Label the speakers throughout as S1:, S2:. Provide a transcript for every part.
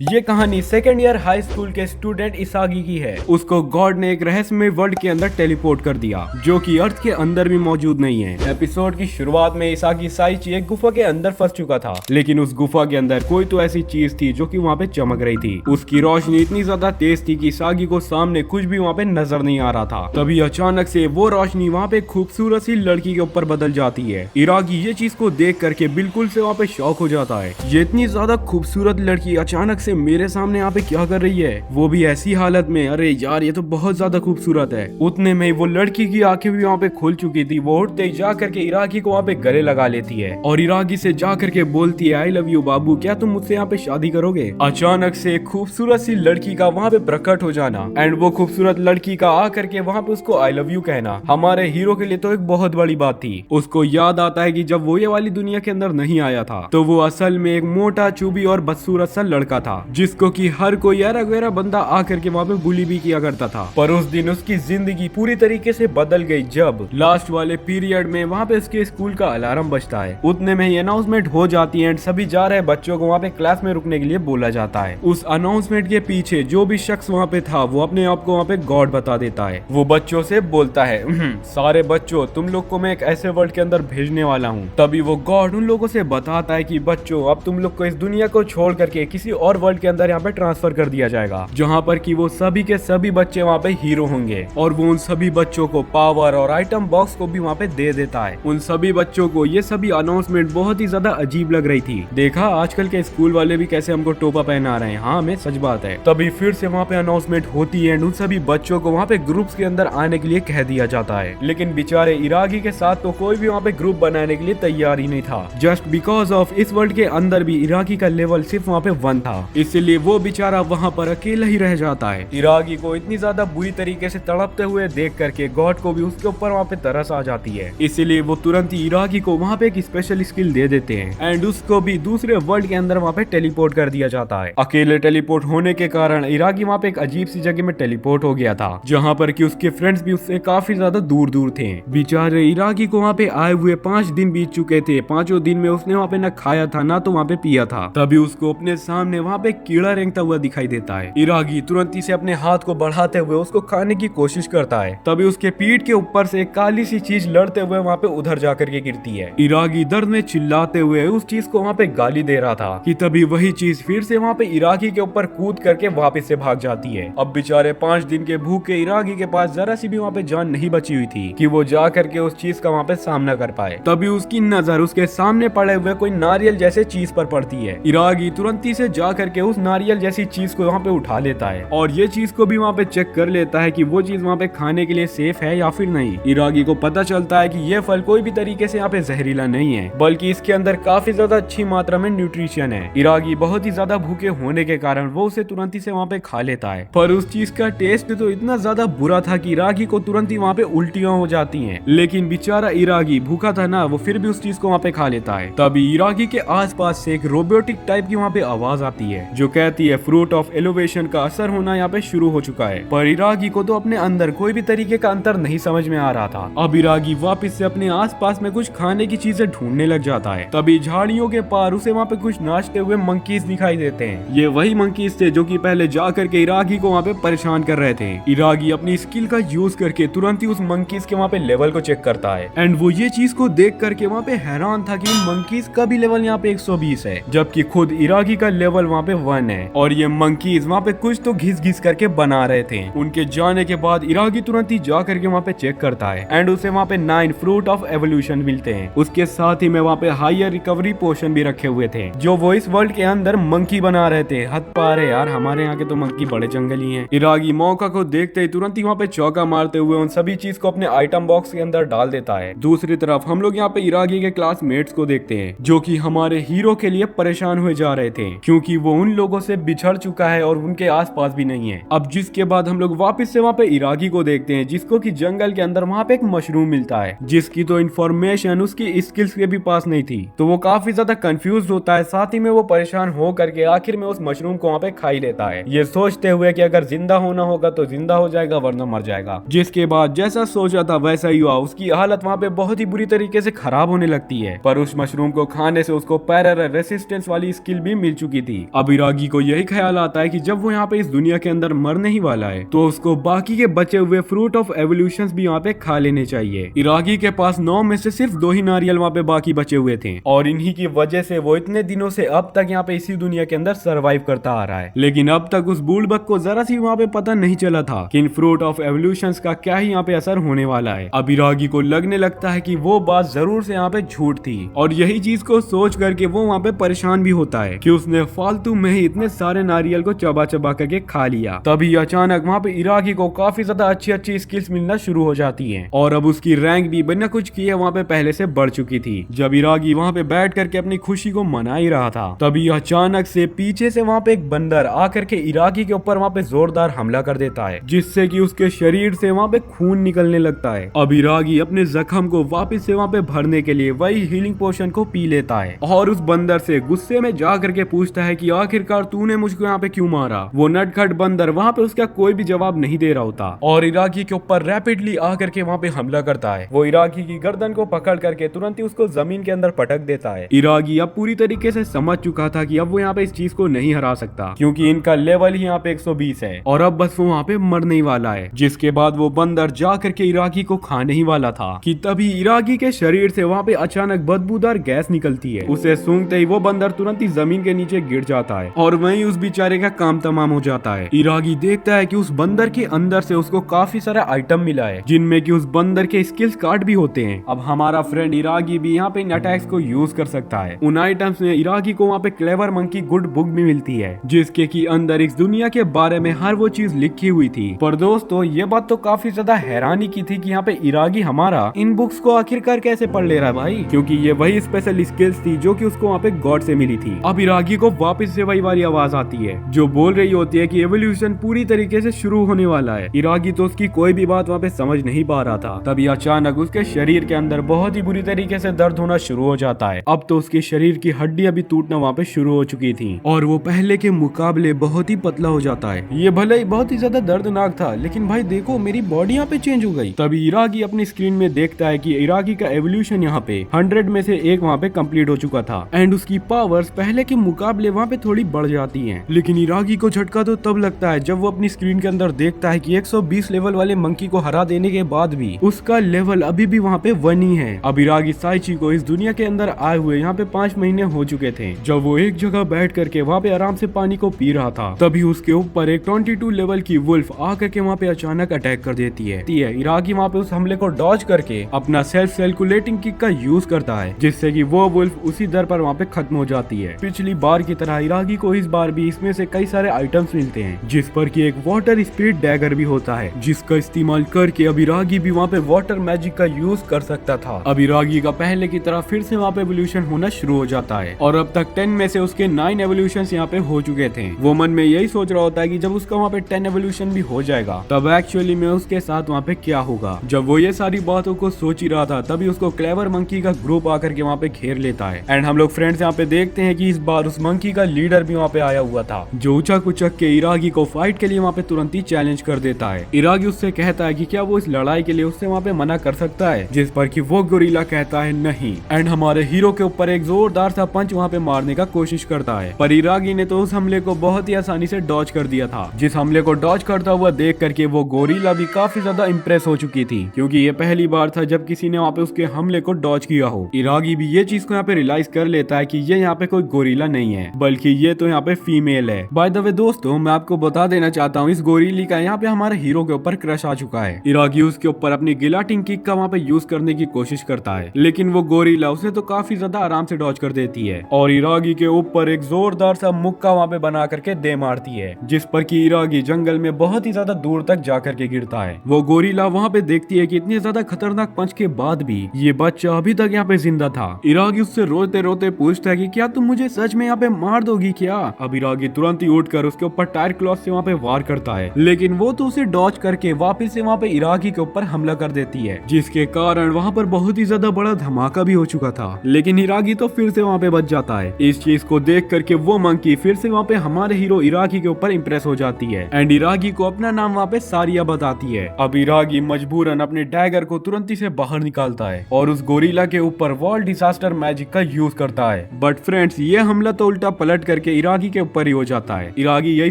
S1: ये कहानी second year high school के स्टूडेंट इसागी की है। उसको गॉड ने एक रहस्यमय वर्ल्ड के अंदर टेलीपोर्ट कर दिया जो कि अर्थ के अंदर भी मौजूद नहीं है। एपिसोड की शुरुआत में इसागी साइची एक गुफा के अंदर फंस चुका था, लेकिन उस गुफा के अंदर कोई तो ऐसी चीज थी जो कि वहाँ पे चमक रही थी। उसकी रोशनी इतनी ज्यादा तेज थी कि इसागी को सामने कुछ भी वहाँ पे नजर नहीं आ रहा था। तभी अचानक से वो रोशनी वहाँ पे खूबसूरत सी लड़की के ऊपर बदल जाती है। इरागी ये चीज को देख करके बिल्कुल से वहाँ पे शॉक हो जाता है। ये इतनी ज्यादा खूबसूरत लड़की अचानक से मेरे सामने यहाँ पे क्या कर रही है, वो भी ऐसी हालत में। अरे यार ये तो बहुत ज्यादा खूबसूरत है। उतने में वो लड़की की आंखें भी वहाँ पे खुल चुकी थी। वो उठते ही जा करके इरागी को वहाँ पे गले लगा लेती है और इरागी से जा करके बोलती है, आई लव यू बाबू, क्या तुम मुझसे यहाँ पे शादी करोगे। अचानक से खूबसूरत सी लड़की का वहाँ पे प्रकट हो जाना एंड वो खूबसूरत लड़की का आ करके वहाँ पे उसको आई लव यू कहना हमारे हीरो के लिए तो एक बहुत बड़ी बात थी। उसको याद आता है कि जब वो ये वाली दुनिया के अंदर नहीं आया था तो वो असल में एक मोटा चुबी और बदसूरत सा लड़का था जिसको कि हर कोई यार वगैरह बंदा आकर के वहाँ पे बुली भी किया करता था। पर उस दिन उसकी जिंदगी पूरी तरीके से बदल गई जब लास्ट वाले पीरियड में वहाँ पे उसके स्कूल का अलार्म बजता है। उतने में ही अनाउंसमेंट हो जाती है एंड सभी जा रहे बच्चों को वहाँ पे क्लास में रुकने के लिए बोला जाता है। उस अनाउंसमेंट के पीछे जो भी शख्स वहाँ पे था वो अपने आप को वहाँ पे गॉड बता देता है। वो बच्चों से बोलता है, सारे बच्चों तुम लोग को मैं एक ऐसे वर्ल्ड के अंदर भेजने वाला हूँ। तभी वो गॉड उन लोगों से बताता है कि बच्चों अब तुम लोग को इस दुनिया को छोड़ करके किसी और वर्ल्ड के अंदर यहाँ पे ट्रांसफर कर दिया जाएगा जहाँ पर कि वो सभी के सभी बच्चे वहाँ पे हीरो होंगे और वो उन सभी बच्चों को पावर और आइटम बॉक्स को भी वहाँ पे दे देता है। उन सभी बच्चों को ये सभी अनाउंसमेंट बहुत ही ज्यादा अजीब लग रही थी। देखा आजकल के स्कूल वाले भी कैसे हमको टोपा पहना रहे हैं, हाँ मैं सच बात है। तभी फिर से वहाँ पे अनाउंसमेंट होती है। उन सभी बच्चों को वहाँ पे ग्रुप्स के अंदर आने के लिए कह दिया जाता है, लेकिन बेचारे इरागी के साथ तो कोई भी वहाँ पे ग्रुप बनाने के लिए तैयार ही नहीं था। जस्ट बिकॉज ऑफ इस वर्ल्ड के अंदर भी इरागी का लेवल सिर्फ वहाँ पे 1 था, इसलिए वो बेचारा वहाँ पर अकेला ही रह जाता है। इरागी को इतनी ज्यादा बुरी तरीके से तड़पते हुए देख करके गॉड को भी उसके ऊपर वहाँ पे तरस आ जाती है। इसीलिए वो तुरंत ही इरागी को वहाँ पे एक स्पेशल स्किल दे देते हैं एंड उसको भी दूसरे वर्ल्ड के अंदर वहाँ पे टेलीपोर्ट कर दिया जाता है। अकेले टेलीपोर्ट होने के कारण इरागी वहाँ पे एक अजीब सी जगह में टेलीपोर्ट हो गया था जहाँ पर कि उसके फ्रेंड्स भी उससे काफी ज्यादा दूर दूर थे। बेचारे इरागी को वहाँ पे आए हुए 5 दिन बीत चुके थे। 5 दिन में उसने वहाँ पे न खाया था ना तो वहाँ पे पिया था। तभी उसको अपने सामने वहाँ पे कीड़ा रेंगता हुआ दिखाई देता है। इरागी तुरंत ही से अपने हाथ को बढ़ाते हुए उसको खाने की कोशिश करता है। तभी उसके पीठ के ऊपर से एक काली सी चीज लड़ते हुए वहाँ पे उधर जाकर के गिरती है। इरागी दर्द में चिल्लाते हुए उस चीज को वहाँ पे गाली दे रहा था कि तभी वही चीज फिर से वहाँ पे इरागी के ऊपर कूद करके वापस से भाग जाती है। अब बेचारे 5 दिन के भूखे इरागी के पास जरा सी भी वहाँ पे जान नहीं बची हुई थी कि वो जा करके उस चीज का वहाँ पे सामना कर पाए। तभी उसकी नजर उसके सामने पड़े हुए कोई नारियल जैसे चीज पर पड़ती है। इरागी तुरंत ही से जा करके उस नारियल जैसी चीज को वहाँ पे उठा लेता है और ये चीज को भी वहाँ पे चेक कर लेता है कि वो चीज वहाँ पे खाने के लिए सेफ है या फिर नहीं। इरागी को पता चलता है कि ये फल कोई भी तरीके से यहाँ पे जहरीला नहीं है, बल्कि इसके अंदर काफी ज्यादा अच्छी मात्रा में न्यूट्रिशन है। इरागी बहुत ही ज्यादा भूखे होने के कारण वो उसे तुरंत ही से वहाँ पे खा लेता है, पर उस चीज का टेस्ट तो इतना ज्यादा बुरा था कि इरागी को तुरंत ही वहाँ पे उल्टियां हो जाती हैं। लेकिन बेचारा इरागी भूखा था ना, वो फिर भी उस चीज को वहाँ पे खा लेता है। तभी इरागी के आसपास से एक रोबोटिक टाइप की वहाँ पे आवाज आती है जो कहती है फ्रूट ऑफ एलोवेशन का असर होना यहाँ पे शुरू हो चुका है। पर इरागी को तो अपने अंदर कोई भी तरीके का अंतर नहीं समझ में आ रहा था। अब इरागी वापस से अपने आसपास में कुछ खाने की चीजें ढूंढने लग जाता है। तभी झाड़ियों के पार उसे वहाँ पे कुछ नाचते हुए मंकीज दिखाई देते हैं। ये वही मंकीज थे जो कि पहले जा करके इरागी को वहाँ पे परेशान कर रहे थे। इरागी अपनी स्किल का यूज करके तुरंत ही उस मंकीज के वहाँ पे लेवल को चेक करता है एंड वो ये चीज को देख करके वहाँ पे हैरान था कि मंकीज का भी लेवल यहाँ पे 120 है, जबकि खुद इरागी का लेवल वहाँ पे 1 है और ये मंकीज वहाँ पे कुछ तो घिस घिस करके बना रहे थे। उनके जाने के बाद इरागी तुरंत ही जा करके वहाँ पे चेक करता है एंड उसे वहाँ पे 9 फ्रूट ऑफ एवोल्यूशन मिलते हैं। उसके साथ ही में वहाँ पे हायर रिकवरी पोशन भी रखे हुए थे जो वो इस वर्ल्ड के अंदर मंकी बना रहे थे। हद पारे यार, हमारे यहाँ के तो मंकी बड़े जंगली हैं। इरागी मौका को देखते ही तुरंत ही वहाँ पे चौका मारते हुए उन सभी चीज को अपने आइटम बॉक्स के अंदर डाल देता है। दूसरी तरफ हम लोग यहाँ पे इरागी के क्लासमेट्स को देखते हैं जो कि हमारे हीरो के लिए परेशान हुए जा रहे थे क्योंकि वो उन लोगों से बिछड़ चुका है और उनके आसपास भी नहीं है। अब जिसके बाद हम लोग वापस से वहाँ पे इरागी को देखते हैं जिसको कि जंगल के अंदर वहाँ पे एक मशरूम मिलता है जिसकी तो इन्फॉर्मेशन उसकी स्किल्स के भी पास नहीं थी। तो वो काफी ज्यादा कंफ्यूज होता है, साथ ही में वो परेशान हो करके आखिर में उस मशरूम को वहाँ पे खा ही लेता है, ये सोचते हुए कि अगर जिंदा होना होगा तो जिंदा हो जाएगा वरना मर जाएगा। जिसके बाद जैसा सोचा था वैसा ही हुआ, उसकी हालत वहाँ पे बहुत ही बुरी तरीके से खराब होने लगती है। पर उस मशरूम को खाने से उसको पैरर रेसिस्टेंस वाली स्किल भी मिल चुकी थी। अब अब इरागी को यही ख्याल आता है कि जब वो यहाँ पे इस दुनिया के अंदर मरने ही वाला है तो उसको बाकी के बचे हुए फ्रूट ऑफ एवोल्यूशन भी यहाँ पे खा लेने चाहिए। इरागी के पास 9 में से सिर्फ 2 ही नारियल वहाँ पे बाकी बचे हुए थे और इन्हीं की वजह से वो इतने दिनों से अब तक यहाँ पे इसी दुनिया के अंदर सरवाइव करता आ रहा है। लेकिन अब तक उस बूढ़बक को जरा सी वहाँ पे पता नहीं चला था कि इन फ्रूट ऑफ एवोल्यूशन का क्या ही यहाँ पे असर होने वाला है। अब इरागी को लगने लगता है कि वो बात जरूर से यहाँ पे झूठ थी और यही चीज को सोच करके वो वहाँ पे परेशान भी होता है कि उसने फालतू में ही इतने सारे नारियल को चबा चबा करके खा लिया। तभी अचानक वहाँ पे इरागी को काफी ज्यादा अच्छी अच्छी स्किल्स मिलना शुरू हो जाती हैं और अब उसकी रैंक भी बिना कुछ किए वहाँ पे पहले से बढ़ चुकी थी। जब इरागी वहाँ पे बैठ करके अपनी खुशी को मना ही रहा था तभी अचानक से पीछे से वहाँ पे एक बंदर आकर के इरागी के ऊपर वहाँ पे जोरदार हमला कर देता है जिससे कि उसके शरीर से वहाँ पे खून निकलने लगता है। अब इरागी अपने जख्म को वापस से वहाँ पे भरने के लिए वही हीलिंग पोशन को पी लेता है और उस बंदर से गुस्से में जा करके पूछता है कि आखिरकार तूने मुझको यहाँ पे क्यों मारा। वो नटखट बंदर वहाँ पे उसका कोई भी जवाब नहीं दे रहा होता और इरागी के ऊपर रैपिडली आकर के वहाँ पे हमला करता है। वो इरागी की गर्दन को पकड़ करके तुरंत ही उसको जमीन के अंदर पटक देता है। इरागी अब पूरी तरीके से समझ चुका था कि अब वो यहाँ पे इस चीज को नहीं हरा सकता क्योंकि इनका लेवल ही यहाँ पे 120 है और अब बस वो वहाँ पे मरने ही वाला है। जिसके बाद वो बंदर जा करके इरागी को खाने ही वाला था कि तभी इरागी के शरीर से वहाँ पे अचानक बदबूदार गैस निकलती है। उसे सूंघते ही वो बंदर तुरंत ही जमीन के नीचे गिर जाता है और वहीं उस बेचारे का काम तमाम हो जाता है। इरागी देखता है कि उस बंदर के अंदर से उसको काफी सारा आइटम मिला है जिनमें कि उस बंदर के स्किल्स कार्ड भी होते हैं। अब हमारा फ्रेंड इरागी भी यहाँ पे इन अटैक्स को यूज कर सकता है। उन आइटम्स में इरागी को वहाँ पे क्लेवर मंकी गुड बुक भी मिलती है जिसके की अंदर इस दुनिया के बारे में हर वो चीज लिखी हुई थी। पर दोस्तों ये बात तो काफी ज्यादा हैरानी की थी कि यहाँ पे इरागी हमारा इन बुक्स को आखिरकार कैसे पढ़ ले रहा है भाई, क्योंकि ये वही स्पेशल स्किल्स थी जो कि उसको वहाँ पे गॉड से मिली थी। अब इरागी को वापस से वही वाली आवाज आती है जो बोल रही होती है कि एवोल्यूशन पूरी तरीके से शुरू होने वाला है। इरागी तो उसकी कोई भी बात वहाँ पे समझ नहीं पा रहा था। तभी अचानक उसके शरीर के अंदर बहुत ही बुरी तरीके से दर्द होना शुरू हो जाता है। अब तो उसके शरीर की हड्डियां भी टूटना वहाँ पे शुरू हो चुकी थी और वो पहले के मुकाबले बहुत ही पतला हो जाता है। ये भले ही बहुत ही ज्यादा दर्दनाक था लेकिन भाई देखो मेरी बॉडी यहाँ पे चेंज हो गई। तभी इरागी अपनी स्क्रीन में देखता है कि इरागी का एवोल्यूशन यहाँ पे 100 में से 1 वहाँ पे कंप्लीट हो चुका था एंड उसकी पावर्स पहले के मुकाबले वहाँ पे थोड़ी बढ़ जाती हैं। लेकिन इरागी को झटका तो तब लगता है जब वो अपनी स्क्रीन के अंदर देखता है कि 120 लेवल वाले मंकी को हरा देने के बाद भी उसका लेवल अभी भी वहाँ पे 1 ही है। अब इरागी साइची को इस दुनिया के अंदर आए हुए यहाँ पे 5 महीने हो चुके थे। जब वो एक जगह बैठ करके वहाँ पे आराम से पानी को पी रहा था तभी उसके ऊपर एक 22 लेवल की वुल्फ आकर के वहाँ पे अचानक अटैक कर देती है। इरागी वहाँ पे उस हमले को डॉज करके अपना सेल्फ कैलकुलेटिंग किक का यूज करता है जिससे कि वो वुल्फ उसी दर पर वहाँ पे खत्म हो जाती है। पिछली बार की तरह इरागी को इस बार भी इसमें से कई सारे आइटम्स मिलते हैं जिस पर कि एक वाटर स्पिरिट डैगर भी होता है जिसका इस्तेमाल करके अब इरागी भी वहाँ पे वाटर मैजिक का यूज कर सकता था। अब इरागी का पहले की तरह फिर से वहाँ पे एवोल्यूशन होना शुरू हो जाता है और अब तक 10 में से उसके 9 एवोल्यूशन यहाँ पे हो चुके थे। वो मन में यही सोच रहा होता है कि जब उसका वहाँ पे 10 एवोल्यूशन भी हो जाएगा तब एक्चुअली में उसके साथ वहाँ पे क्या होगा। जब वो ये सारी बातों को सोच ही रहा था तभी उसको क्लेवर मंकी का ग्रुप आकर के वहाँ पे घेर लेता है एंड हम लोग फ्रेंड्स यहाँ पे देखते हैं कि इस बार उस मंकी का लीडर भी वहाँ पे आया हुआ था जो उचक उचक के इरागी को फाइट के लिए वहाँ पे तुरंत ही चैलेंज कर देता है। इरागी उससे कहता है कि क्या वो इस लड़ाई के लिए उससे वहाँ पे मना कर सकता है, जिस पर कि वो गोरिल्ला कहता है नहीं एंड हमारे हीरो के ऊपर एक जोरदार सा पंच वहाँ पे मारने का कोशिश करता है। पर इरागी ने तो उस हमले को बहुत ही आसानी से डॉज कर दिया था। जिस हमले को डॉज करता हुआ देख करके वो गोरिल्ला भी काफी ज्यादा इम्प्रेस हो चुकी थी क्योंकि ये पहली बार था जब किसी ने वहाँ पे उसके हमले को डॉज किया हो। इरागी भी ये चीज को यहाँ पे रियलाइज कर लेता है कि ये यहाँ पे कोई गोरिल्ला नहीं है बल्कि ये तो यहाँ पे फीमेल है। बाय द वे दोस्तों मैं आपको बता देना चाहता हूँ इस गोरिल्ली का यहाँ पे हमारे हीरो के ऊपर क्रश आ चुका है। इरागी उसके ऊपर अपनी गिलाटिंग किक का वहाँ पे यूज करने की कोशिश करता है लेकिन वो गोरिल्ला उसे तो काफी ज्यादा आराम से डॉज कर देती है और इरागी के ऊपर एक जोरदार सा मुक्का वहाँ पे बना करके दे मारती है जिस पर कि इरागी जंगल में बहुत ही ज्यादा दूर तक जा करके गिरता है। वो गोरिल्ला वहाँ पे देखती है कि इतने ज्यादा खतरनाक पंच के बाद भी ये बच्चा अभी तक यहाँ पे जिंदा था। इरागी उससे रोते रोते पूछता है कि क्या तुम मुझे सच में यहाँ पे मार दोगी क्या। अब इरागी तुरंत ही उठकर उसके ऊपर टायर क्लॉथ से वहाँ पे वार करता है लेकिन वो तो उसे डॉज करके वापस से वहाँ पे इरागी के ऊपर हमला कर देती है जिसके कारण वहाँ पर बहुत ही ज्यादा बड़ा धमाका भी हो चुका था लेकिन इरागी तो फिर से वहाँ पे बच जाता है। इस चीज को देख करके वो मंकी फिर से वहाँ पे हमारे हीरो इरागी के ऊपर इम्प्रेस हो जाती है एंड इरागी को अपना नाम वहाँ पे सारिया बताती है। अब इरागी मजबूरन अपने डैगर को तुरंत ही से बाहर निकालता है और उस गोरिल्ला के ऊपर वॉल डिजास्टर मैजिक का यूज करता है। बट फ्रेंड्स ये हमला तो उल्टा पलट करके इरागी के ऊपर ही हो जाता है। इरागी यही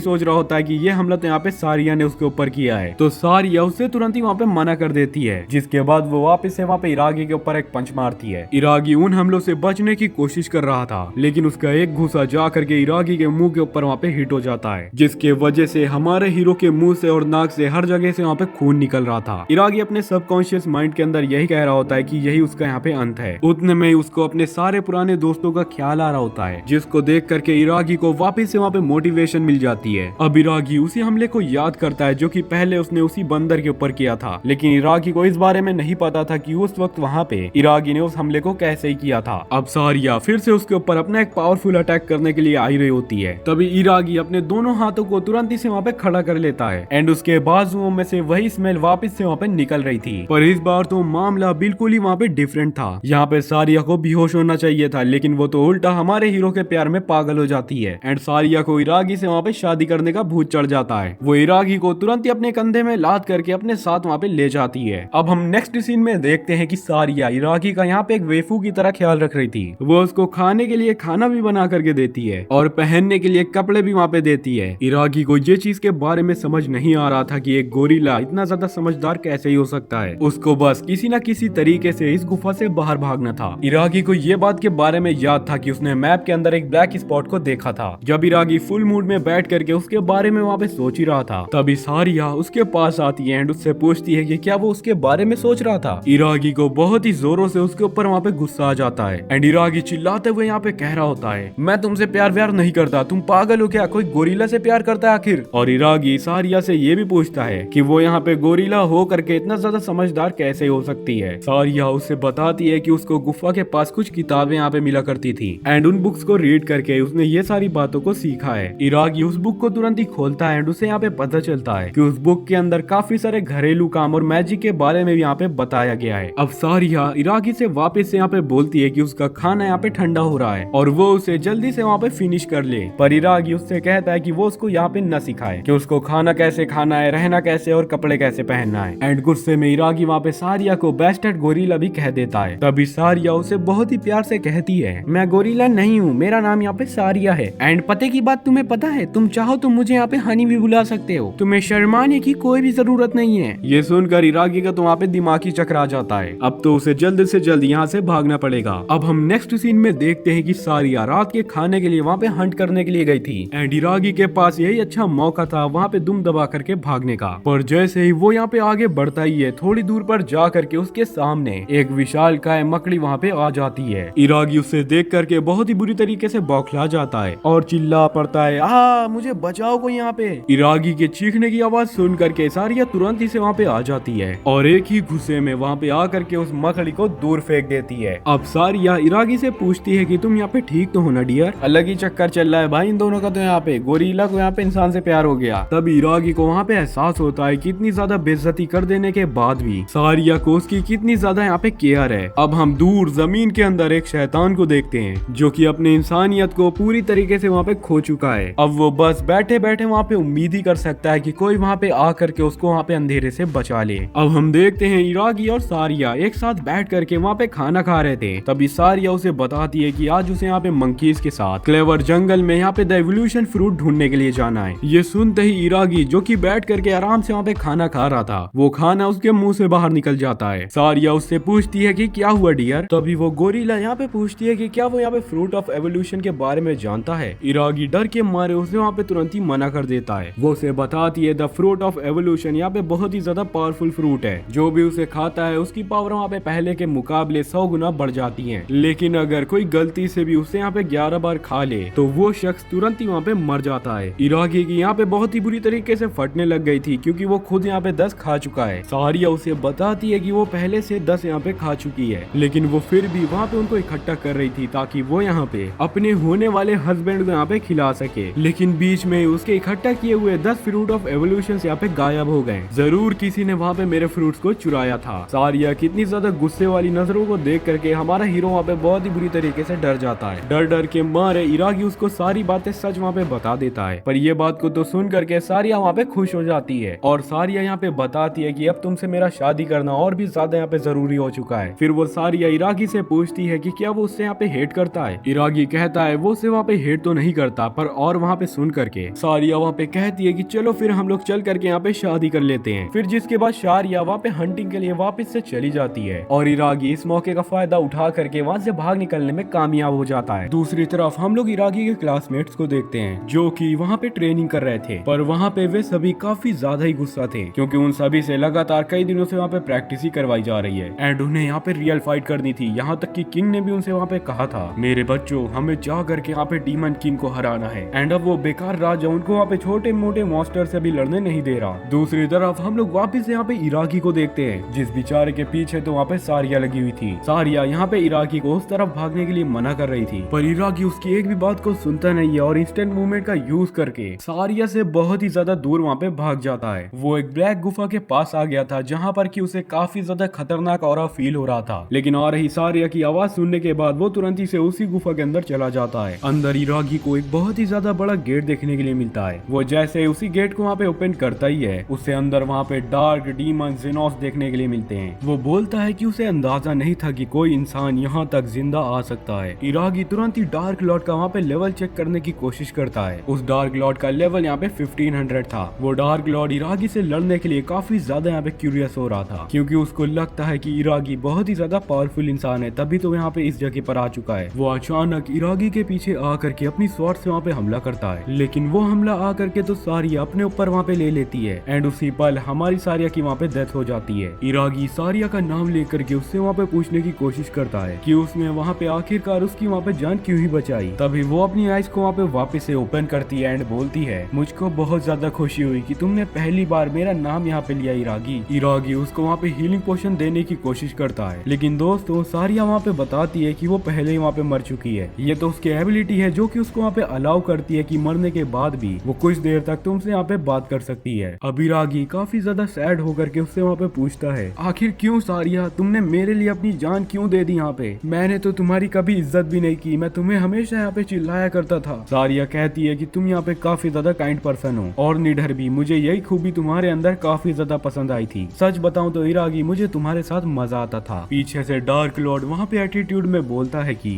S1: सोच रहा होता है कि ये हमला तो यहाँ पे सारिया ने उसके ऊपर किया है, तो सारिया उससे तुरंत ही वहाँ पे मना कर देती है, जिसके बाद वो वापस से वहाँ पे इरागी के ऊपर एक पंच मारती है। इरागी उन हमलों से बचने की कोशिश कर रहा था, लेकिन उसका एक घुसा जा करके इरागी के मुंह के ऊपर वहाँ पे हिट हो जाता है, जिसके वजह से हमारे हीरो के मुंह से और नाक से हर जगह से वहाँ पे खून निकल रहा था। इरागी अपने सबकॉन्शियस माइंड के अंदर यही कह रहा होता है कि यही उसका यहाँ पे अंत है। उतने में उसको अपने सारे पुराने दोस्तों का ख्याल आ रहा होता है, जिसको देख करके इरागी को वापस से वहाँ पे मोटिवेशन मिल जाती है। अब इरागी उसी हमले को याद करता है जो कि पहले उसने उसी बंदर के ऊपर किया था, लेकिन इरागी को इस बारे में नहीं पता था कि उस वक्त वहाँ पे इरागी ने उस हमले को कैसे ही किया था। अब सारिया फिर से उसके ऊपर अपना एक पावरफुल अटैक करने के लिए आई रही होती है, तभी इरागी अपने दोनों हाथों को तुरंत ही से वहाँ पे खड़ा कर लेता है एंड उसके बाजुओं में से वही स्मेल वापस से वहाँ पे निकल रही थी। पर इस बार तो मामला बिल्कुल ही वहाँ पे डिफरेंट था। यहाँ पे सारिया को बेहोश होना चाहिए था, लेकिन वो तो उल्टा हमारे हीरो के प्यार में पागल हो जाती है एंड सारिया को इरागी से वहाँ पे शादी करने का भूत चढ़ जाता है। वो इरागी को तुरंत ही अपने कंधे में लाद करके अपने साथ वहाँ पे ले जाती है। अब हम नेक्स्ट सीन में देखते हैं कि सारिया इरागी का यहाँ पे एक वेफू की तरह ख्याल रख रही थी। वो उसको खाने के लिए खाना भी बना करके देती है और पहनने के लिए कपड़े भी वहाँ पे देती है। इरागी को ये चीज के बारे में समझ नहीं आ रहा था कि एक गोरिल्ला इतना ज्यादा समझदार कैसे ही हो सकता है। उसको बस किसी न किसी तरीके से इस गुफा से बाहर भागना था। इरागी को ये बात के बारे में याद था कि उसने मैप के अंदर एक ब्लैक स्पॉट को देखा था। जब इरागी फुल मूड में बैठ करके उसके बारे में वहाँ पे सोच ही रहा था, तभी सारिया उसके पास आती है एंड उससे पूछती है कि क्या वो उसके बारे में सोच रहा था। इरागी को बहुत ही जोरों से उसके ऊपर वहाँ पे गुस्सा आ जाता है एंड इरागी चिल्लाते हुए यहाँ पे कह रहा होता है, मैं तुमसे प्यार व्यार नहीं करता, तुम पागल हो क्या, कोई गोरिल्ला से प्यार करता है आखिर। और इरागी सारिया से ये भी पूछता है कि वो यहाँ पे गोरिल्ला हो करके इतना ज्यादा समझदार कैसे हो सकती है। सारिया उससे बताती है कि उसको गुफा के पास कुछ किताबें यहाँ पे मिला करती थी एंड उन बुक्स को रीड करके उसने ये सारी बातों को सीखा है। इरागी उस बुक को तुरंत ही खोलता है एंड उसे यहाँ पे पता चलता है कि उस बुक के अंदर काफी सारे घरेलू काम और मैजिक के बारे में भी यहाँ पे बताया गया है। अब सारिया इरागी से वापस से यहाँ पे बोलती है कि उसका खाना यहाँ पे ठंडा हो रहा है और वो उसे जल्दी से वहाँ पे फिनिश कर ले, पर इरागी उससे कहता है कि वो उसको यहाँ पे न सिखाए कि उसको खाना कैसे खाना है, रहना कैसे और कपड़े कैसे पहनना है। एंड गुस्से में इरागी वहाँ पे सारिया को बेस्टेड गोरिल्ला भी कह देता है। तभी सारिया उसे बहुत ही प्यार से कहती है, मैं गोरिल्ला नहीं हूँ, मेरा नाम यहाँ पे सारिया है एंड पते की बात तुम्हें पता है, तुम चाहो तो मुझे यहाँ पे हनी भी बुला सकते हो, तुम्हें शर्माने की कोई भी जरूरत नहीं है। ये सुनकर इरागी का तो वहाँ पे दिमाग ही चकरा जाता है। अब तो उसे जल्द से जल्द यहाँ से भागना पड़ेगा। अब हम नेक्स्ट सीन में देखते हैं कि सारिया रात के खाने के लिए वहाँ पे हंट करने के लिए गई थी एंड इरागी के पास यही अच्छा मौका था वहाँ पे दुम दबा करके भागने का। पर जैसे ही वो यहाँ पे आगे बढ़ता ही है, थोड़ी दूर पर जा करके उसके सामने एक विशालकाय मकड़ी वहाँ पे आ जाती है। इरागी उसे देख करके बहुत ही बुरी तरीके से बौखला जाता है और चिल्ला पड़ता है, आ मुझे बचाओ कोई यहाँ पे। इरागी के चीखने की आवाज सुन करके सारिया तुरंत ही से वहाँ पे आ जाती है और एक ही गुस्से में वहाँ पे आ करके उस मकड़ी को दूर फेंक देती है। अब सारिया इरागी से पूछती है कि तुम यहाँ पे ठीक तो हो ना डियर, अलग ही चक्कर चल रहा है भाई इन दोनों का, तो यहाँ पे गोरिल्ला को यहाँ पे इंसान से प्यार हो गया। तब इरागी को वहाँ पे एहसास होता है कि इतनी ज्यादा बेइज्जती कर देने के बाद भी सारिया को उसकी कितनी ज्यादा यहाँ पे केयर है। अब हम दूर जमीन के अंदर एक शैतान को देखते हैं जो कि अपने इंसानियत को पूरी तरीके से वहाँ पे खो चुका है। अब वो बस बैठे बैठे वहाँ पे उम्मीद ही कर सकता है कि कोई वहाँ पे आ करके उसको वहाँ पे अंधेरे से बचा ले। अब हम देखते हैं इरागी और सारिया एक साथ बैठ करके वहाँ पे खाना खा रहे थे। तभी सारिया उसे बताती है कि आज उसे यहाँ पे मंकीज के साथ क्लेवर जंगल में यहाँ पे द एवोल्यूशन फ्रूट ढूंढने के लिए जाना है। ये सुनते ही इरागी जो कि बैठ करके आराम से वहाँ पे खाना खा रहा था, वो खाना उसके मुंह से बाहर निकल जाता है। सारिया उससे पूछती है कि क्या हुआ डियर। तभी वो गोरिल्ला यहाँ पे पूछती है कि क्या वो यहाँ पे फ्रूट ऑफ एवोल्यूशन के बारे में जानता है। इरागी डर के मारे उसे वहाँ पे तुरंत ही मना कर देता है। वो उसे बताती है द फ्रूट ऑफ एवोल्यूशन यहाँ पे बहुत ही ज्यादा पावरफुल फ्रूट है, जो भी उसे खाता है उसकी पावर वहाँ पे पहले के मुकाबले 100 गुना बढ़ जाती है, लेकिन अगर कोई गलती से भी उसे यहाँ पे 11 बार खा ले तो वो शख्स तुरंत ही वहाँ पे मर जाता है। इरागी की यहाँ पे बहुत ही बुरी तरीके से फटने लग गई थी क्योंकि वो खुद यहाँ पे 10 खा चुका है। सारिया उसे बताती है कि वो पहले से 10 यहाँ पे खा चुकी है, लेकिन वो फिर भी वहाँ पे उनको इकट्ठा कर रही थी ताकि वो यहाँ पे अपने होने वाले हस्बैंड को यहाँ पे खिला सके। लेकिन बीच में उसके इकट्ठा किए हुए 10 फ्रूट ऑफ एवोल्यूशन यहाँ पे गायब हो गए। जरूर किसी ने वहाँ पे मेरे फ्रूट्स को चुराया था। सारिया कितनी ज्यादा गुस्से वाली नजरों को देख करके हमारा हीरो वहाँ पे बहुत ही बुरी तरीके से डर जाता है। डर डर के मारे इरागी उसको सारी बातें सच वहाँ पे बता देता है। पर ये बात को तो सुन करके सारिया वहाँ पे खुश हो जाती है और सारिया यहाँ पे बताती है कि अब तुमसे मेरा शादी करना और भी ज्यादा यहाँ पे जरूरी हो चुका है। फिर वो सारिया इरागी से पूछती है कि क्या वो उससे यहाँ पे हेट करता है। इरागी कहता है वो उसे वहाँ पे हेट तो नहीं करता, पर और वहाँ पे सुन करके सारिया वहाँ पे कहती है कि चलो फिर हम लोग चल करके यहाँ पे शादी कर लेते हैं। फिर जिसके बाद शारिया वहाँ पे हंटिंग के लिए वापस से चली जाती है और इरागी इस मौके का फायदा उठा करके वहाँ से भाग निकलने में कामयाब हो जाता है। दूसरी तरफ हम लोग इरागी के क्लासमेट्स को देखते हैं जो कि वहाँ पे ट्रेनिंग कर रहे थे, पर वहाँ पे वे सभी काफी ज्यादा ही गुस्सा थे क्योंकि उन सभी से लगातार कई दिनों से वहाँ पे प्रैक्टिस ही करवाई जा रही है एंड उन्हें यहाँ पे रियल फाइट करनी थी। यहाँ तक कि किंग ने भी उनसे वहाँ पे कहा था, मेरे बच्चों हमें जा करके यहाँ पे डीमन किंग को हराना है। एंड अब वो बेकार राजा उनको वहाँ पे छोटे मोटे मॉन्स्टर से भी लड़ने नहीं दे रहा। दूसरी तरफ हम लोग वापिस यहाँ पे इराकी को देखते हैं जिस बेचारे के पीछे तो वहाँ पे सारिया लगी हुई थी। सारिया यहाँ पे इराकी को उस तरफ भागने के लिए मना कर रही थी, पर इराकी उसकी एक भी बात को सुनता नहीं है और इंस्टेंट मूवमेंट का यूज करके सारिया से बहुत ही ज्यादा दूर वहाँ पे भाग जाता है। वो एक ब्लैक गुफा के पास आ गया था जहाँ पर कि उसे काफी ज्यादा खतरनाक ऑरा फील हो रहा था, लेकिन आ रही सारिया की आवाज सुनने के बाद वो तुरंत ही से उसी गुफा के अंदर चला जाता है। अंदर इरागी को एक बहुत ही ज्यादा बड़ा गेट देखने के लिए मिलता है। वो जैसे उसी गेट को वहाँ पे ओपन करता ही है, उससे अंदर वहाँ पे डार्क डीमन जेनोस देखने के लिए मिलते हैं। वो बोलता है कि उसे अंदाजा नहीं था कि कोई इंसान यहाँ तक जिंदा आ सकता है। इरागी तुरंत ही डार्क लॉर्ड का वहाँ पे लेवल चेक करने की कोशिश करता है। उस डार्क लॉर्ड का लेवल यहाँ पे 1500 था। वो डार्क लॉर्ड इरागी से लड़ने के लिए काफी ज्यादा यहाँ पे क्यूरियस हो रहा था क्योंकि उसको लगता है कि इरागी बहुत ही ज्यादा पावरफुल इंसान है, तभी तो यहाँ पे इस जगह पर आ चुका है। वो अचानक इरागी के पीछे आकर के अपनी स्वॉर्ड से वहाँ पे हमला करता है, लेकिन वो हमला आकर के तो सारिया अपने ऊपर वहाँ पे ले लेती है एंड उसी पल हमारी सारिया की वहाँ पे डेथ हो जाती है। इरागी सारिया का नाम लेकर के उससे वहाँ पे पूछने की कोशिश करता है कि उसने वहाँ पे आखिरकार उसकी वहाँ पे जान क्यों ही बचाई। तभी वो अपनी आइज को वहाँ पे वापस से ओपन करती है एंड बोलती है, मुझको बहुत ज्यादा खुशी हुई कि तुमने पहली बार मेरा नाम यहाँ पे लिया इरागी। इरागी उसको वहाँ पे हीलिंग पोशन देने की कोशिश करता है, लेकिन दोस्तों सारिया वहाँ पे बताती है कि वो पहले ही वहाँ पे मर चुकी है। ये तो उसकी एबिलिटी है जो कि उसको वहाँ पे अलाउ करती है कि मरने के बाद भी वो कुछ देर तक तुमसे यहाँ पे बात कर सकती है। अब इरागी काफी ज्यादा सैड होकर के उससे वहाँ पे पूछता है, आखिर क्यों सारिया, तुमने मेरे लिए अपनी जान क्यों दे दी यहाँ पे? मैंने तो तुम्हारी कभी इज्जत भी नहीं की, मैं तुम्हें हमेशा यहाँ पे चिल्लाया करता था। सारिया कहती है कि तुम यहाँ पे काफी ज्यादा काइंड पर्सन हो और निडर भी, मुझे यही खूबी तुम्हारे अंदर काफी ज्यादा पसंद आई थी। सच बताऊं तो इरागी मुझे तुम्हारे साथ मजा आता था। पीछे से डार्क लॉर्ड वहाँ पे एटीट्यूड में बोलता है कि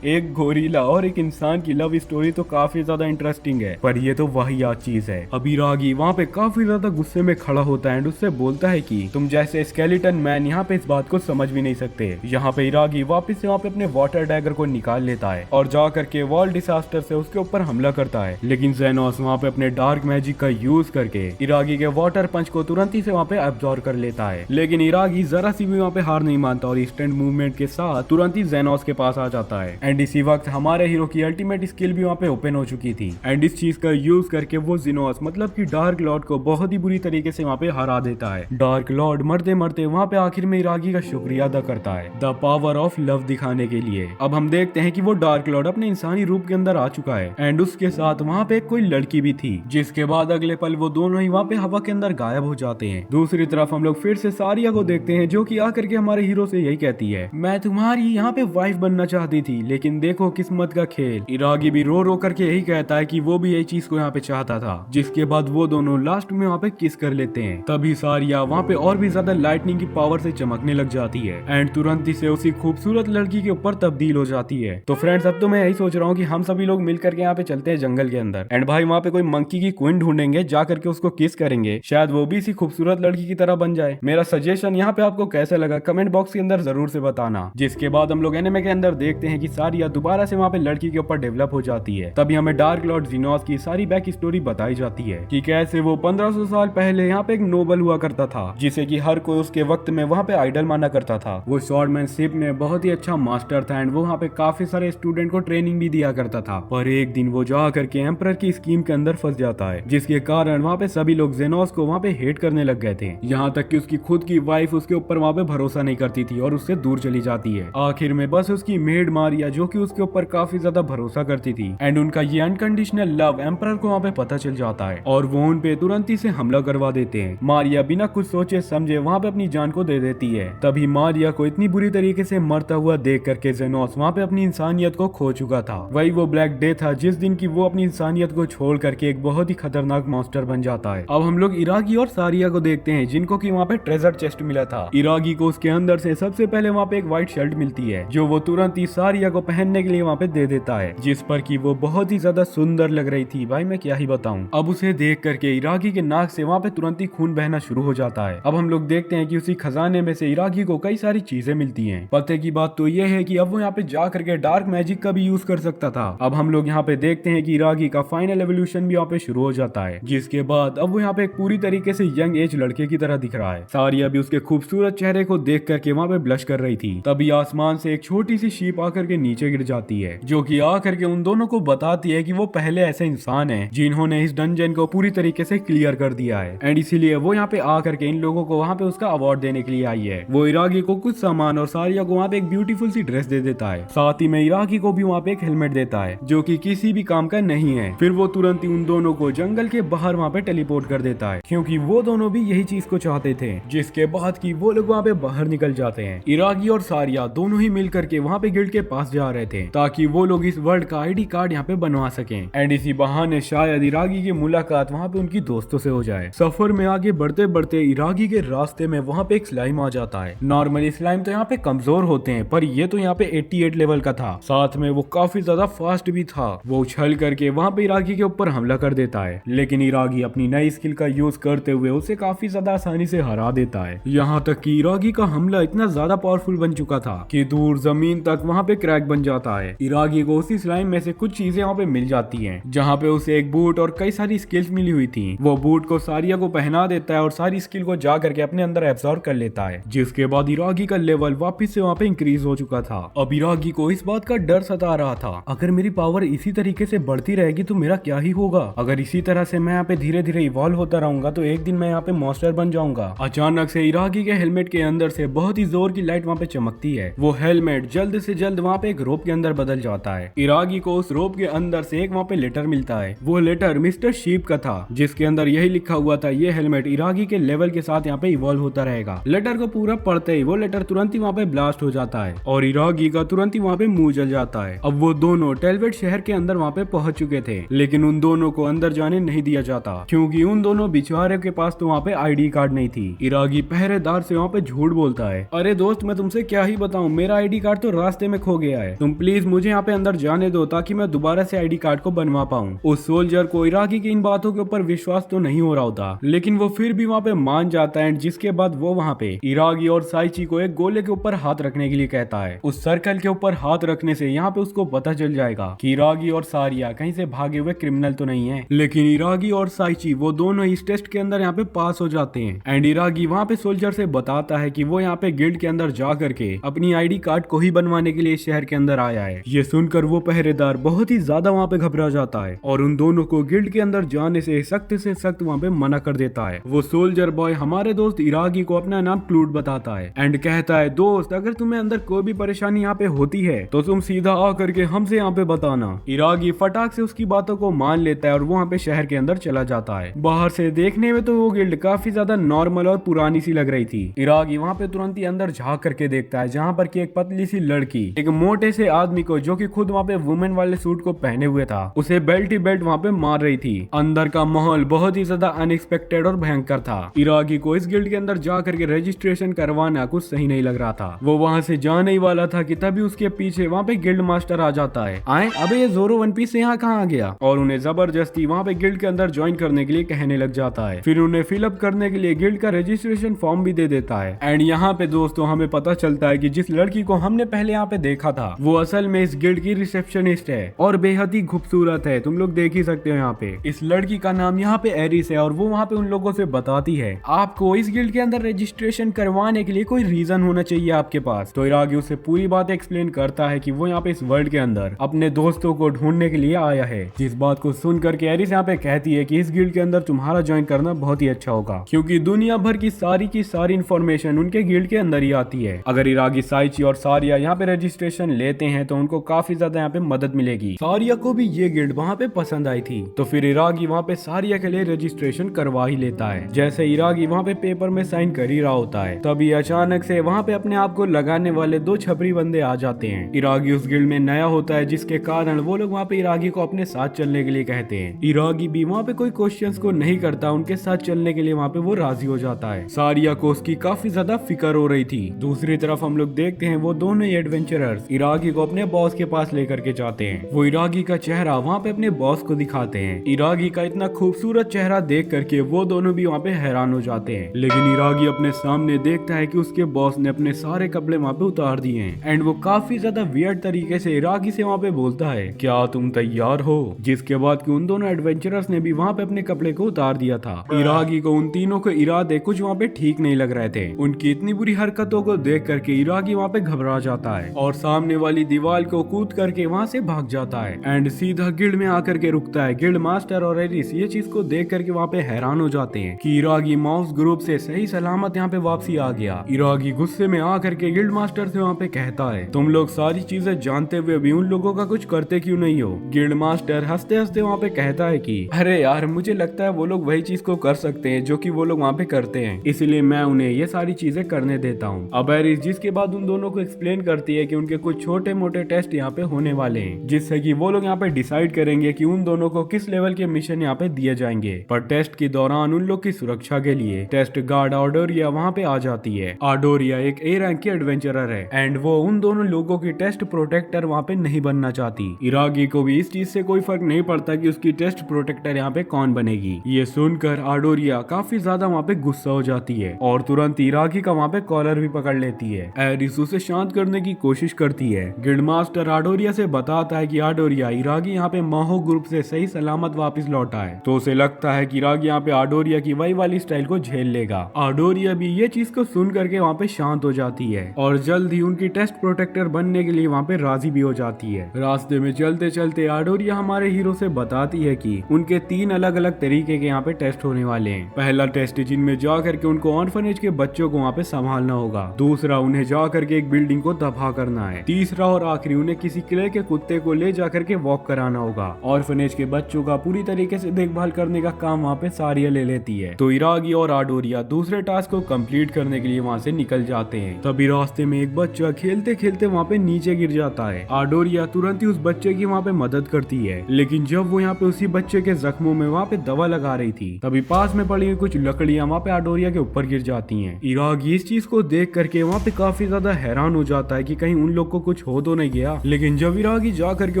S1: एक गोरिल्ला और एक इंसान की लव स्टोरी तो काफी ज्यादा इंटरेस्टिंग है, पर ये तो वाहियात चीज है। अब इरागी वहाँ पे काफी ज्यादा गुस्से में खड़ा होता है एंड उससे बोलता है कि तुम जैसे स्केलेटन मैन यहाँ पे इस बात को समझ भी नहीं सकते। यहाँ पे इरागी वापस से वहाँ पे अपने वाटर डैगर को निकाल लेता है और जा करके वर्ल्ड डिजास्टर से उसके ऊपर हमला करता है, लेकिन जेनोस वहाँ पे अपने डार्क मैजिक का यूज करके इरागी के वाटर पंच को तुरंत ही से वहाँ पे एब्जॉर्ब कर लेता है। लेकिन इरागी जरा सी भी वहाँ पे हार नहीं मानता और इंस्टेंट मूवमेंट के साथ तुरंत ही जेनोस के पास आ जाता है एंड इसी वक्त हमारे हीरो की अल्टीमेट स्किल भी वहाँ पे ओपन हो चुकी थी एंड इस चीज का यूज करके वो जेनोस मतलब कि डार्क लॉर्ड को बहुत ही बुरी तरीके से वहाँ पे हरा देता है। डार्क लॉर्ड मरते मरते वहाँ पे आखिर में इरागी का शुक्रिया अदा करता है द पावर ऑफ लव दिखाने के लिए। अब हम देखते हैं कि वो डार्क लॉर्ड अपने इंसानी रूप के अंदर आ चुका है एंड उसके साथ वहाँ पे कोई लड़की भी थी, जिसके बाद अगले पल वो दोनों ही वहाँ पे हवा के अंदर गायब हो जाते हैं। दूसरी तरफ हम लोग फिर से सारिया को देखते हैं जो कि आकर के हमारे हीरो से यही कहती है, मैं तुम्हारी यहाँ पे वाइफ बनना चाहती थी, लेकिन देखो किस्मत का खेल। इरागी भी रो रो करके यही कहता है कि वो भी यही चीज को यहाँ पे चाहता था, जिसके बाद वो दोनों लास्ट में वहाँ पे किस कर लेते हैं। तभी सारिया वहाँ पे और भी ज्यादा लाइटनिंग की पावर से चमकने लग जाती है एंड तुरंत ही से उसी खूबसूरत लड़की के ऊपर तब्दील हो जाती है। तो फ्रेंड्स अब तो मैं यही सोच रहा हूँ कि हम सभी लोग मिल करके यहाँ पे चलते हैं जंगल के अंदर एंड भाई वहाँ पे कोई मंकी की क्वीन ढूंढेंगे, जा करके उसको किस करेंगे, शायद वो भी इसी खूबसूरत लड़की की तरह बन जाए। मेरा सजेशन यहाँ पे आपको कैसा लगा कमेंट बॉक्स के अंदर जरूर से बताना। जिसके बाद हम लोग एनिमे के अंदर देखते हैं कि सारिया दोबारा से वहाँ पे लड़की के ऊपर डेवलप हो जाती है। तभी हमें डार्क लॉर्ड जेनोस की सारी बैक स्टोरी बताई जाती है कि कैसे वो 1500 साल पहले यहाँ पे एक नोबल हुआ करता था जिसे कि हर कोई उसके वक्त में वहाँ पे आइडल माना करता था। वो स्वॉर्डमैनशिप में बहुत ही अच्छा मास्टर था एंड वो वहाँ पे काफी सारे स्टूडेंट को ट्रेनिंग भी दिया करता था, पर एक दिन वो जा करके एम्परर की स्कीम के अंदर फंस जाता है, जिसके कारण वहाँ पे सभी लोग जेनोस को वहाँ पे हेट करने लग गए थे। यहाँ तक कि उसकी खुद की वाइफ उसके ऊपर वहाँ पे भरोसा नहीं करती थी और उससे दूर चली जाती है। आखिर में बस उसकी मेड मारिया जो कि उसके ऊपर काफी ज्यादा भरोसा करती थी एंड उनका ये अनकंडीशनल लव एम्परर को वहाँ पे पता चल जाता है और वो उन पे तुरंत ही से हमला करवा देते हैं। मारिया बिना कुछ सोचे समझे वहाँ पे अपनी जान को दे देती है। तभी मारिया को इतनी बुरी तरीके से मरता हुआ देख करके जेनोस वहाँ पे अपनी इंसानियत को खो चुका था। वही वो ब्लैक डे था जिस दिन की वो अपनी इंसानियत को छोड़ करके एक बहुत ही खतरनाक मॉन्स्टर बन जाता है। अब हम लोग इरागी और सारिया को देखते हैं जिनको कि वहाँ पे ट्रेजर चेस्ट मिला था। इरागी को उसके अंदर से सबसे पहले वहाँ पे एक व्हाइट शर्ट मिलती है जो वो तुरंत ही सारिया को पहनने के लिए वहाँ पे दे देता है, जिस पर कि वो बहुत ही ज्यादा सुंदर लग रही थी। भाई मैं क्या ही बताऊं। अब उसे देख करके इराकी के नाक से वहाँ पे तुरंत ही खून बहना शुरू हो जाता है। अब हम लोग देखते हैं कि उसी खजाने में से इराकी को कई सारी चीजें मिलती हैं। पते की बात तो ये है कि अब वो यहाँ पे जा करके डार्क मैजिक का भी यूज कर सकता था। अब हम लोग यहाँ पे देखते हैं कि इराकी का फाइनल एवोल्यूशन भी यहाँ पे शुरू हो जाता है, जिसके बाद अब वो यहाँ पे एक पूरी तरीके से यंग एज लड़के की तरह दिख रहा है। सारिया भी उसके खूबसूरत चेहरे को देख करके वहाँ पे ब्लश कर रही थी। तभी आसमान से एक छोटी सी शीप आकर के नीचे गिर जाती है, जो कि आकर के उन दोनों को बताती है कि वो पहले ऐसे इंसान हैं जिन्होंने इस डंजन को पूरी तरीके से क्लियर कर दिया है, एंड इसीलिए वो यहाँ पे आकर के इन लोगों को वहाँ पे उसका अवार्ड देने के लिए आई है। वो इराकी को कुछ सामान और सारिया को वहाँ पे एक ब्यूटीफुल सी ड्रेस दे देता है। साथ ही में इराकी को भी वहाँ पे एक हेलमेट देता है, जो कि किसी भी काम का नहीं है। फिर वो तुरंत ही उन दोनों को जंगल के बाहर वहाँ पे टेलीपोर्ट कर देता है, क्योंकि वो दोनों भी यही चीज को चाहते थे। जिसके बाद की वो लोग वहाँ पे बाहर निकल जाते हैं। इराकी और सारिया दोनों ही मिल करके वहाँ पे गिल्ड के पास जा रहे थे, ताकि वो लोग इस वर्ल्ड का आईडी कार्ड यहाँ पे बनवा सकें, एंड इसी बहाने शायद इराकी की मुलाकात वहाँ पे उनकी दोस्तों से हो जाए। सफर में आगे बढ़ते बढ़ते इराकी के रास्ते में वहाँ पे एक स्लाइम आ जाता है। नॉर्मली स्लाइम तो यहाँ पे कमजोर होते हैं, पर ये तो यहाँ पे 88 लेवल का था। साथ में वो काफी ज्यादा फास्ट भी था। वो उछल करके वहाँ पे इराकी के ऊपर हमला कर देता है, लेकिन इराकी अपनी नई स्किल का यूज करते हुए उसे काफी ज्यादा आसानी से हरा देता है। यहाँ तक कि इराकी का हमला इतना ज्यादा पावरफुल बन चुका था कि दूर जमीन तक वहाँ पे क्रैक बन जाता है। इराकी को उसी स्लाइम में से कुछ चीजें वहाँ पे मिल जाती हैं, जहाँ पे उसे एक बूट और कई सारी स्किल्स मिली हुई थी। वो बूट को सारिया को पहना देता है और सारी स्किल को जा करके अपने अंदर एब्सॉर्ब कर लेता है, जिसके बाद इराकी का लेवल वापस से वहाँ पे इंक्रीज हो चुका था। अब इराकी को इस बात का डर सता रहा था, अगर मेरी पावर इसी तरीके से बढ़ती रहेगी तो मेरा क्या ही होगा। अगर इसी तरह से मैं यहाँ पे धीरे धीरे इवॉल्व होता रहूंगा तो एक दिन मैं यहाँ पे मॉन्स्टर बन जाऊंगा। अचानक से इराकी के हेलमेट के अंदर से बहुत ही जोर की लाइट वहाँ पे चमकती है। वो हेलमेट जल्द से जल्द वहाँ पे एक रोप के अंदर बदल जाता है। इराकी को उस रोप के अंदर से एक वहाँ पे लेटर मिलता है। वो लेटर मिस्टर शीप का था, जिसके अंदर यही लिखा हुआ था, ये हेलमेट इराकी के लेवल के साथ यहाँ पे इवॉल्व होता रहेगा। लेटर को पूरा पढ़ते ही वो लेटर तुरंत ही वहाँ पे ब्लास्ट हो जाता है और इराकी का तुरंत ही वहाँ पे मुंह जल जाता है। अब वो दोनों टेलवेट शहर के अंदर वहाँ पे पहुंच चुके थे, लेकिन उन दोनों को अंदर जाने नहीं दिया जाता, क्योंकि उन दोनों बेचारे के पास तो वहाँ पे आईडी कार्ड नहीं थी। इराकी पहरेदार से वहाँ पे झूठ बोलता है, अरे दोस्त मैं तुमसे क्या ही बताऊं, मेरा आईडी कार्ड तो रास्ते में खो गया है, तुम प्लीज मुझे यहाँ पे अंदर जाने दो ताकि मैं दोबारा से आईडी कार्ड को बनवा पाऊं। उस सोल्जर को इराकी की इन बातों के ऊपर विश्वास तो नहीं हो रहा होता, लेकिन वो फिर भी वहाँ पे मान जाता है। जिसके बाद वो वहाँ पे इराकी और साइची को एक गोले के ऊपर हाथ रखने के लिए कहता है। उस सर्कल के ऊपर हाथ रखने से यहाँ पे उसको पता चल जाएगा कि इराकी और सारिया कहीं से भागे हुए क्रिमिनल तो नहीं है। लेकिन इराकी और साइची वो दोनों इस टेस्ट के अंदर यहाँ पे पास हो जाते हैं, एंड इराकी वहाँ पे सोल्जर से बताता है कि वो यहाँ पे गिल्ड के अंदर जा करके अपनी आईडी कार्ड को ही बनवाने के लिए शहर के अंदर आया है। ये सुनकर वो पहरेदार बहुत ही ज्यादा वहाँ पे घबरा जाता है और उन दोनों को गिल्ड के अंदर जाने से सख्त वहाँ पे मना कर देता है। वो सोल्जर बॉय हमारे दोस्त इराकी को अपना नाम क्लूड बताता है एंड कहता है, दोस्त अगर तुम्हें अंदर कोई भी परेशानी यहाँ पे होती है तो तुम सीधा आ करके हमसे यहाँ पे बताना। इराकी फटाक से उसकी बातों को मान लेता है और वो वहाँ पे शहर के अंदर चला जाता है। बाहर से देखने में तो वो गिल्ड काफी ज्यादा नॉर्मल और पुरानी सी लग रही थी। इराकी वहाँ पे तुरंत ही अंदर झांक करके देखता है, जहाँ पर की एक पतली सी लड़की एक मोटे से आदमी को, जो कि खुद वहाँ पे वुमेन वाले सूट को पहने हुए था, उसे बेल्ट ही बेल्ट वहाँ पे मार रही थी। अंदर का माहौल बहुत ही ज्यादा अनएक्सपेक्टेड और भयंकर था। इराकी को इस गिल्ड के अंदर जा करके रजिस्ट्रेशन करवाना कुछ सही नहीं लग रहा था। वो वहाँ से जाने ही वाला था कि तभी उसके पीछे वहाँ पे गिल्ड मास्टर आ जाता है। आए अबे ये जोरो वन पीस से यहाँ कहाँ आ गया, और उन्हें जबरदस्ती वहाँ पे गिल्ड के अंदर ज्वाइन करने के लिए कहने लग जाता है। फिर उन्हें फिलअप करने के लिए गिल्ड का रजिस्ट्रेशन फॉर्म भी दे देता है। एंड यहाँ पे दोस्तों हमें पता चलता है कि जिस लड़की को हमने पहले यहाँ पे देखा था वो असल में इस गिल्ड की रिसेप्शनिस्ट है और बेहद ही खूबसूरत है। तुम लोग देख ही सकते हो यहाँ पे इस लड़की का नाम यहाँ पे एरिस है, और वो वहाँ पे उन लोगों से बताती है आपको इस गिल्ड के अंदर रजिस्ट्रेशन करवाने के लिए कोई रीजन होना चाहिए आपके पास। तो इराकी उससे पूरी बात एक्सप्लेन करता है कि वो यहाँ पे इस वर्ल्ड के अंदर अपने दोस्तों को ढूंढने के लिए आया है। जिस बात को सुन करके एरिस यहाँ पे कहती है कि इस गिल्ड के अंदर तुम्हारा ज्वाइन करना बहुत ही अच्छा होगा, क्योंकि दुनिया भर की सारी इंफॉर्मेशन उनके गिल्ड के अंदर ही आती है। अगर इराकी, साइची और सारिया यहाँ पे रजिस्ट्रेशन लेते हैं तो उनको काफी ज्यादा यहाँ पे मदद मिलेगी। सारिया को भी ये गिल्ड वहाँ पे पसंद आई थी, तो फिर इराकी वहाँ पे सारिया के लिए रजिस्ट्रेशन करवा ही लेता है। जैसे इराकी वहाँ पे पेपर में साइन कर ही रहा होता है, तभी अचानक से वहाँ पे अपने आप को लगाने वाले दो छपरी बंदे आ जाते हैं। इराकी उस गिल्ड में नया होता है, जिसके कारण वो लोग वहाँ पे इराकी को अपने साथ चलने के लिए कहते हैं। इराकी भी वहाँ पे कोई क्वेश्चंस को नहीं करता, उनके साथ चलने के लिए वहाँ पे वो राजी हो जाता है। सारिया को उसकी काफी ज्यादा फिक्र हो रही थी। दूसरी तरफ हम लोग देखते हैं वो दोनों ही एडवेंचरर्स इराकी को अपने बॉस के पास लेकर के जाते हैं। वो इरागी का चेहरा वहाँ पे अपने बॉस को दिखाते हैं। इरागी का इतना खूबसूरत चेहरा देख करके वो दोनों भी वहाँ पे हैरान हो जाते हैं, लेकिन इरागी अपने सामने देखता है कि उसके बॉस ने अपने सारे कपड़े वहाँ पे उतार दिए हैं। एंड वो काफी ज्यादा वियर्ड तरीके से इरागी से वहाँ पे बोलता है, क्या तुम तैयार हो? जिसके बाद कि उन दोनों एडवेंचरर्स ने भी वहाँ पे अपने कपड़े को उतार दिया था। इरागी को उन तीनों के इरादे कुछ वहाँ पे ठीक नहीं लग रहे थे। उनकी इतनी बुरी हरकतों को देख करके इरागी वहाँ पे घबरा जाता है और सामने वाली दीवार को कूद करके वहाँ से भाग जाता है एंड सीधा गिल्ड में आकर के रुकता है। गिल्ड मास्टर और एरिस ये चीज को देख करके वहाँ पे हैरान हो जाते हैं कि इरागी माउस ग्रुप से सही सलामत यहाँ पे वापसी आ गया। इरागी गुस्से में आकर के गिल्ड मास्टर से वहाँ पे कहता है, तुम लोग सारी चीजें जानते हुए भी उन लोगों का कुछ करते क्यों नहीं हो? गिल्ड मास्टर हंसते हंसते वहाँ पे कहता है कि अरे यार, मुझे लगता है वो लोग वही चीज को कर सकते हैं जो कि वो लोग वहाँ पे करते हैं, इसलिए मैं उन्हें ये सारी चीजें करने देता हूँ। अब एरिस जिसके बाद उन दोनों को एक्सप्लेन करती है कि उनके कुछ छोटे मोटे टेस्ट यहाँ पे होने वाले हैं, जिससे कि वो लोग यहाँ पे डिसाइड करेंगे कि उन दोनों को किस लेवल के मिशन यहाँ पे दिए जाएंगे। पर टेस्ट के दौरान उन लोग की सुरक्षा के लिए टेस्ट गार्ड आडोरिया वहाँ पे आ जाती है। आडोरिया एक ए रैंक की एडवेंचरर है एंड वो उन दोनों लोगों की टेस्ट प्रोटेक्टर वहाँ पे नहीं बनना चाहती। इरागी को भी इस चीज से कोई फर्क नहीं पड़ता कि उसकी टेस्ट प्रोटेक्टर यहाँ पे कौन बनेगी। ये सुनकर आडोरिया काफी ज्यादा वहाँ पे गुस्सा हो जाती है और तुरंत इरागी का वहाँ पे कॉलर भी पकड़ लेती है। एरिस उसे शांत करने की कोशिश करती है। गिल्ड मास्टर आडोरिया से बताता है कि आडोरिया इरागी यहाँ पे माहो ग्रुप से सही सलामत वापस लौटा है, तो उसे लगता है कि इरागी यहाँ पे आडोरिया की वही वाली स्टाइल को झेल लेगा। आडोरिया भी ये चीज को सुन करके वहाँ पे शांत हो जाती है और जल्द ही उनकी टेस्ट प्रोटेक्टर बनने के लिए वहाँ पे राजी भी हो जाती है। रास्ते में चलते चलते आडोरिया हमारे हीरो से बताती है कि उनके 3 अलग अलग तरीके के यहाँ पे टेस्ट होने वाले हैं। पहला टेस्ट जिनमें जा करके उनको ऑर्फनेज के बच्चों को वहाँ पे संभालना होगा, दूसरा उन्हें जा करके एक बिल्डिंग को तबाह करना है, तीसरा और आखिरी उन्हें किसी किले के कुत्ते को ले जा करके वॉक कराना होगा। ऑर्फनेज के बच्चों का पूरी तरीके से देखभाल करने का काम वहाँ पे सारिया ले लेती है। तो इरागी और आडोरिया दूसरे टास्क को कंप्लीट करने के लिए वहाँ से निकल जाते हैं। तभी रास्ते में एक बच्चा खेलते खेलते वहाँ पे नीचे गिर जाता है। आडोरिया तुरंत ही उस बच्चे की वहाँ पे मदद करती है, लेकिन जब वो यहाँ पे उसी बच्चे के जख्मों में वहाँ पे दवा लगा रही थी, तभी पास में पड़ी हुई कुछ लकड़ियाँ वहाँ पे आडोरिया के ऊपर गिर जाती हैं। इरागी इस चीज को देख करके वहाँ पे काफी ज्यादा हैरान हो जाता है कि कहीं उन लोग को कुछ हो तो नहीं गया, लेकिन जब इरागी जा करके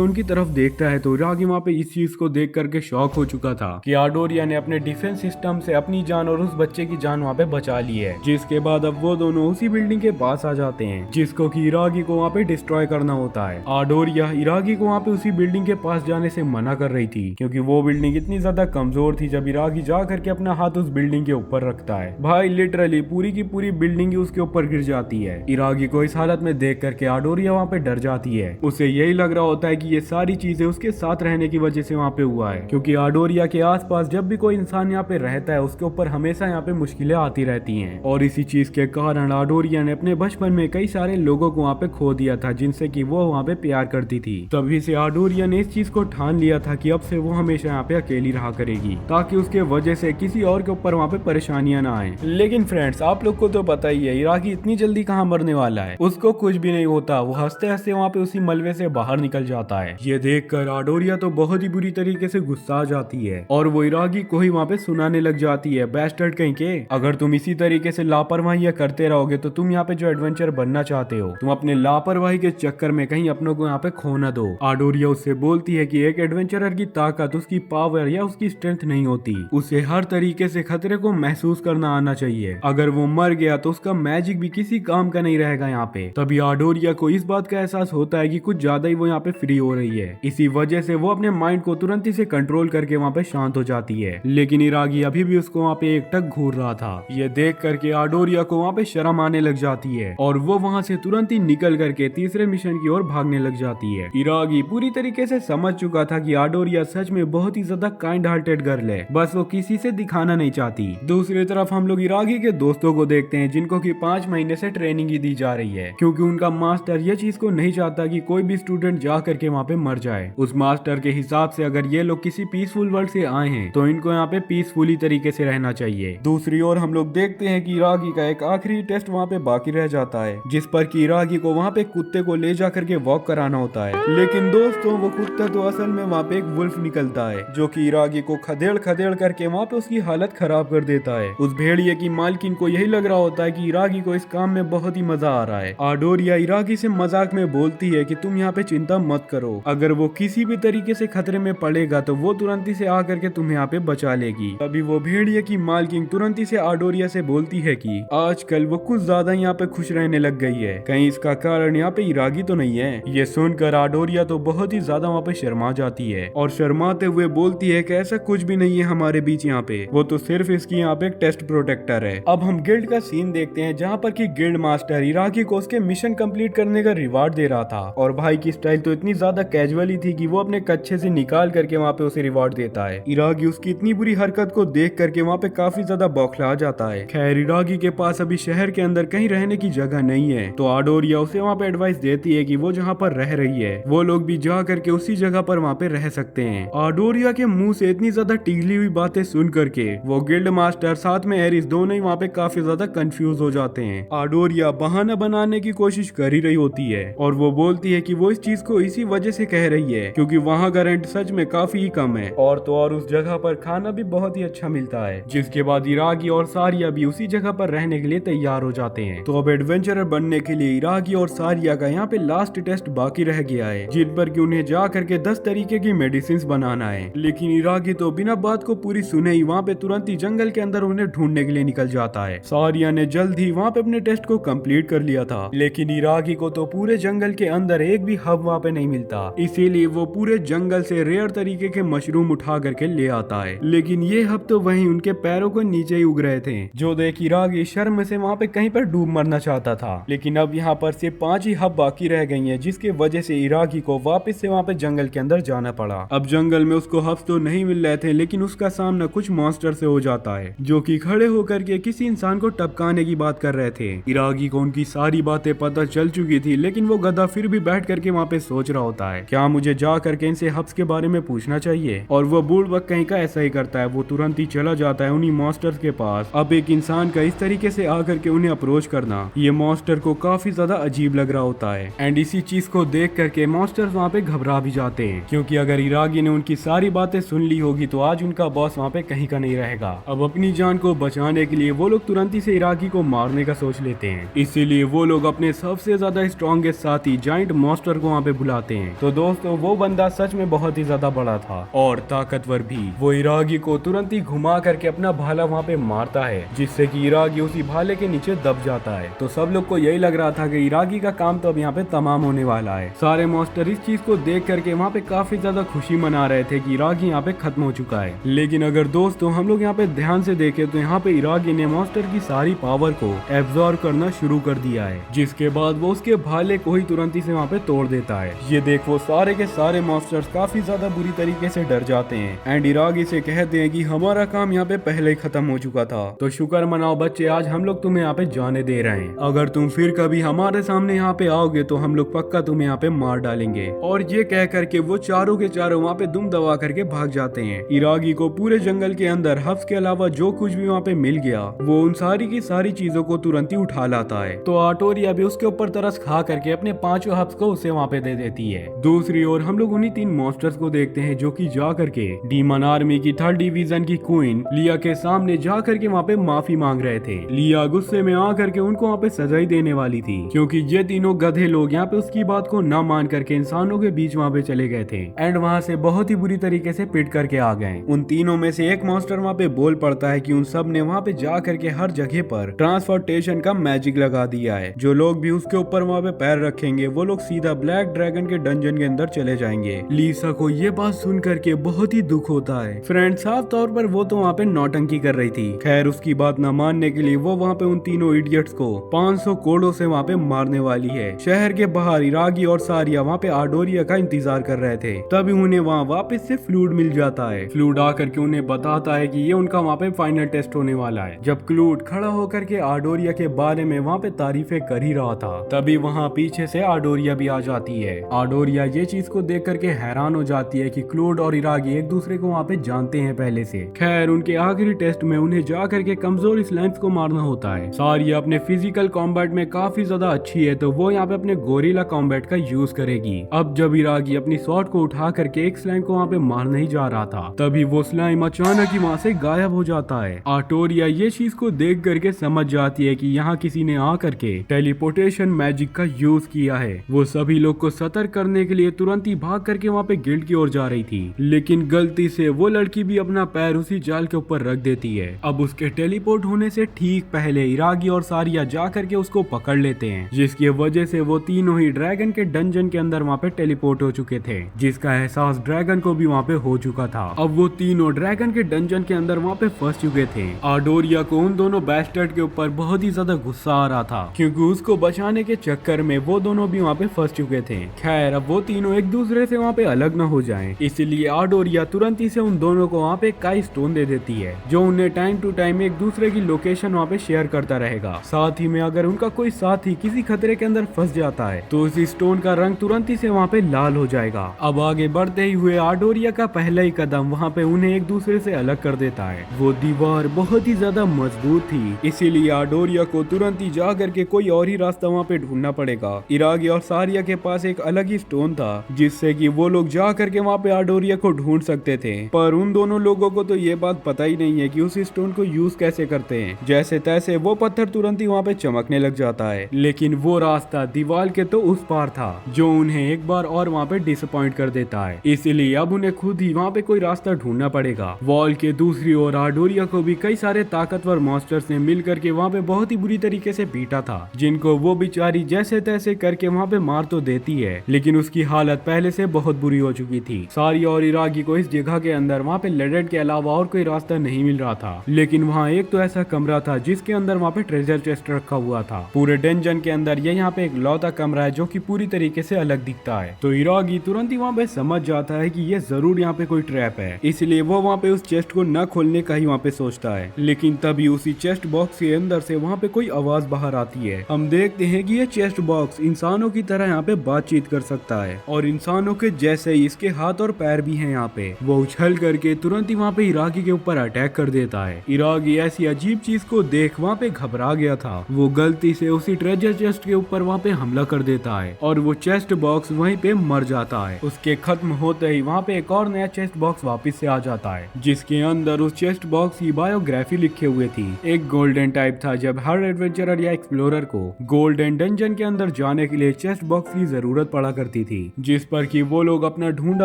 S1: उनकी तरफ देखता है तो इरागी वहाँ पे इस चीज को देख करके शॉक हो चुका था कि आडोरिया ने अपने डिफेंस सिस्टम से अपनी जान और उस बच्चे की जान वहाँ पे बचा ली है। जिसके बाद अब वो दोनों उसी बिल्डिंग के पास आ जाते हैं जिसको कि इरागी को वहाँ पे डिस्ट्रॉय करना होता है। आडोरिया इरागी को वहाँ पे उसी बिल्डिंग के पास जाने से मना कर रही थी क्योंकि वो बिल्डिंग इतनी ज्यादा कमजोर थी। जब इरागी जा करके अपना हाथ उस बिल्डिंग के ऊपर रखता है, भाई लिटरली पूरी की पूरी बिल्डिंग उसके ऊपर गिर जाती है। इरागी को इस हालत में देख करके आडोरिया वहाँ पे डर जाती है। उसे यही लग रहा होता है कि ये सारी चीजें उसके साथ रहने की वजह से वहाँ पे हुआ है, क्योंकि आडोरिया के आसपास जब भी कोई इंसान यहाँ पे रहता है उसके ऊपर हमेशा यहाँ पे मुश्किलें आती रहती हैं। और इसी चीज के कारण आडोरिया ने अपने बचपन में कई सारे लोगों को वहाँ पे खो दिया था जिनसे कि वो वहाँ पे प्यार करती थी। तभी से आडोरिया ने इस चीज को ठान लिया था कि अब से वो हमेशा यहाँ पे अकेली रहा करेगी ताकि उसके वजह से किसी और के ऊपर वहाँ पे परेशानियां ना आए। लेकिन फ्रेंड्स, आप लोग को तो पता ही है इरागी इतनी जल्दी कहाँ मरने वाला है, उसको कुछ भी नहीं होता। वो हंसते हंसते वहाँ पे उसी मलबे से बाहर निकल जाता है। ये देखकर आडोरिया तो बहुत ही बुरी तरीके से गुस्सा आ जाती है और वो इरागी को ही वहाँ पे सुनाने लग जाती है, बैस्टर्ड कहीं के, अगर तुम इसी तरीके से लापरवाही करते रहोगे तो तुम यहाँ पे जो एडवेंचर बनना चाहते हो, तुम अपने लापरवाही के चक्कर में कहीं अपनों को यहाँ पे खो न दो। आडोरिया उससे बोलती है कि एक एडवेंचरर की ताकत उसकी पावर या उसकी स्ट्रेंथ नहीं होती, उसे हर तरीके से खतरे को महसूस करना आना चाहिए। अगर वो मर गया तो उसका मैजिक भी किसी काम का नहीं रहेगा यहाँ पे। तभी आडोरिया को इस बात का एहसास होता है कि कुछ ज्यादा ही वो यहाँ पे फ्री हो रही है। इसी वजह से वो अपने माइंड को तुरंत ही से कंट्रोल करके वहाँ पे शांत हो जाती है। लेकिन इरागी अभी भी उसको वहाँ पे एक टक घूर रहा था। ये देख करके आडोरिया को वहाँ पे शर्म आने लग जाती है और वो वहाँ से तुरंत ही निकल करके तीसरे मिशन की ओर भागने लग जाती है। इरागी पूरी तरीके से समझ चुका था कि आडोरिया सच में बहुत ही ज्यादा काइंड हार्टेड गर्ल है, बस वो किसी से दिखाना नहीं चाहती। दूसरी तरफ हम लोग इरागी के दोस्तों को देखते हैं जिनको कि 5 महीने से ट्रेनिंग ही दी जा रही है, क्योंकि उनका मास्टर ये चीज को नहीं चाहता कि कोई भी स्टूडेंट जा करके वहाँ पे मर जाए। उस मास्टर के हिसाब से अगर ये लोग किसी पीसफुल वर्ल्ड से आए हैं तो इनको यहाँ पे पीसफुली तरीके से रहना चाहिए। दूसरी ओर हम लोग देखते हैं कि इरागी का एक आखिरी टेस्ट वहाँ पे बाकी रह जाता है, जिस पर कि इरागी को वहाँ पे कुत्ते को ले जा करके वॉक कराना होता है। लेकिन दोस्तों, वो कुत्ता तो असल में वहाँ पे एक वुल्फ निकलता है जो कि इरागी को खदेड़ खदेड़ करके वहाँ पे उसकी हालत खराब कर देता है। उस भेड़िए की मालकिन को यही लग रहा होता है कि इरागी को इस काम में बहुत ही मजा आ रहा है। आडोरिया इरागी से मजाक में बोलती है कि तुम यहाँ पे चिंता मत करो, अगर वो किसी भी तरीके से खतरे में पड़ेगा तो वो तुरंत ही से आकर के तुम्हें यहाँ पे बचा लेगी। तभी वो भेड़िए की मालकिन तुरंत ही से आडोरिया से बोलती है कि आजकल वो कुछ ज्यादा यहाँ पे खुश रहने लग गई है, कहीं इसका कारण यहाँ पे इरागी तो नहीं है। ये सुनकर आडोरिया तो बहुत ही ज्यादा वहाँ पे शर्मा जाती है और शर्माते हुए बोलती है कि ऐसा कुछ भी नहीं है हमारे बीच यहाँ पे, वो तो सिर्फ इसकी यहाँ पे एक टेस्ट प्रोटेक्टर है। अब हम गिल्ड का सीन देखते हैं जहाँ पर कि गिल्ड मास्टर इरागी को उसके मिशन कंप्लीट करने का रिवार्ड दे रहा था और भाई की स्टाइल तो इतनी ज्यादा कैजुअली थी कि वो अपने कच्छे से निकाल करके वहाँ पे उसे रिवार्ड देता है। इरागी उसकी इतनी बुरी हरकत को देख करके वहाँ पे काफी ज्यादा बौखला जाता है। खैर इरागी के पास अभी शहर के अंदर कहीं रहने की जगह नहीं है तो आडोरिया उसे वहाँ पे एडवाइस देती है कि वो जहाँ पर रह रही है वो लोग भी जा करके उसी जगह पर वहाँ पे रह सकते हैं। आडोरिया के मुंह से इतनी ज्यादा टिगली हुई बातें सुन करके वो गिल्ड मास्टर साथ में एरिस दोनों ही वहाँ पे काफी ज्यादा कंफ्यूज हो जाते हैं। आडोरिया बहाना बनाने की कोशिश कर ही रही होती है और वो बोलती है कि वो इस चीज को इसी वजह से कह रही है क्योंकि वहाँ का रेंट सच में काफी ही कम है और तो और उस जगह पर खाना भी बहुत ही अच्छा मिलता है। जिसके बाद इरागी और सारिया भी उसी जगह पर रहने के लिए तैयार हो जाते हैं। तो अब एडवेंचरर बनने के लिए इरागी और सारिया का यहाँ पे लास्ट टेस्ट बाकी रह गया है जिन पर कि उन्हें जा करके 10 तरीके की मेडिसिन बनाना है। लेकिन इरागी तो बिना बात को पूरी सुने ही वहाँ पे तुरंत ही जंगल के अंदर उन्हें ढूंढने के लिए निकल जाता है। सारिया ने जल्द ही वहाँ पे अपने टेस्ट को कंप्लीट कर लिया था लेकिन इरागी को तो पूरे जंगल के अंदर एक भी हब वहाँ पे नहीं मिलता, इसीलिए वो पूरे जंगल से रेयर तरीके के मशरूम उठा करके ले आता है। लेकिन ये हब तो वहीं उनके पैरों को नीचे ही उग रहे थे जो देख इरागी शर्म से वहाँ पे कहीं पर डूब मरना चाहता था। लेकिन अब यहाँ पर सिर्फ 5 ही हब बाकी रह गई हैं जिसके वजह से इरागी को वापस से वहाँ पे जंगल के अंदर जाना पड़ा। अब जंगल में उसको हब्स तो नहीं मिल रहे थे लेकिन उसका सामना कुछ मॉन्स्टर से हो जाता है जो कि खड़े होकर के किसी इंसान को टपकाने की बात कर रहे थे। इरागी को उनकी सारी बातें पता चल चुकी थी लेकिन वो गधा फिर भी बैठ करके वहाँ पे सोच रहा होता है क्या मुझे जा करके इनसे हब्स के बारे में पूछना चाहिए। और वो बूढ़ कहीं का ऐसा ही करता है, वो तुरंत ही चला जाता है उन्हीं मॉन्स्टर्स के पास। अब एक इंसान का इस तरीके से आकर के उन्हें अप्रोच करना ये मॉन्स्टर को काफी ज्यादा अजीब लग रहा होता है एंड इसी चीज को देख करके मॉन्स्टर्स वहाँ पे घबरा भी जाते हैं क्योंकि अगर इरागी ने उनकी सारी बातें सुन ली होगी तो आज उनका बॉस वहाँ पे कहीं का नहीं रहेगा। अब अपनी जान को बचाने के लिए वो लोग तुरंत ही से इरागी को मारने का सोच लेते हैं, इसीलिए वो लोग अपने सबसे ज्यादा स्ट्रॉन्गेस्ट साथी जाइंट मॉन्स्टर को वहाँ पे बुलाते हैं। तो दोस्तों वो बंदा सच में बहुत ही ज्यादा बड़ा था और ताकतवर भी। वो इरागी को तुरंत ही घुमा करके अपना भाला वहाँ पे मारता है जिससे कि इरागी उसी भाले के नीचे दब जाता है। तो सब लोग को यही लग रहा था कि इरागी का काम तो अब यहाँ पे तमाम होने वाला है। सारे मॉन्स्टर इस चीज को देख करके वहाँ पे काफी ज्यादा खुशी मना रहे थे कि इरागी यहाँ पे खत्म हो चुका है। लेकिन अगर दोस्तों हम लोग यहाँ पे ध्यान से देखें तो यहाँ पे इरागी ने मॉन्स्टर की सारी पावर को एब्जॉर्ब करना शुरू कर दिया है जिसके बाद वो उसके भाले को ही तुरंत ही से वहाँ पे तोड़ देता है। ये देख वो सारे के सारे मॉन्स्टर्स काफी ज्यादा बुरी तरीके से डर जाते हैं एंड इरागी से कहते हैं कि हमारा काम यहाँ पे पहले ही खत्म हो चुका था तो शुक्र मनाओ बच्चे, आज हम लोग तुम्हें यहाँ पे जाने दे रहे हैं। अगर तुम फिर कभी हमारे सामने यहाँ पे आओगे तो हम लोग पक्का तुम्हें यहाँ पे मार डालेंगे। और ये कह करके वो चारों के चारों वहाँ पे दुम दबा करके भाग जाते हैं। इरागी को पूरे जंगल के अंदर हब्स के अलावा जो कुछ भी वहाँ पे मिल गया वो उन सारी की सारी चीजों को तुरंत ही उठा लाता है। तो आटोरिया भी उसके ऊपर तरस खा करके अपने 5 हब्स को उसे वहाँ पे दे देती है। दूसरी ओर हम लोग उन्हीं 3 मॉन्स्टर्स को देखते हैं जो कि जा करके डीमन आर्मी की 3rd डिवीजन की क्वीन लिया के सामने जा करके वहाँ पे माफी मांग रहे थे। लिया गुस्से में आ करके उनको वहाँ पे सजा ही देने वाली थी क्योंकि ये तीनों गधे लोग यहाँ पे उसकी बात को न मान करके इंसानों के बीच वहाँ पे चले गए थे एंड वहाँ से बहुत ही बुरी तरीके से पिट करके आ गए। उन तीनों में से एक मॉन्स्टर वहाँ पे बोल पड़ता है कि उन सब ने वहाँ पे जा करके हर जगह पर ट्रांसपोर्टेशन का मैजिक लगा दिया है। जो लोग भी उसके ऊपर वहाँ पे पैर रखेंगे वो लोग सीधा ब्लैक ड्रैगन के डंजन के अंदर चले जाएंगे। लीसा को ये बात सुन करके बहुत ही दुख होता है। फ्रेंड साफ तौर पर वो तो वहाँ पे नौटंकी कर रही थी। खैर उसकी बात न मानने के लिए वो वहाँ पे उन तीनों इडियट्स को 500 कोड़ों से वहाँ पे मारने वाली है। शहर के बाहर इरागी और सारिया वहाँ पे आडोरिया का इंतजार कर रहे थे। तभी उन्हें वहाँ वापस से फ्लूड मिल जाता है। फ्लूड आकर के उन्हें बताता है कि ये उनका वहाँ पे फाइनल टेस्ट होने वाला है। जब क्लूड खड़ा होकर के आडोरिया के बारे में वहाँ पे तारीफें कर ही रहा था तभी वहाँ पीछे से आडोरिया भी आ जाती है। आडोरिया ये चीज को देख करके हैरान हो जाती है कि क्लूड और इरागी एक दूसरे को वहाँ पे जानते हैं पहले से। खैर उनके आखिरी टेस्ट में उन्हें जा करके कमजोर स्लाइम्स को मारना होता है। सारिया अपने फिजिकल कॉम्बैट में काफी ज्यादा अच्छी है तो वो यहाँ पे अपने गोरिल्ला कॉम्बैट का यूज करेगी। अब जब इरागी अपनी शॉट को उठा करके एक स्लाइम को वहाँ पे मारने ही जा रहा था तभी वो स्लाइम अचानक ही वहाँ से गायब हो जाता है। आटोरिया ये चीज को देख करके समझ जाती है कि यहाँ किसी ने आ करके टेलीपोर्टेशन मैजिक का यूज किया है। वो सभी लोग को सतर्क करने के लिए तुरंत ही भाग करके वहाँ पे गिल्ड की ओर जा रही थी, लेकिन गलती से वो लड़की भी अपना पैर उसी जाल के ऊपर रख देती है। अब उसके टेलीपोर्ट होने से ठीक पहले इरागी और सारिया जा करके उसको पकड़ लेते हैं, जिसकी वजह से वो तीनों ही ड्रैगन के डंजन के अंदर वहाँ पे टेलीपोर्ट हो चुके थे, जिसका एहसास ड्रैगन को भी वहाँ पे हो चुका था। अब वो तीनों ड्रैगन के डंजन के अंदर वहाँ पे फंस चुके थे। आडोरिया को उन दोनों बैस्टर्ड के ऊपर बहुत ही ज्यादा गुस्सा आ रहा था, क्योंकि उसको बचाने के चक्कर में वो दोनों भी वहाँ पे फंस चुके थे। खैर, अब वो तीनों एक दूसरे से वहाँ पे अलग न हो जाएं, इसलिए आडोरिया तुरंत ही से उन दोनों को वहाँ पे काई स्टोन दे देती है, जो उन्हें टाइम टू टाइम एक दूसरे की लोकेशन वहाँ पे शेयर करता रहेगा। साथ ही में अगर उनका कोई साथी किसी खतरे के अंदर फंस जाता है तो उस स्टोन का रंग तुरंत ही से वहाँ पे लाल हो जाएगा। अब आगे बढ़ते ही हुए आडोरिया का पहला ही कदम वहाँ पे उन्हें एक दूसरे से अलग कर देता है। वो दीवार बहुत ही ज्यादा मजबूत थी, इसीलिए आडोरिया को तुरंत ही जा करके कोई और ही रास्ता वहाँ पे ढूंढना पड़ेगा। इरागी और सारिया के पास एक अलग ही स्टोन था, जिससे कि वो लोग जा करके वहाँ पे आडोरिया को ढूंढ सकते थे, पर उन दोनों लोगों को तो ये बात पता ही नहीं है कि उस स्टोन को यूज कैसे करते हैं। जैसे तैसे वो पत्थर तुरंत ही वहाँ पे चमकने लग जाता है, लेकिन वो रास्ता दीवार के तो उस पार था, जो उन्हें एक बार और वहाँ पे डिसअपॉइंट कर देता है। इसलिए अब उन्हें खुद ही वहाँ पे कोई रास्ता ढूंढना पड़ेगा। वॉल के दूसरी ओर आडोरिया को भी कई सारे ताकतवर मॉन्स्टर्स ने मिल करके वहाँ पे बहुत ही बुरी तरीके से पीटा था, जिनको वो बेचारी जैसे तैसे करके वहाँ पे मार तो देती है, लेकिन उसकी हालत पहले से बहुत बुरी हो चुकी थी। सारी और इरागी को इस जगह के अंदर वहाँ पे लेडेड के अलावा और कोई रास्ता नहीं मिल रहा था, लेकिन वहाँ एक तो ऐसा कमरा था जिसके अंदर वहाँ पे ट्रेजर चेस्ट रखा हुआ था। पूरे डंजन के अंदर ये यहाँ पे एक लौता कमरा है जो कि पूरी तरीके से अलग दिखता है। तो इरागी तुरंत ही वहाँ पे समझ जाता है कि ये जरूर यहाँ पे कोई ट्रैप है, इसलिए वो वहाँ पे उस चेस्ट को न खोलने का ही वहाँ पे सोचता है। लेकिन तभी उसी चेस्ट बॉक्स के अंदर से वहाँ पे कोई आवाज बाहर आती है। हम देखते हैं कि ये चेस्ट बॉक्स इंसानों की तरह यहाँ पे बातचीत कर सकता है, और इंसानों के जैसे ही इसके हाथ और पैर भी हैं यहाँ पे। वो उछल करके तुरंत ही वहाँ पे इरागी के ऊपर अटैक कर देता है। इरागी ऐसी अजीब चीज को देख वहाँ पे घबरा गया था। वो गलती से उसी ट्रेजर चेस्ट के ऊपर वहाँ पे हमला कर देता है, और वो चेस्ट बॉक्स वहीं पे मर जाता है। उसके खत्म होते ही वहाँ पे एक और नया चेस्ट बॉक्स वापस से आ जाता है, जिसके अंदर उस चेस्ट बॉक्स की बायोग्राफी लिखे हुए थी। एक गोल्डन टाइप था, जब हर एडवेंचरर या एक्सप्लोरर को गोल्डन डंजन के अंदर जाने के लिए चेस्ट बॉक्स की जरूरत पड़ा करती थी, जिस पर कि वो लोग अपना ढूंढा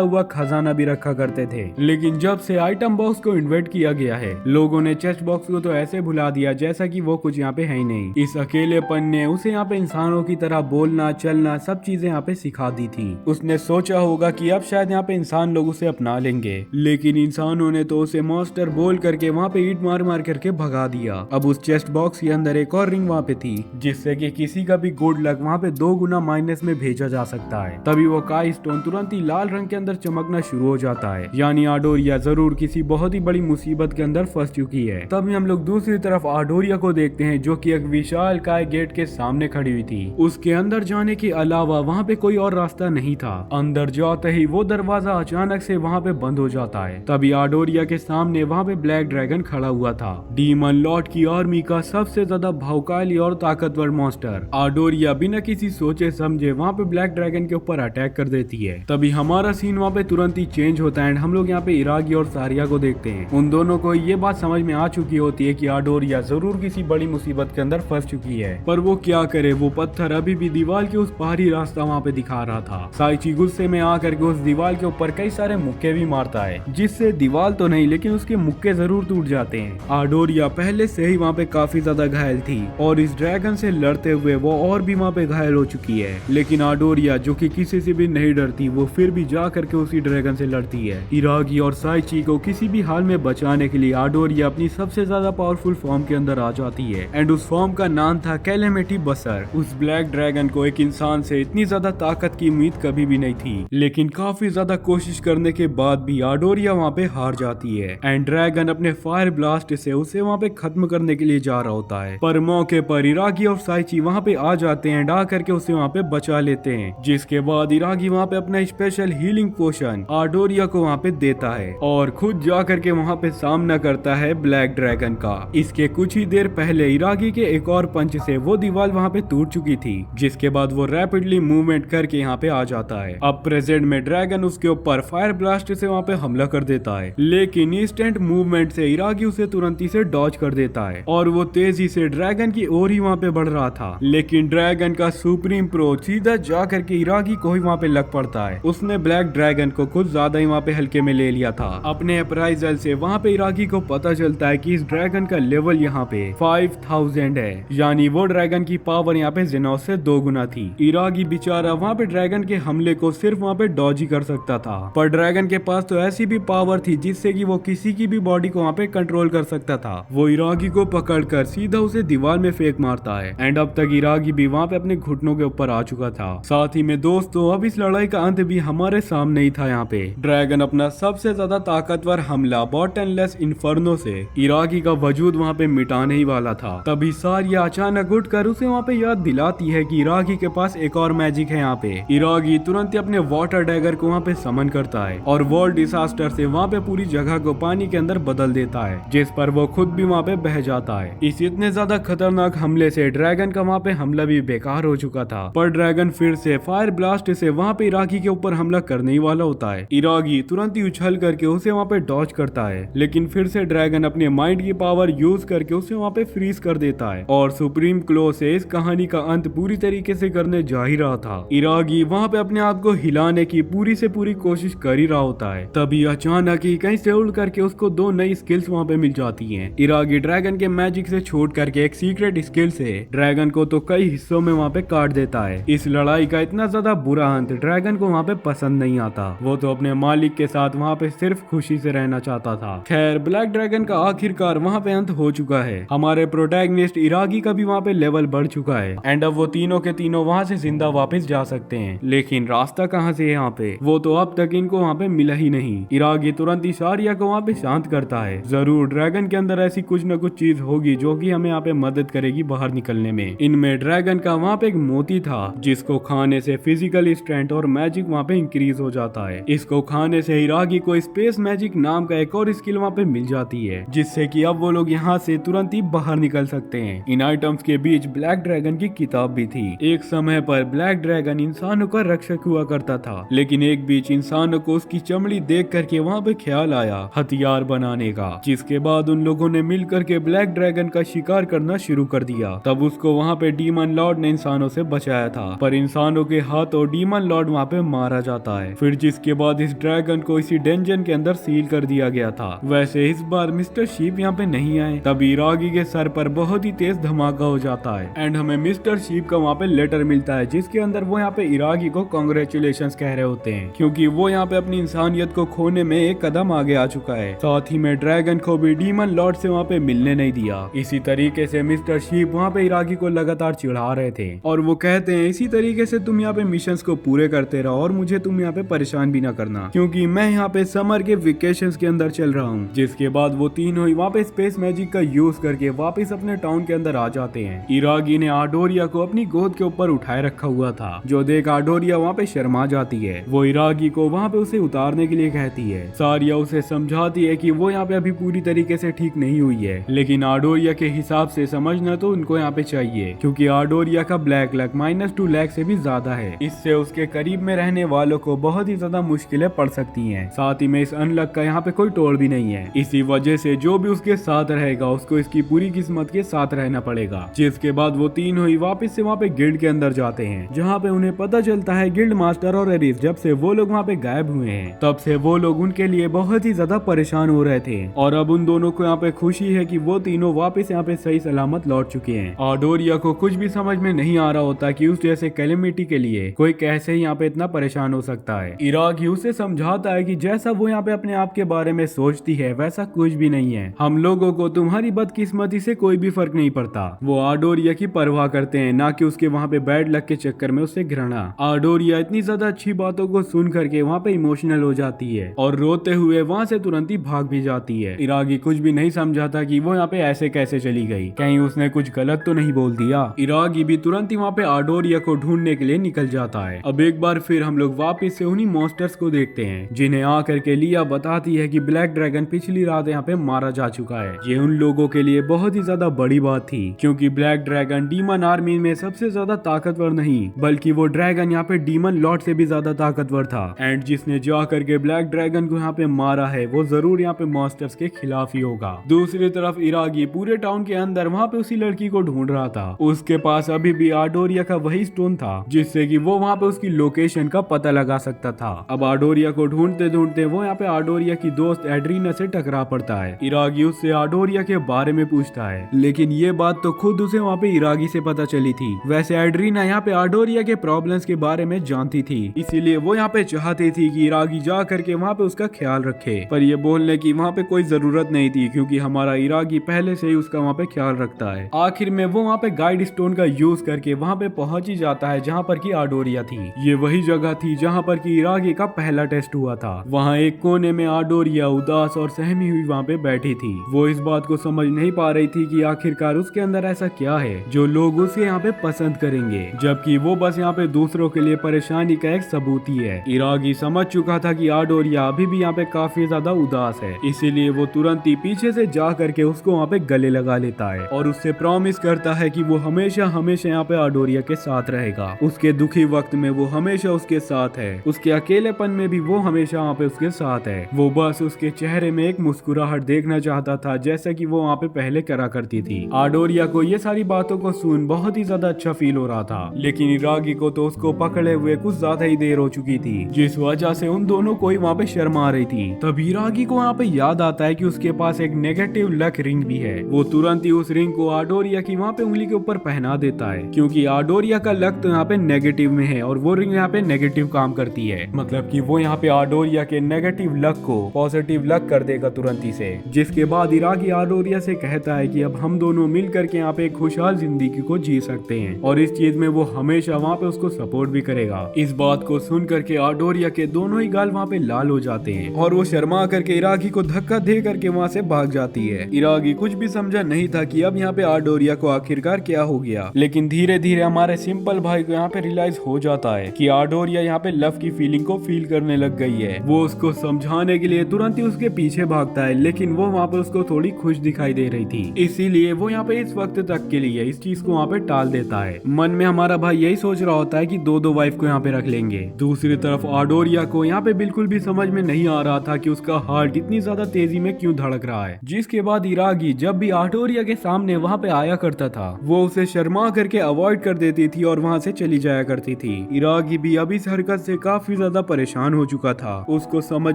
S1: हुआ खजाना भी रखा करते थे। लेकिन जब से आइटम बॉक्स को इन्वेंट किया गया है, लोगों ने चेस्ट बॉक्स को तो ऐसे भुला दिया जैसा कि वो कुछ यहाँ पे है ही नहीं। इस अकेलेपन ने उसे यहाँ पे इंसानों की तरह बोलना चलना सब चीजें यहाँ पे सिखा दी थी। उसने सोचा होगा कि अब शायद यहाँ पे इंसान लोग उसे अपना लेंगे, लेकिन इंसानों ने तो उसे मॉन्स्टर बोल करके वहाँ पे ईंट मार मार करके भगा दिया। अब उस चेस्ट बॉक्स के अंदर एक और रिंग वहाँ पे थी, जिससे कि किसी का भी गुड लक वहाँ पे 2 गुना माइनस में भेजा जा सकता है। तभी वो काई स्टोन तुरंत ही लाल रंग के अंदर चमकना शुरू हो जाता है, यानी आडोरिया जरूर किसी बहुत ही बड़ी मुसीबत के अंदर फंस चुकी है। तभी हम लोग दूसरी तरफ आडोरिया को देखते हैं, जो कि एक विशाल काय गेट के सामने खड़ी हुई थी। उसके अंदर जाने के अलावा वहाँ पे कोई और रास्ता नहीं था। अंदर जाते ही वो दरवाजा अचानक से वहाँ पे बंद हो जाता है। तभी आडोरिया के सामने वहाँ पे ब्लैक ड्रैगन खड़ा हुआ था, डीमन लॉर्ड की आर्मी का सबसे ज्यादा भावुकाली और ताकतवर मॉन्स्टर। आडोरिया बिना किसी सोचे समझे वहाँ पे ब्लैक ड्रैगन के ऊपर अटैक कर देती है। तभी हमारा सीन वहाँ पे तुरंत ही चेंज होता है एंड हम लोग यहाँ पे इरागी और सारिया को देखते हैं। उन दोनों को ये बात समझ में आ चुकी होती है कि आडोरिया जरूर किसी बड़ी मुसीबत के अंदर फंस चुकी है, पर वो क्या करे, वो पत्थर अभी भी दीवार के उस पार ही रास्ता वहाँ पे दिखा रहा था। साइची गुस्से में आकर के उस दीवार के ऊपर कई सारे मुक्के भी मारता है, जिससे दीवार तो नहीं लेकिन उसके मुक्के जरूर टूट जाते हैं। आडोरिया पहले से ही वहाँ पे काफी ज्यादा घायल थी और इस ड्रैगन से लड़ते हुए वो और भी वहाँ पे घायल हो चुकी है, लेकिन आडोरिया जो कि किसी से भी नहीं डरती, वो फिर भी जा करके उसी ड्रैगन से लड़ती है। इरागी और साइची को किसी भी हाल में बचाने के लिए आडोरिया अपनी सबसे ज्यादा पावरफुल फॉर्म के अंदर आ जाती है एंड उस फॉर्म का नाम था कैलेमिटी बसर। उस ब्लैक ड्रैगन को एक इंसान से इतनी ज्यादा ताकत की उम्मीद कभी भी नहीं थी, लेकिन काफी ज्यादा कोशिश करने के बाद भी आडोरिया वहाँ पे हार जाती है एंड ड्रैगन अपने फायर ब्लास्ट से उसे वहाँ पे खत्म करने के लिए जा रहा होता है। पर मौके पर इरागी और साइची वहाँ पे आ जाते हैं, डा करके उसे वहाँ पे बचा लेते हैं, जिसके बाद इरागी वहाँ पे अपना स्पेशल हीलिंग पोशन आडोरिया को वहाँ पे देता है और खुद जा करके वहाँ पे सामना करता है ब्लैक ड्रैगन का। इसके कुछ ही देर पहले इरागी के एक और पंच से वो दीवार वहाँ पे टूट चुकी थी, जिसके बाद वो रैपिडली मूवमेंट करके यहाँ पे आ जाता है। अब प्रेजेंट में ड्रैगन उसके ऊपर फायर ब्लास्ट से वहाँ पे हमला कर देता है, लेकिन इंस्टेंट मूवमेंट से इरागी उसे तुरंत ही से डॉज कर देता है और वो तेजी से ड्रैगन की ओर ही वहाँ पे बढ़ रहा था। लेकिन ड्रैगन का सुप्रीम प्रो सीधा जा करके इरागी को ही वहाँ पे लग पड़ता है। उसने ब्लैक ड्रैगन को कुछ ज्यादा ही वहाँ पे हल्के में ले लिया था। अपने अप्राइजल से वहाँ पे इरागी को पता चलता है कि इस ड्रैगन का लेवल यहाँ पे 5000 है, यानी वो ड्रैगन की पावर यहाँ पे जेनोस से 2 गुना थी। इरागी बेचारा वहाँ पे ड्रैगन के हमले को सिर्फ वहाँ पे डॉज ही कर सकता था, पर ड्रैगन के पास तो ऐसी भी पावर थी जिससे कि वो किसी की भी बॉडी को वहाँ पे कंट्रोल कर सकता था। वो इरागी को पकड़कर सीधा उसे दीवार में फेंक मारता है। एंड अब तक इरागी भी वहाँ पे अपने घुटनों के ऊपर आ चुका था। साथ ही में दोस्तों अब इस लड़ाई का अंत भी हमारे सामने ही था। यहाँ पे ड्रैगन अपना सबसे ज्यादा ताकतवर हमला बॉटनलेस इन्फर्नो से इरागी का वजूद वहाँ पे मिटाने ही वाला था। तभी सारिया अचानक उठकर उसे वहाँ पे याद दिलाती है कि इरागी के पास एक और मैजिक है। यहाँ पे इरागी तुरंत ही अपने वाटर डैगर को वहाँ पे समन करता है और वर्ल्ड डिजास्टर से वहाँ पे पूरी जगह को पानी के अंदर बदल देता है, जिस पर वो खुद भी वहाँ पे बह जाता है। इस इतने ज्यादा खतरनाक हमले से ड्रैगन का वहाँ पे हमला भी बेकार हो चुका था, पर ड्रैगन फिर से फायर ब्लास्ट से वहाँ पे इरागी के ऊपर हमला करने ही वाला होता है। इरागी तुरंत ही उछल करके उसे वहाँ पे डॉज करता है, लेकिन फिर से ड्रैगन अपने माइंड की पावर यूज करके उसे वहाँ पे फ्रीज कर देता है और सुप्रीम क्लो से इस कहानी का अंत पूरी तरीके से करने जा ही रहा था। इरागी वहाँ पे अपने आप को हिलाने की पूरी से पूरी कोशिश कर ही रहा होता है। तभी अचानक ही कहीं से उड़ करके उसको 2 नई स्किल्स वहाँ पे मिल जाती हैं। इरागी ड्रैगन के मैजिक से छोड़ करके एक सीक्रेट स्किल से ड्रैगन को तो कई हिस्सों में वहाँ पे काट देता है। इस लड़ाई का इतना ज्यादा बुरा अंत ड्रैगन को वहाँ पे पसंद नहीं आता। वो तो अपने मालिक के साथ वहाँ पे सिर्फ खुशी से रहना चाहता था। खैर ब्लैक ड्रैगन का आखिरकार वहाँ पे अंत हो चुका है। हमारे प्रोटैगनिस्ट इरागी का भी वहाँ पे लेवल बढ़ चुका है एंड अब वो तीनों के तीनों वहाँ से जिंदा वापस जा सकते हैं। लेकिन रास्ता कहाँ से है यहाँ पे, वो तो अब तक इनको वहाँ पे मिला ही नहीं। इरागी तुरंत ही सारिया को वहाँ पे शांत करता है। जरूर ड्रैगन के अंदर ऐसी कुछ न कुछ चीज होगी जो कि हमें यहाँ पे मदद करेगी बाहर निकलने में। इनमें ड्रैगन का वहाँ पे एक मोती था जिसको खाने से फिजिकल स्ट्रेंथ और मैजिक वहाँ पे इंक्रीज हो जाता है। इसको खाने से इरागी को स्पेस मैजिक नाम का एक और स्किल वहाँ पे मिल जाती है, जिससे कि अब वो लोग यहाँ से तुरंत ही बाहर निकल सकते हैं। इन आइटम्स के बीच ब्लैक ड्रैगन की किताब भी थी। एक समय पर ब्लैक ड्रैगन इंसानों का रक्षक हुआ करता था, लेकिन एक बीच इंसानों को उसकी चमड़ी देख करके वहाँ पे ख्याल आया हथियार बनाने का, जिसके बाद उन लोगों ने मिल करके ब्लैक ड्रैगन का शिकार करना शुरू कर दिया। तब उसको वहाँ पे डीमन लॉर्ड ने इंसानों से बचाया था, पर इंसानों के हाथों डीमन लॉर्ड वहाँ पे मारा जाता है। फिर जिसके बाद इस ड्रैगन को इसी डेंजन के अंदर सील कर दिया गया था। वैसे इस बार मिस्टर शीप यहाँ पे नहीं आए। तभी इरागी के सर पर बहुत ही तेज धमाका हो जाता है एंड हमें मिस्टर शीप का वहाँ पे लेटर मिलता है, जिसके अंदर वो यहाँ पे इरागी को कांग्रेचुलेशंस कह रहे होते हैं, क्योंकि वो यहाँ पे अपनी इंसानियत को खोने में एक कदम आगे आ चुका है। साथ ही में ड्रैगन को भी डीमन लॉर्ड से वहाँ पे मिलने नहीं दिया। इसी तरीके से मिस्टर शीप वहाँ पे इरागी को लगातार चिढ़ा रहे थे और वो कहते हैं इसी तरीके से तुम यहाँ पे मिशंस को पूरे करते रहो और मुझे तुम यहाँ पे परेशान भी ना करना, क्योंकि मैं यहाँ पे समर के वेकेशंस के अंदर चल रहा हूँ। जिसके बाद वो तीनों ही वहाँ पे स्पेस मैजिक का यूज करके वापस अपने टाउन के अंदर आ जाते हैं। इरागी ने आडोरिया को अपनी गोद के ऊपर उठाए रखा हुआ था, जो देख आडोरिया वहाँ पे शर्मा जाती है। वो इरागी को वहाँ पे उसे उतारने के लिए कहती है। सारिया उसे समझाती है कि वो यहाँ पे अभी पूरी तरीके से ठीक नहीं हुई है, लेकिन आडोरिया के हिसाब से समझना तो उनको यहाँ पे चाहिए, क्योंकि आडोरिया का ब्लैक लक -2 लाख से भी ज्यादा है। इससे उसके करीब में रहने वालों को बहुत ही ज्यादा मुश्किलें पड़ सकती हैं। साथ ही में इस अनलक का यहाँ पे कोई तोड़ भी नहीं है। इसी वजह से जो भी उसके साथ रहेगा उसको इसकी पूरी किस्मत के साथ रहना पड़ेगा। जिसके बाद वो तीनों ही वापस से वहाँ पे गिल्ड के अंदर जाते हैं, जहाँ पे उन्हें पता चलता है गिल्ड मास्टर और एरिस जब से वो लोग वहाँ पे गायब हुए हैं, तब से वो लोग उनके लिए बहुत ही ज्यादा परेशान हो रहे थे। और अब उन दोनों को यहाँ पे खुशी है कि वो तीनों वापस यहाँ पे सही सलामत लौट चुके हैं। आडोरिया को कुछ भी समझ में नहीं आ रहा होता कि उस जैसे कैलेमिटी के लिए कोई कैसे यहाँ पे इतना परेशान हो सकता है। इरागी उसे समझाता है कि जैसा वो यहाँ पे अपने आप के बारे में सोचती है वैसा कुछ भी नहीं है। हम लोगों को तुम्हारी बदकिस्मती से कोई भी फर्क नहीं पड़ता। वो आडोरिया की परवाह करते हैं, ना कि उसके वहाँ पे बैड लक के चक्कर में उससे घृणा। आडोरिया इतनी ज्यादा अच्छी बातों को सुन करके वहाँ पे इमोशनल हो जाती है और रोते हुए वहाँ से तुरंत ही भाग भी जाती है। इरागी कुछ भी नहीं समझाता कि वो यहाँ पे ऐसे कैसे चली गई, कहीं उसने कुछ गलत तो नहीं बोल दिया। इरागी भी तुरंत ही वहाँ पे आडोरिया को ढूंढने के लिए निकल जाता है। अब एक बार फिर हम लोग वापस से उन्हीं मॉन्स्टर्स को देखते हैं, जिन्हें आकर के लिया बताती है कि ब्लैक ड्रैगन पिछली रात यहाँ पे मारा जा चुका है। ये उन लोगों के लिए बहुत ही ज्यादा बड़ी बात थी, क्योंकि ब्लैक ड्रैगन डीमन आर्मी में सबसे ज्यादा ताकतवर नहीं, बल्कि वो ड्रैगन यहाँ पे डीमन लॉर्ड से भी ज्यादा ताकतवर था। एंड जिसने जा करके ब्लैक ड्रैगन को यहाँ पे मारा है वो जरूर यहाँ पे मॉन्स्टर्स के खिलाफ ही होगा। दूसरी तरफ इरागी पूरे टाउन के अंदर वहाँ पे उसी लड़की को ढूंढ रहा था। उसके पास अभी भी आडोरिया का वही स्टोन था जिससे कि वो वहाँ पे उसकी लोकेशन का पता लगा सकता था। अब आडोरिया को ढूंढते ढूंढते वो यहाँ पे आडोरिया की दोस्त एड्रीना से टकरा पड़ता है। इरागी उससे आडोरिया के बारे में पूछता है, लेकिन ये बात तो खुद उसे वहाँ पे इरागी से पता चली थी। वैसे एड्रीना यहाँ पे आडोरिया के प्रॉब्लम्स के बारे में जानती थी, इसीलिए वो यहाँ पे चाहती थी कि इरागी जा करके वहाँ पे उसका ख्याल रखे, पर ये बोलने की वहाँ पे कोई जरूरत नहीं थी क्योंकि हमारा इरागी पहले से ही उसका वहाँ पे ख्याल रखता है। आखिर में वो वहाँ पे गाइड स्टोन का यूज करके वहाँ पे पहुंच ही जाता है जहाँ पर की आडोरिया थी। ये वही जगह थी जहाँ पर की इरागी का पहला टेस्ट हुआ था। वहाँ एक कोने में आडोरिया उदास और सहमी हुई वहाँ पे बैठी थी। वो इस बात को समझ नहीं पा रही थी कि आखिरकार उसके अंदर ऐसा क्या है जो लोग उसे यहाँ पे पसंद करेंगे, जबकि वो बस यहाँ पे दूसरों के लिए परेशानी का एक सबूत ही है। इरागी समझ चुका था कि आडोरिया अभी भी यहाँ पे काफी ज्यादा उदास है, इसीलिए वो तुरंत ही पीछे से जा करके उसको वहाँ पे गले लगा लेता है और उससे प्रॉमिस करता है कि वो हमेशा हमेशा यहाँ पे आडोरिया के साथ रहेगा। उसके दुखी वक्त में वो हमेशा उसके साथ है, उसके अकेलेपन में भी वो हमेशा वहाँ पे उसके साथ है। वो बस उसके चेहरे में एक मुस्कुराहट देखना चाहता था जैसा कि वो वहाँ पे पहले करा करती थी। आडोरिया को ये सारी बातों को सुन बहुत ही ज्यादा अच्छा फील हो रहा था, लेकिन इरागी को तो उसको पकड़े हुए कुछ ज्यादा ही देर हो चुकी थी, जिस वजह से उन दोनों को ही वहाँ पे शर्मा रही थी। तब इरागी को वहाँ पे याद आता है कि उसके पास एक नेगेटिव लक रिंग भी है। वो तुरंत ही उस रिंग को आडोरिया की वहाँ पे उंगली के ऊपर पहना देता है, क्योंकि आडोरिया का लक तो यहाँ पे नेगेटिव में है और वो रिंग यहाँ पे नेगेटिव काम करती है, मतलब कि वो यहाँ पे आडोरिया के नेगेटिव लक को पॉजिटिव लक कर देगा तुरंत ही से। जिसके बाद इरागी आडोरिया से कहता है कि अब हम दोनों मिल करके यहाँ पे एक खुशहाल जिंदगी को जी सकते हैं और इस चीज में वो हमेशा वहाँ पे उसको सपोर्ट भी करेगा। इस बात को सुन करके आडोरिया के दोनों ही गाल वहाँ पे लाल हो जाते हैं और वो शर्मा करके इरागी को धक्का दे करके वहाँ से भाग जाती है। इरागी कुछ भी समझा नहीं था कि अब यहाँ पे आडोरिया को आखिरकार क्या हो गया, लेकिन धीरे धीरे हमारे सिंपल भाई को यहाँ पे रियलाइज हो जाता है कि आडोरिया यहाँ पे लव की फीलिंग को फील करने लग गई है। वो उसको समझाने के लिए तुरंत ही उसके पीछे भागता है, लेकिन वो वहाँ पे उसको थोड़ी खुश दिखाई दे रही थी, इसीलिए वो यहाँ पे इस वक्त तक के लिए इस चीज को वहाँ पे टाल देता है। मन में हमारा भाई यही सोच रहा होता है कि दो दो वाइफ को यहाँ पे रख लेंगे। दूसरी तरफ आडोरिया को यहाँ पे बिल्कुल भी समझ में नहीं आ रहा था कि उसका हार्ट इतनी ज्यादा तेजी में क्यों धड़क रहा है। जिसके बाद इरागी जब भी आडोरिया के सामने वहाँ पे आया करता था वो उसे शर्मा करके अवॉइड कर देती थी और वहाँ से चली जाया करती थी। इरागी भी अब इस हरकत से काफी ज्यादा परेशान हो चुका था। उसको समझ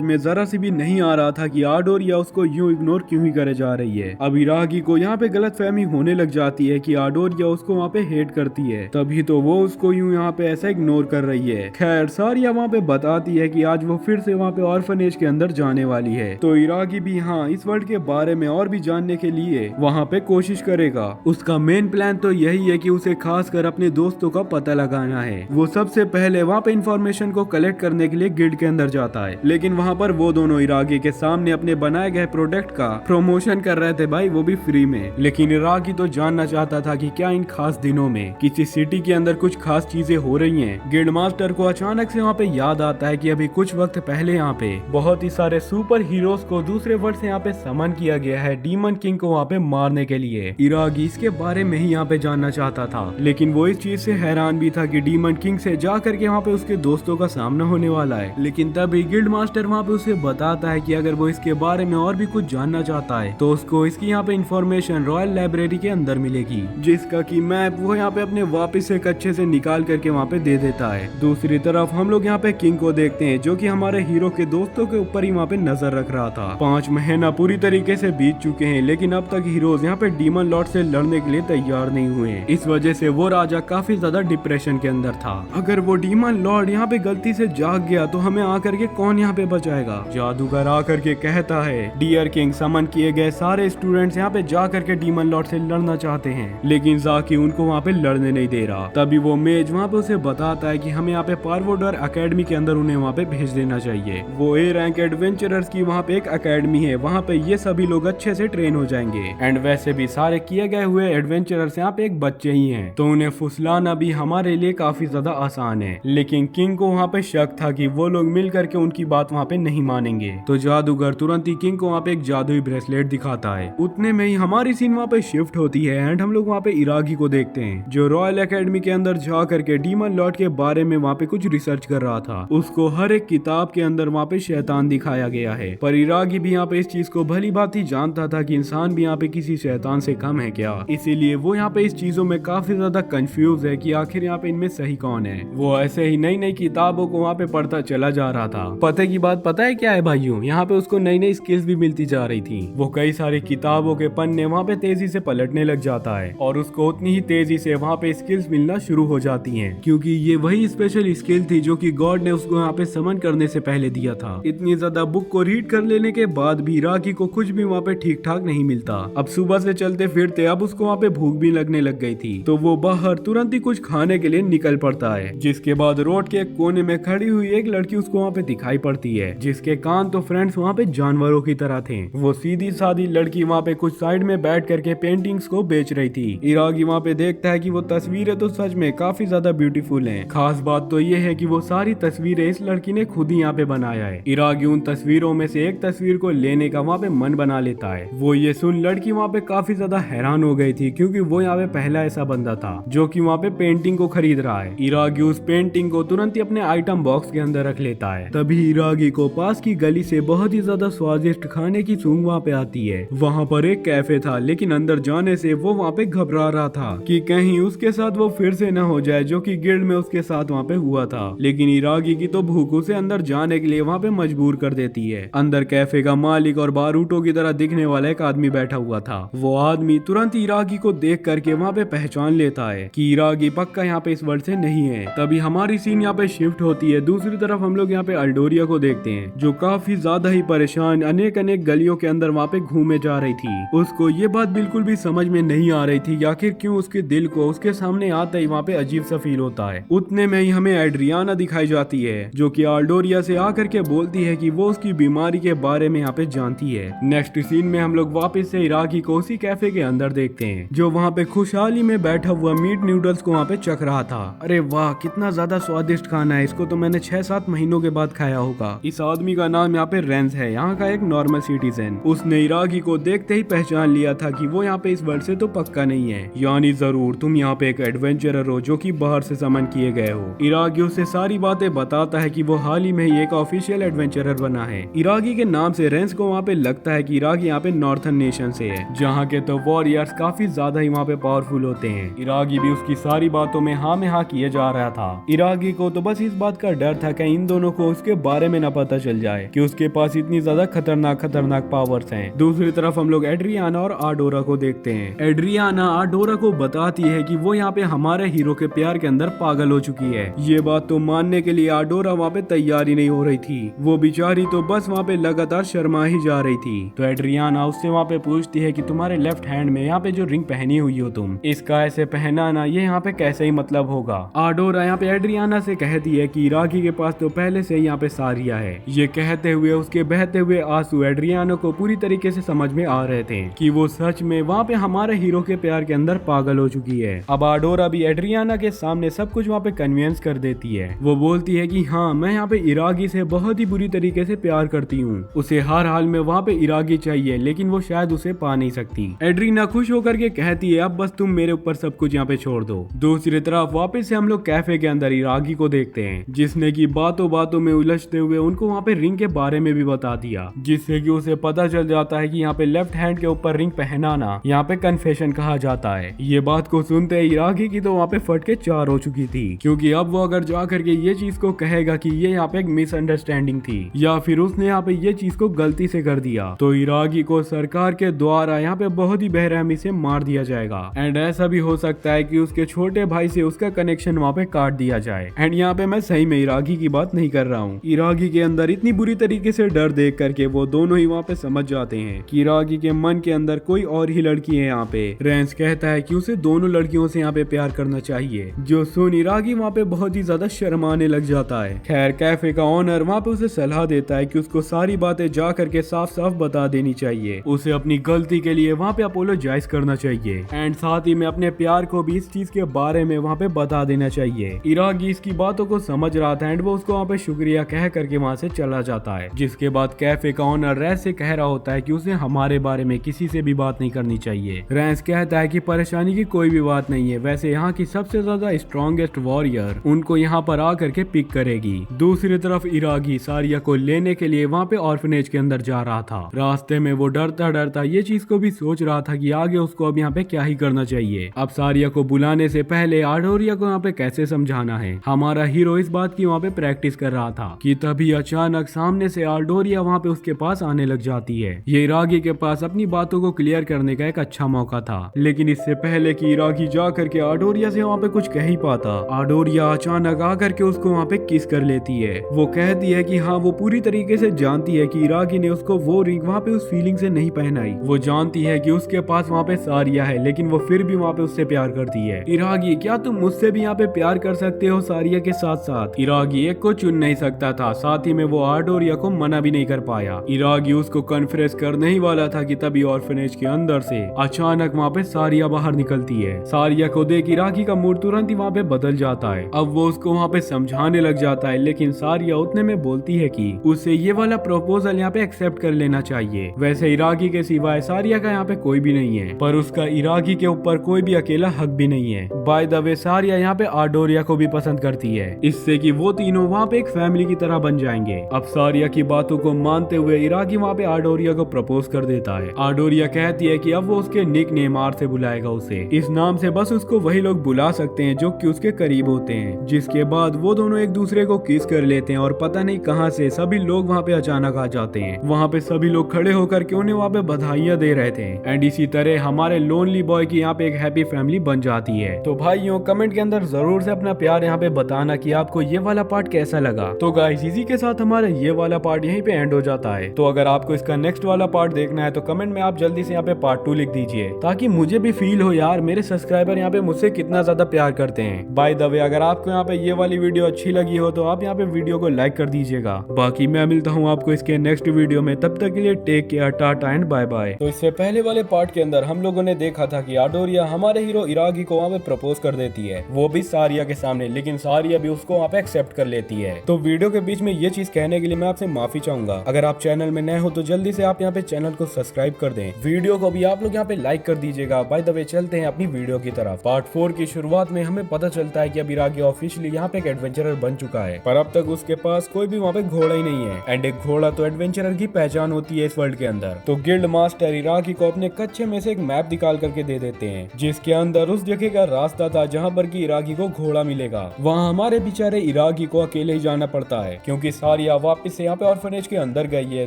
S1: में जरा सी भी नहीं आ रहा था कि आडोरिया उसको यूं इग्नोर क्यों ही करे जा रही है। अब इरागी को यहाँ पे गलतफहमी होने लग जाती है कि आडोरिया उसको वहाँ पे हेट करती है, तभी तो वो उसको यूं यहाँ पे ऐसा इग्नोर कर रही है। खैर सारिया वहाँ पे बताती है कि आज वो फिर से वहाँ पे ऑर्फनेज के अंदर जाने वाली है, तो इरागी भी हाँ इस वर्ल्ड के बारे में और भी जानने के लिए वहाँ पे कोशिश करेगा। उसका मेन प्लान तो यही है कि उसे खासकर अपने दोस्तों का पता लगाना है। वो सबसे पहले वहाँ पे इंफॉर्मेशन को कलेक्ट करने के लिए गिल्ड के अंदर जाता है, लेकिन वहाँ पर वो दोनों इरागी के सामने अपने बनाए गए प्रोडक्ट का प्रमोशन कर रहे थे भाई, वो भी फ्री में। लेकिन इरागी तो जानना चाहता था कि क्या इन खास दिनों में किसी सिटी के अंदर कुछ खास चीजें हो रही हैं। गिल्ड मास्टर को अचानक से वहाँ पे याद आता है कि अभी कुछ वक्त पहले यहाँ पे बहुत ही सारे सुपर हीरोज को दूसरे वर्ल्ड से यहाँ पे समन किया गया है डीमन किंग को वहाँ पे मारने के लिए। इरागी इसके बारे में ही यहाँ पे जानना चाहता था, लेकिन वो इस चीज से हैरान भी था कि डीमन किंग से जा करके वहाँ पे उसके दोस्तों का सामना होने वाला है। लेकिन तभी गिल्ड मास्टर वहाँ पे उसे बताता है कि अगर वो इसके बारे में और भी कुछ जानना चाहता है तो उसको इसकी यहाँ पे इंफॉर्मेशन रॉयल लाइब्रेरी के अंदर मिलेगी, जिसका की मैप वो यहाँ पे अपने वापिस एक अच्छे से निकाल करके वहाँ पे दे देता है। दूसरी तरफ हम लोग यहाँ पे किंग को देखते हैं जो कि हमारे हीरो के दोस्तों के ऊपर ही वहाँ पे नजर रख रहा था। 5 महीना पूरी तरीके से बीत चुके हैं, लेकिन अब तक हीरोज यहाँ पे डीमन लॉर्ड से लड़ने के लिए तैयार नहीं हुए। इस वजह से वो राजा काफी ज्यादा डिप्रेशन के अंदर था। अगर वो डीमन लॉर्ड यहाँ पे गलती से जाग गया तो हमें आकर के कौन यहाँ पे बचाएगा। जादूगर आकर के कहता है डियर किंग समन किए गए सारे स्टूडेंट्स यहाँ पे जा करके डीमन लॉर्ड से लड़ना चाहते हैं, लेकिन जाकी उनको वहाँ पे लड़ने नहीं दे रहा। तभी वो मेज वहाँ पे उसे बताता है कि हमें यहाँ पे पार्वोडर एकेडमी के अंदर उन्हें वहाँ पे भेज देना चाहिए। वो ए रैंक एडवेंचरर्स की वहाँ पे एक एकेडमी है, वहाँ पे ये सभी लोग अच्छे से ट्रेन हो जाएंगे। एंड वैसे भी सारे किए गए हुए एडवेंचरर्स यहाँ पे एक बच्चे ही हैं, तो उन्हें फुसलाना भी हमारे लिए काफी ज्यादा आसान है। लेकिन किंग को वहाँ पे शक था कि वो लोग मिल करके उनकी बात वहाँ पे नहीं मानेंगे, तो जादूगर तुरंत ही किंग को वहाँ पे एक जादुई ब्रेसलेट दिखाता है। उतने में ही हमारी सीन वहाँ पे शिफ्ट होती है एंड हम लोग वहाँ पे इरागी को देखते हैं जो रॉयल एकेडमी के अंदर जा करके डीमन लॉर्ड के बारे में वहाँ पे कुछ रिसर्च कर रहा था। उसको हर एक किताब के अंदर वहाँ पे शैतान दिखाया गया है, पर इरागी भी यहाँ पे इस चीज को भली बात ही जानता था कि इंसान भी यहाँ पे किसी शैतान से कम है क्या। इसीलिए वो यहाँ पे इस चीजों में काफी ज्यादा कंफ्यूज है कि आखिर यहाँ पे इनमें सही कौन है। वो ऐसे ही नई नई किताबों को वहाँ पे पढ़ता चला जा रहा था। पते की बात पता है क्या है भाइयों, यहाँ पे उसको नई नई स्किल्स भी मिलती जा रही थी। वो कई सारी किताबों के पन्ने वहाँ पे तेजी से पलटने लग जाता है और उसको उतनी ही तेजी से वहाँ पे स्किल्स मिलना शुरू हो जाती हैं, क्योंकि ये वही स्पेशल स्किल थी जो कि गॉड ने उसको यहाँ पे समन करने से पहले दिया था। इतनी ज्यादा बुक को रीड कर लेने के बाद भी इराकी को कुछ भी वहाँ पे ठीक ठाक नहीं मिलता। अब सुबह से चलते फिरते अब उसको वहाँ पे भूख भी लगने लग गई थी, तो वो बाहर तुरंत ही कुछ खाने के लिए निकल पड़ता है। जिसके बाद रोड के एक कोने में खड़ी हुई एक लड़की उसको वहाँ पे दिखाई पड़ती है, जिसके कान तो फ्रेंड्स वहाँ पे जानवरों की तरह थे। वो सीधी सादी लड़की वहाँ पे कुछ साइड में बैठ करके पेंटिंग्स को बेच रही थी। इराकी वहाँ पे देखता है कि वो तस्वीरें तो सच में काफी ज्यादा ब्यूटीफुल हैं। खास बात तो ये है कि वो सारी तस्वीरें इस लड़की ने खुद ही यहाँ पे बनाया है। इराकी उन तस्वीरों में से एक तस्वीर को लेने का वहाँ पे मन बना लेता है। वो ये सुन लड़की वहाँ पे काफी ज्यादा हैरान हो गई थी, क्योंकि वो यहाँ पे पहला ऐसा बंदा था जो कि वहाँ पे पेंटिंग को खरीद रहा है। इराकी उस पेंटिंग को तुरंत ही अपने आइटम बॉक्स के अंदर रख लेता है। तभी इराकी को पास की गली से बहुत ही ज्यादा स्वादिष्ट खाने की सूंघ वहाँ पे आती है। वहाँ पर एक कैफे था, लेकिन अंदर जाने से वो वहाँ पे घबरा रहा था कि कहीं उसके साथ वो फिर से न हो जाए जो कि गिल्ड में उसके साथ वहाँ पे हुआ था। लेकिन इराकी की तो भूख उसे अंदर जाने के लिए वहाँ पे मजबूर कर देती है। अंदर कैफे का मालिक और बारूटों की तरह दिखने वाला एक आदमी बैठा हुआ था। वो आदमी तुरंत इराकी को देख करके वहाँ पे पहचान लेता है कि इराकी पक्का यहाँ पे इस वर्ल्ड से नहीं है। तभी हमारी सीन यहाँ पे शिफ्ट होती है। दूसरी तरफ हम लोग यहाँ पे अल्डोरिया को देखते हैं, जो काफी ज्यादा ही परेशान अनेक अनेक गलियों के अंदर वहाँ पे घूमे जा रही थी। उसको ये बात बिल्कुल भी समझ में नहीं आ रही थी आखिर क्यों उसके दिल को उसके सामने आते ही वहाँ पे अजीब सा फील होता है। उतने में ही हमें एड्रियाना दिखाई जाती है, जो कि अल्डोरिया से आकर के बोलती है कि वो उसकी बीमारी के बारे में यहाँ पे जानती है। नेक्स्ट सीन में हम लोग वापस से इराकी को उसी कैफे के अंदर देखते हैं, जो वहाँ पे खुशहाली में बैठा हुआ मीट नूडल्स को वहाँ पे चख रहा था। अरे वाह, कितना ज्यादा स्वादिष्ट खाना है, इसको तो मैंने 6-7 महीनों के बाद खाया होगा। इस आदमी का नाम यहाँ पे रेंस है, यहाँ का एक नॉर्मल सिटीजन। उसने इराकी को देखते ही पहचान लिया था कि वो यहाँ पे इस वर्ल्ड से तो पक्का नहीं है, यानी जरूर तुम यहाँ पे एक एडवेंचरर हो जो कि बाहर से समन किए गए हो। इराकी उससे सारी बातें बताता है कि वो हाल ही में ही एक ऑफिशियल एडवेंचरर बना है। इराकी के नाम से रेंस को वहाँ पे लगता है कि इराकी यहाँ पे नॉर्थन नेशन से है, जहाँ के तो वॉरियर्स काफी ज्यादा ही वहाँ पे पावरफुल होते हैं। इराकी भी उसकी सारी बातों में हाँ में हाँ किए जा रहा था। इराकी को तो बस इस बात का डर था कि इन दोनों को उसके बारे में न पता चल जाए कि उसके पास इतनी ज्यादा खतरनाक पावर्स हैं। दूसरी तरफ हम लोग एड्रियाना और आडोरा को देखते हैं। एड्रियाना आडोरा को बताती है कि वो यहाँ पे हमारे हीरो के प्यार के अंदर पागल हो चुकी है। ये बात तो मानने के लिए आडोरा वहाँ पे तैयार ही नहीं हो रही थी। वो बेचारी तो बस वहाँ पे लगातार शर्मा ही जा रही थी। तो एड्रियाना उससे वहाँ पे पूछती है कि तुम्हारे लेफ्ट हैंड में यहाँ पे जो रिंग पहनी हुई हो तुम, इसका ऐसे पहनाना ये यहाँ पे कैसे ही मतलब होगा। आडोरा यहाँ पे एड्रियाना से कहती है कि इराकी के पास तो पहले से यहाँ पे सारिया है। ये कहते हुए उसके बहते हुए आंसू एड्रियाना को पूरी तरीके से समझ में आ रहे थे कि वो सच में वहाँ पे हमारे हीरो के प्यार के अंदर पागल हो चुकी है। अब आडोरा भी एड्रियाना के सामने सब कुछ वहाँ पे कन्विंस कर देती है। वो बोलती है कि हाँ, मैं यहाँ पे इराकी से बहुत ही बुरी तरीके से प्यार करती हूँ। उसे हर हाल में वहाँ पे इराकी चाहिए, लेकिन वो शायद उसे पा नहीं सकती। एड्रियाना खुश होकर के कहती है अब बस तुम मेरे ऊपर सब कुछ यहाँ पे छोड़ दो। दूसरी तरफ वापस से हम लोग कैफे के अंदर इराकी को देखते हैं, जिसने की बातों बातों में उलझते हुए उनको वहाँ पे रिंग के बारे में भी बता दिया, जिससे कि उसे पता चल जाता है कि यहाँ पे लेफ्ट हैंड के ऊपर रिंग पहनाना यहाँ पे कन्फेशन कहा जाता है। ये बात को सुनते ही इराकी की तो वहाँ पे फट के 4 हो चुकी थी, क्योंकि अब वो अगर जा करके ये चीज को कहेगा कि ये यहाँ पे एक मिसअंडरस्टैंडिंग थी या फिर उसने यहाँ पे ये चीज को गलती से कर दिया, तो इराकी को सरकार के द्वारा यहाँ पे बहुत ही बेरहमी से मार दिया जाएगा। एंड ऐसा भी हो सकता है कि उसके छोटे भाई से उसका कनेक्शन वहाँ पे काट दिया जाए। एंड यहाँ पे मैं सही में इराकी की बात नहीं कर रहा हूँ। इराकी के अंदर इतनी बुरी तरीके से डर देख करके वो दोनों ही वहाँ पे समझ जाते हैं कि इराकी के मन के अंदर कोई और ही लड़की है। यहाँ पे रेंस कहता है कि उसे दोनों लड़कियों से यहाँ पे प्यार करना चाहिए, जो सुन इराकी वहाँ पे बहुत ही ज्यादा शर्माने लग जाता है। खैर कैफे का ओनर वहाँ पे उसे सलाह देता है कि उसको सारी बातें जा करके साफ साफ बता देनी चाहिए, उसे अपनी गलती के लिए वहाँ पे अपोलोजाइज करना चाहिए एंड साथ ही में अपने प्यार को भी इस चीज के बारे में वहाँ पे बता देना चाहिए। इराकी इसकी बातों को समझ रहा था एंड वो उसको वहाँ पे शुक्रिया कह करके वहाँ से चला जाता है। जिसके बाद कैफे का ओनर रेंस से कह रहा होता है कि उसे हमारे बारे में किसी से भी बात नहीं करनी चाहिए। रेंस कहता है कि परेशानी की कोई भी बात नहीं है, वैसे यहाँ की सबसे ज्यादा स्ट्रॉन्गेस्ट वॉरियर उनको यहाँ पर आकर के पिक करेगी। दूसरी तरफ इराकी सारिया को लेने के लिए वहाँ पे ऑर्फनेज के अंदर जा रहा था। रास्ते में वो डरता डरता ये चीज को भी सोच रहा था कि आगे उसको अब यहाँ पे क्या ही करना चाहिए। अब सारिया को बुलाने से पहले आडोरिया को यहाँ पे कैसे समझाना है, हमारा हीरो इस बात की वहाँ पे प्रैक्टिस कर रहा था कि तभी अचानक सामने से आडोरिया वहाँ पे उसके पास आने लग जाती है। ये इरागी के पास अपनी बातों को क्लियर करने का एक अच्छा मौका था, लेकिन इससे पहले कि इरागी जा करके आडोरिया से वहाँ पे कुछ कह ही पाता, आडोरिया अचानक आकर के उसको वहाँ पे किस कर लेती है। वो कहती है कि हाँ, वो पूरी तरीके से जानती है कि इरागी ने उसको वो रिंग वहाँ पे उस फीलिंग से नहीं पहनाई। वो जानती है कि उसके पास वहाँ पे सारिया है, लेकिन वो फिर भी वहाँ पे उससे प्यार करती है। इरागी, क्या तुम मुझसे भी यहाँ पे प्यार कर सकते हो सारिया के साथ साथ? इरागी एक को चुन नहीं सकता था, साथ ही में वो आडोरिया को मना भी नहीं कर पाया। इरागी उसको कन्फ्रेस करने ही वाला था कि तभी ऑर्फनेज के अंदर से अचानक वहाँ पे सारिया बाहर निकलती है। सारिया को देख इरागी का मूड तुरंत ही वहाँ पे बदल जाता है। अब वो उसको वहाँ पे समझाने लग जाता है, लेकिन सारिया उतने में बोलती है कि उसे ये वाला प्रपोजल यहाँ पे एक्सेप्ट कर लेना चाहिए। वैसे इरागी के सिवाय सारिया का यहाँ पे कोई भी नहीं है, पर उसका इरागी के ऊपर कोई भी अकेला हक भी नहीं है। बाय द वे सारिया यहाँ पे आडोरिया को भी पसंद करती है, इससे कि वो तीनों वहाँ पे एक फैमिली की तरह बन जाएंगे। अब सारिया की बातों को मानते हुए इरागी वहाँ पे आडोरिया को प्रपोज कर देता है। आडोरिया कहती है कि अब वो उसके निक नेम आर से बुलाएगा उसे, इस नाम से बस उसको वही लोग बुला सकते हैं जो कि उसके करीब होते हैं। जिसके बाद वो दोनों एक दूसरे को किस कर लेते हैं और पता नहीं कहां से सभी लोग वहाँ पे अचानक आ जाते हैं। वहाँ पे सभी लोग खड़े होकर के उन्हें वहाँ पे बधाइयां दे रहे थे। एंड इसी तरह हमारे लोनली बॉय की यहाँ पे एक हैप्पी फैमिली बन जाती है। तो भाइयों, कमेंट के अंदर जरूर से अपना प्यार यहाँ पे बताना कि आपको ये वाला पार्ट कैसा लगा। तो गाइस, इसी के साथ हमारा ये वाला पार्ट यहीं पे एंड हो जाता है। तो अगर आपको इसका नेक्स्ट वाला पार्ट देखना है तो कमेंट में आप जल्दी से यहाँ पे पार्ट 2 लिख दीजिए, ताकि मुझे भी फील हो यार मेरे सब्सक्राइबर यहाँ पे मुझसे कितना ज्यादा प्यार करते हैं। बाय द वे, अगर आपको यहाँ पे ये वाली वीडियो अच्छी लगी हो तो आप यहाँ पे वीडियो को लाइक कर दीजिएगा। बाकी मैं मिलता हूँ आपको इसके नेक्स्ट वीडियो में, तब तक के लिए take care, tata and bye bye. तो इससे पहले वाले पार्ट के अंदर हम लोगों ने देखा था कि आडोरिया हमारे हीरो इरागी को वहाँ पे प्रपोज कर देती है, वो भी सारिया के सामने, लेकिन सारिया भी उसको वहाँ पे एक्सेप्ट कर लेती है। तो वीडियो के बीच में ये चीज कहने के लिए मैं आपसे माफी चाहूंगा। अगर आप चैनल में नए हो तो जल्दी से आप यहाँ पे चैनल को सब्सक्राइब कर दें, वीडियो को भी आप लोग यहाँ पे लाइक कर दीजिएगा। बाय द वे, चलते हैं अपनी वीडियो की तरफ। पार्ट 4 की शुरुआत में हमें पता चलता है कि अब इरागी ऑफिशियली यहाँ पे एक एडवेंचरर बन चुका है, पर अब तक उसके पास कोई भी वहाँ पे घोड़ा ही नहीं है। एंड एक घोड़ा तो एडवेंचरर की पहचान होती है इस वर्ल्ड के अंदर। तो गिल्ड मास्टर इरागी को अपने कच्चे में से एक मैप निकाल करके दे देते हैं, जिसके अंदर उस जगह का रास्ता था जहाँ पर की इरागी को घोड़ा मिलेगा। वहाँ हमारे बेचारे इरागी को अकेले ही जाना पड़ता है, क्योंकि सारिया वापस से यहाँ पे ऑर्फनेज के अंदर गई है।